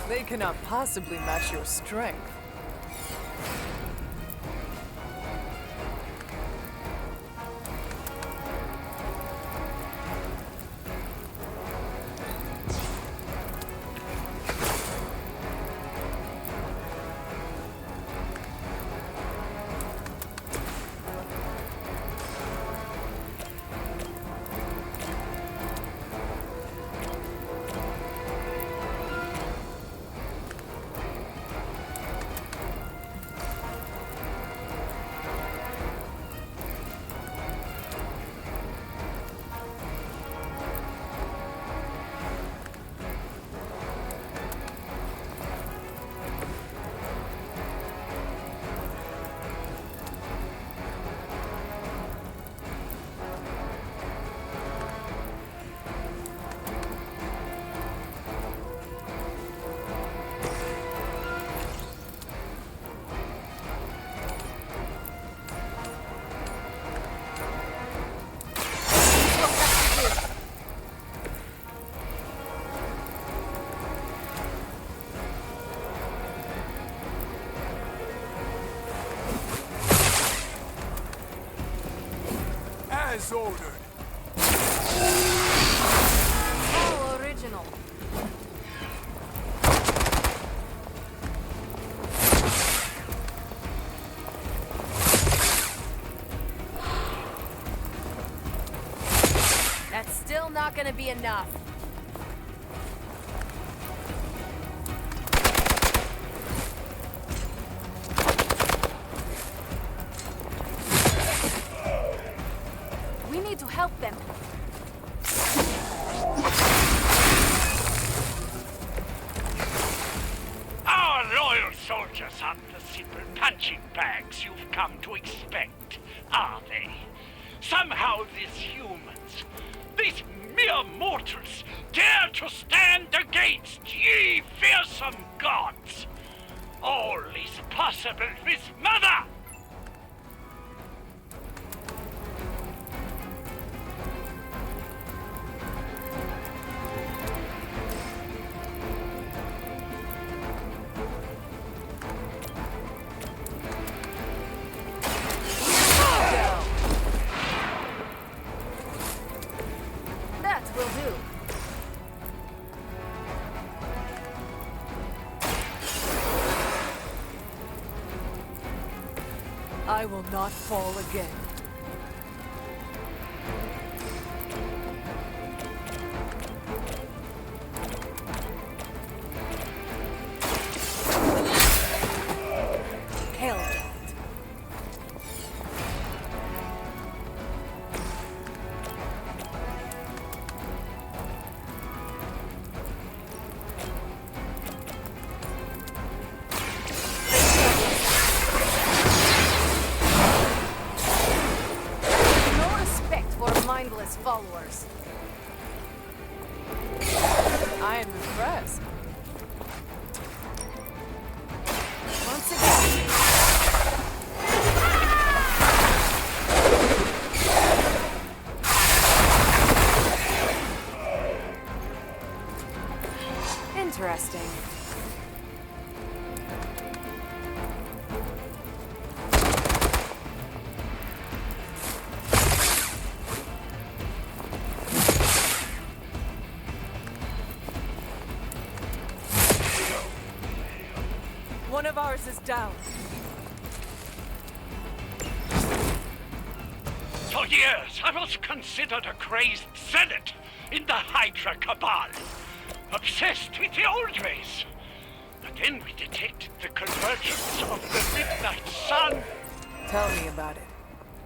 They cannot possibly match your strength. As ordered. All original. That's still not gonna be enough. We need to help them. Our loyal soldiers aren't the simple punching bags you've come to expect, are they? Somehow these humans, these mere mortals, dare to stand against ye fearsome gods. All is possible with Mother! That will do. I will not fall again. Hell that. No respect for mindless followers. I am impressed. Once again. Interesting. One of ours is down. For years, I was considered a crazed zealot in the Hydra cabal, obsessed with the old ways. But then we detected the convergence of the midnight sun. Tell me about it.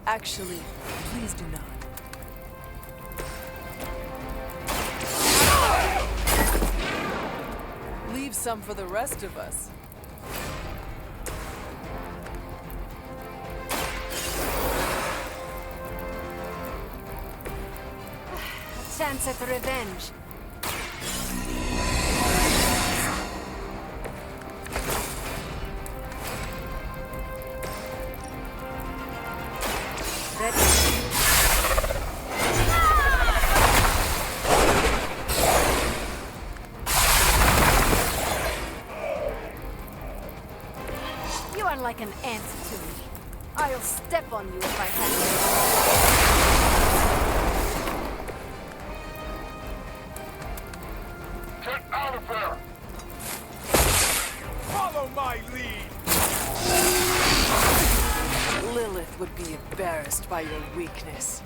Actually, please do not. Leave some for the rest of us. A chance at revenge. You are like an ant to me. I'll step on you if I have to. Get out of there! Follow my lead! Lilith would be embarrassed by your weakness.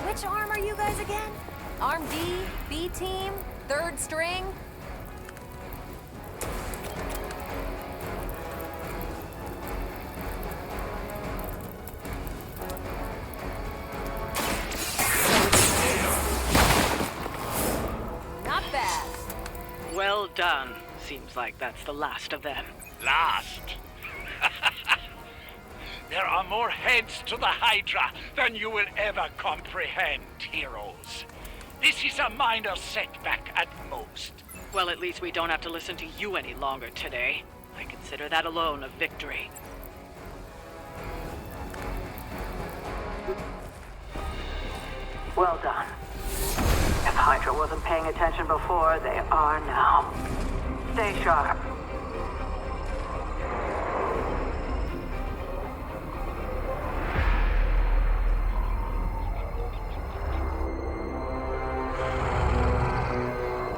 Which arm are you guys again? Arm D, B team, third string? Not bad. Well done. Seems like that's the last of them. Last? There are more heads to the Hydra than you will ever comprehend, heroes. This is a minor setback at most. Well, at least we don't have to listen to you any longer today. I consider that alone a victory. Well done. If Hydra wasn't paying attention before, they are now. Stay sharp.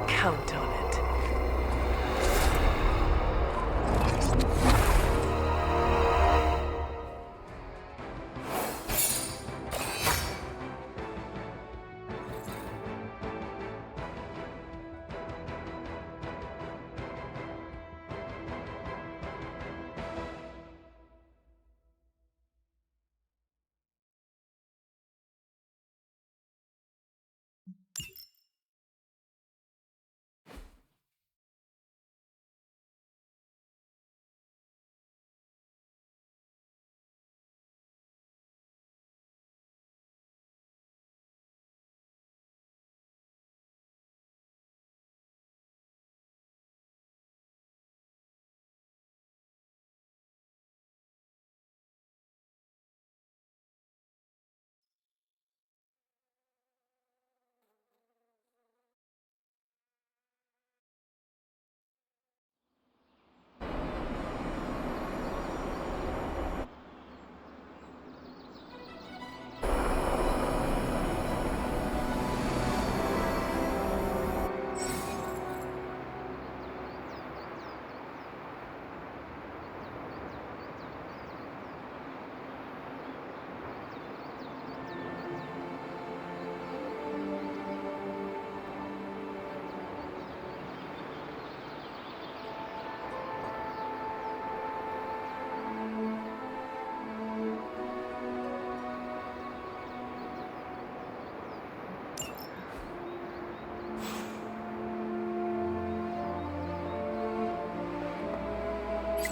Count on it.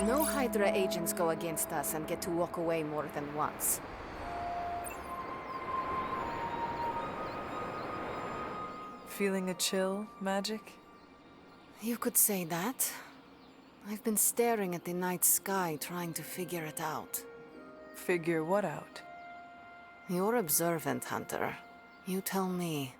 No Hydra agents go against us and get to walk away more than once. Feeling a chill, Magic? You could say that. I've been staring at the night sky trying to figure it out. Figure what out? You're observant, Hunter. You tell me.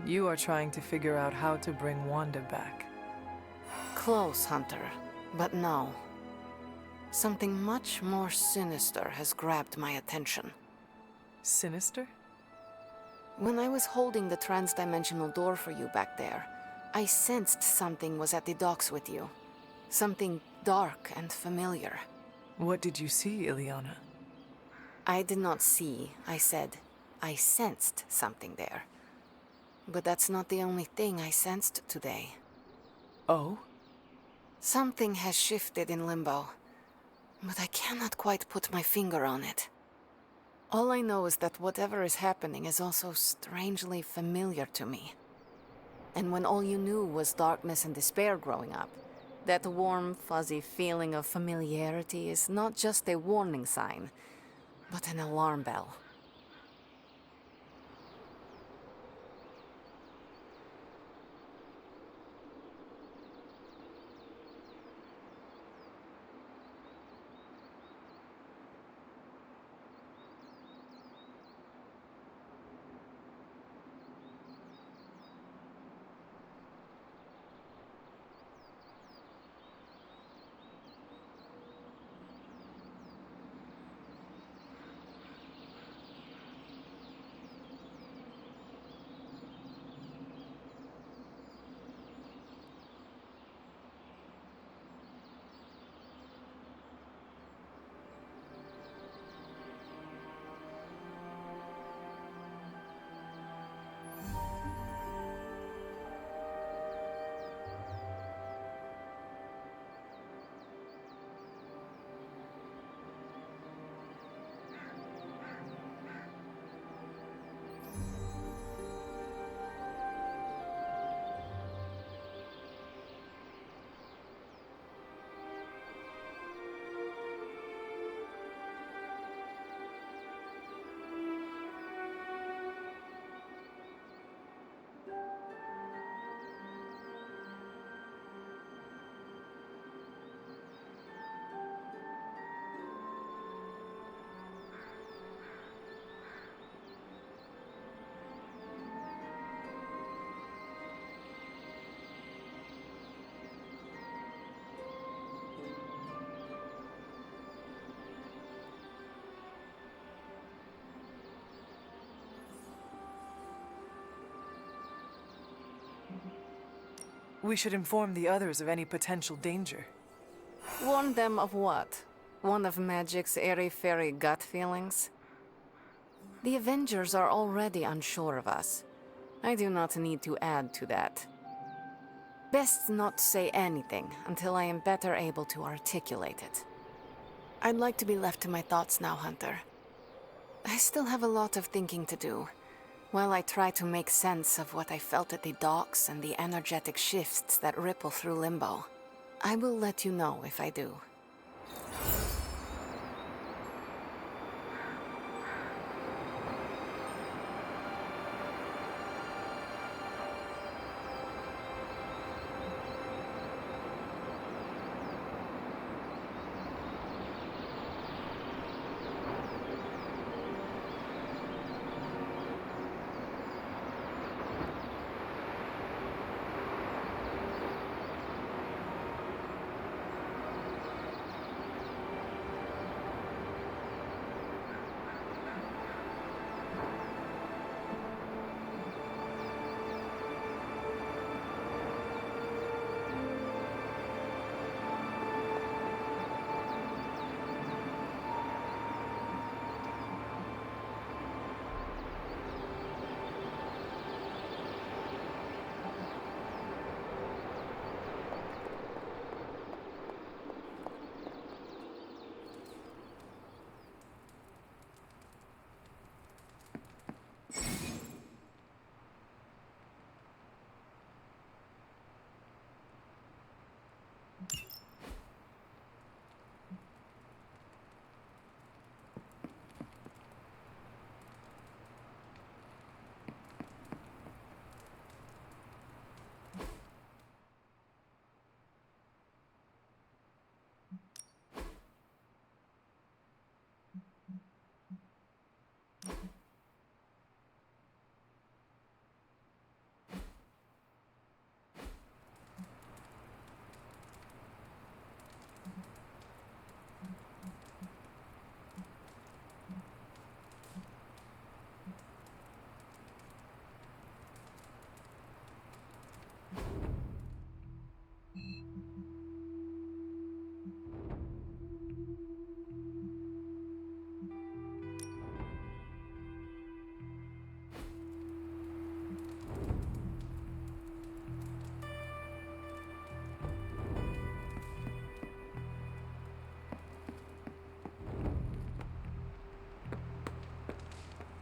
You are trying to figure out how to bring Wanda back. Close, Hunter. But no. Something much more sinister has grabbed my attention. Sinister? When I was holding the trans-dimensional door for you back there, I sensed something was at the docks with you. Something dark and familiar. What did you see, Ileana? I did not see, I said. I sensed something there. But that's not the only thing I sensed today. Oh? Something has shifted in Limbo, but I cannot quite put my finger on it. All I know is that whatever is happening is also strangely familiar to me. And when all you knew was darkness and despair growing up, that warm, fuzzy feeling of familiarity is not just a warning sign, but an alarm bell. We should inform the others of any potential danger. Warn them of what? One of Magic's airy-fairy gut feelings? The Avengers are already unsure of us. I do not need to add to that. Best not say anything until I am better able to articulate it. I'd like to be left to my thoughts now, Hunter. I still have a lot of thinking to do, while I try to make sense of what I felt at the docks and the energetic shifts that ripple through limbo. I will let you know if I do.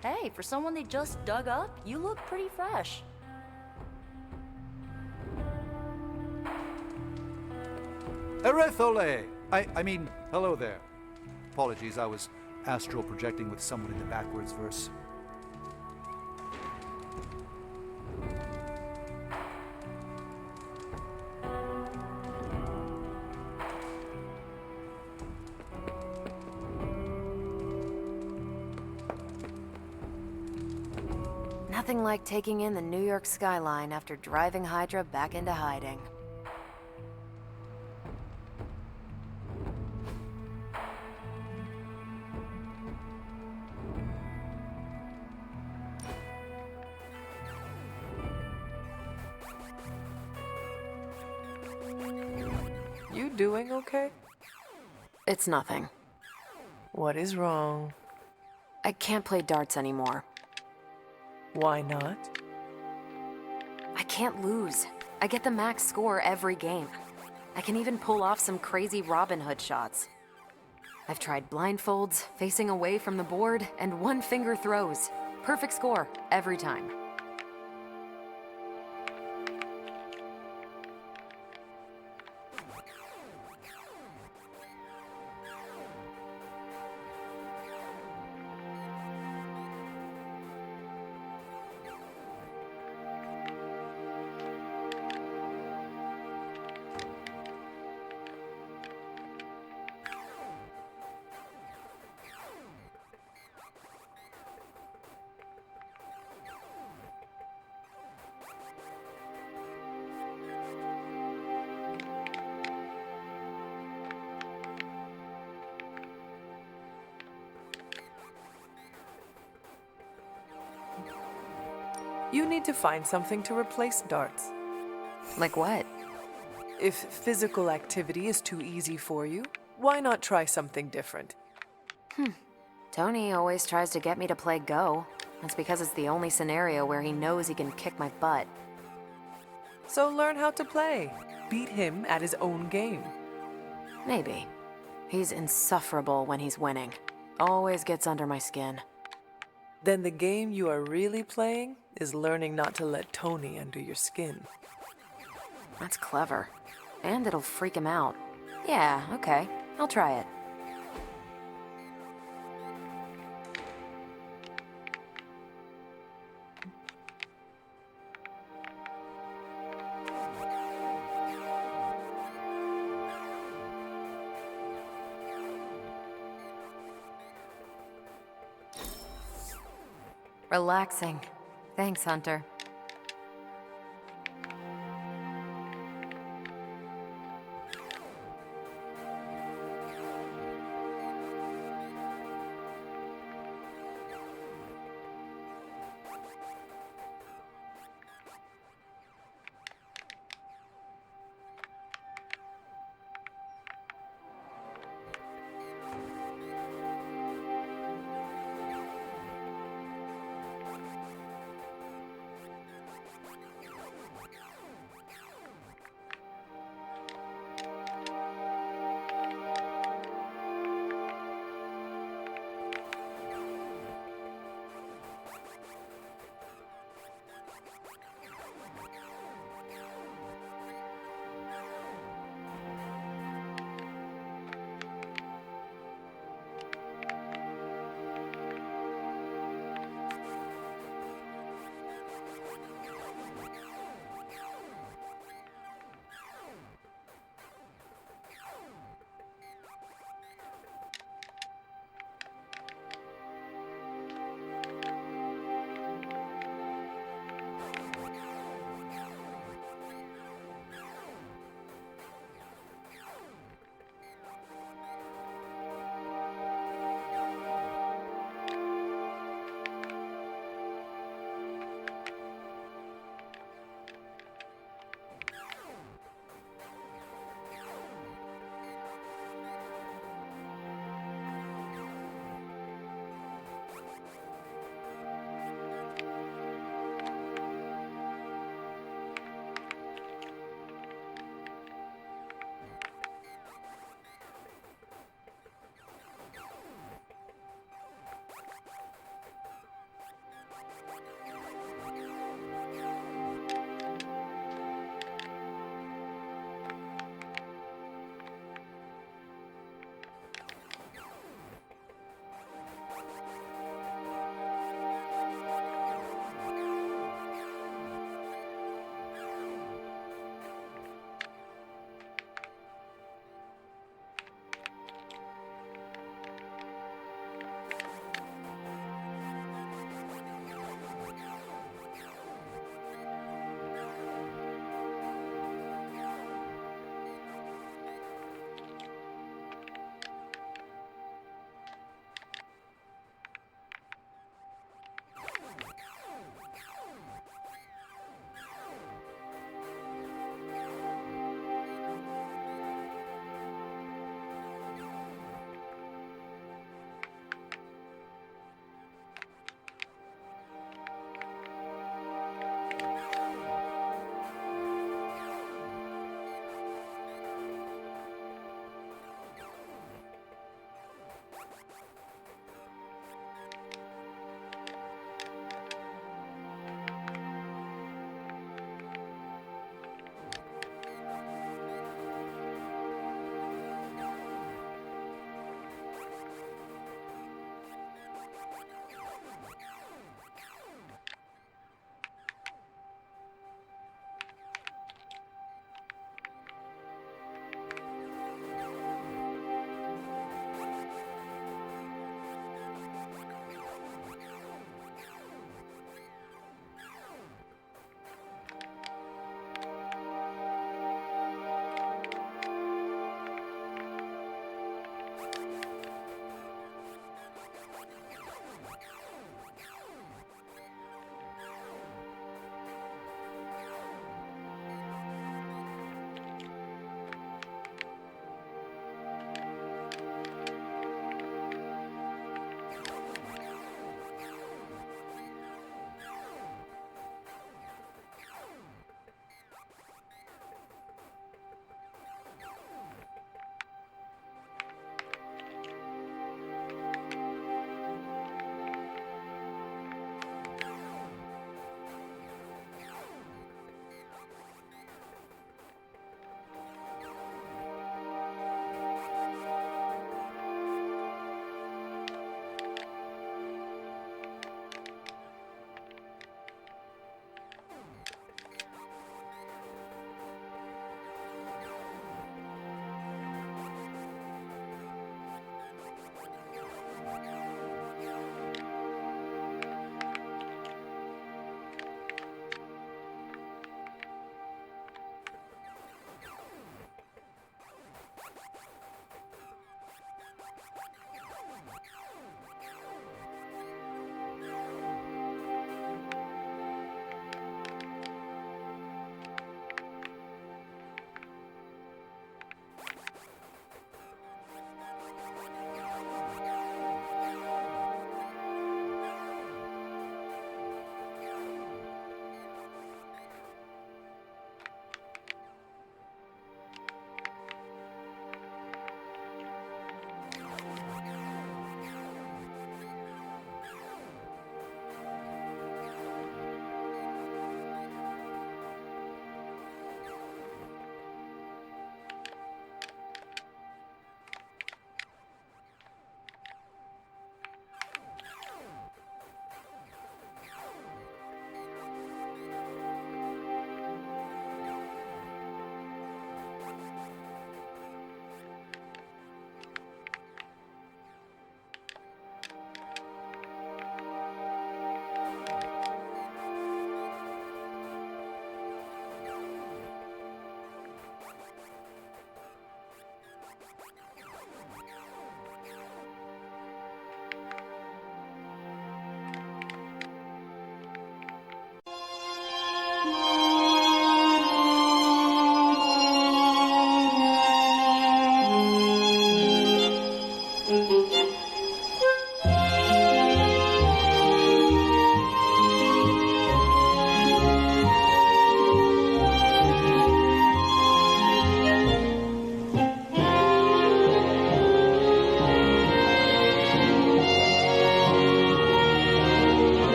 Hey, for someone they just dug up, you look pretty fresh. Erethole! I mean, hello there. Apologies, I was astral projecting with someone in the backwards verse. Nothing like taking in the New York skyline after driving Hydra back into hiding. You doing okay? It's nothing. What is wrong? I can't play darts anymore. Why not? I can't lose. I get the max score every game. I can even pull off some crazy Robin Hood shots. I've tried blindfolds, facing away from the board, and one-finger throws. Perfect score, every time. You need to find something to replace darts. Like what? If physical activity is too easy for you, why not try something different? Tony always tries to get me to play Go. That's because it's the only scenario where he knows he can kick my butt. So learn how to play. Beat him at his own game. Maybe. He's insufferable when he's winning. Always gets under my skin. Then the game you are really playing is learning not to let Tony under your skin. That's clever. And it'll freak him out. Yeah, okay. I'll try it. Relaxing. Thanks, Hunter.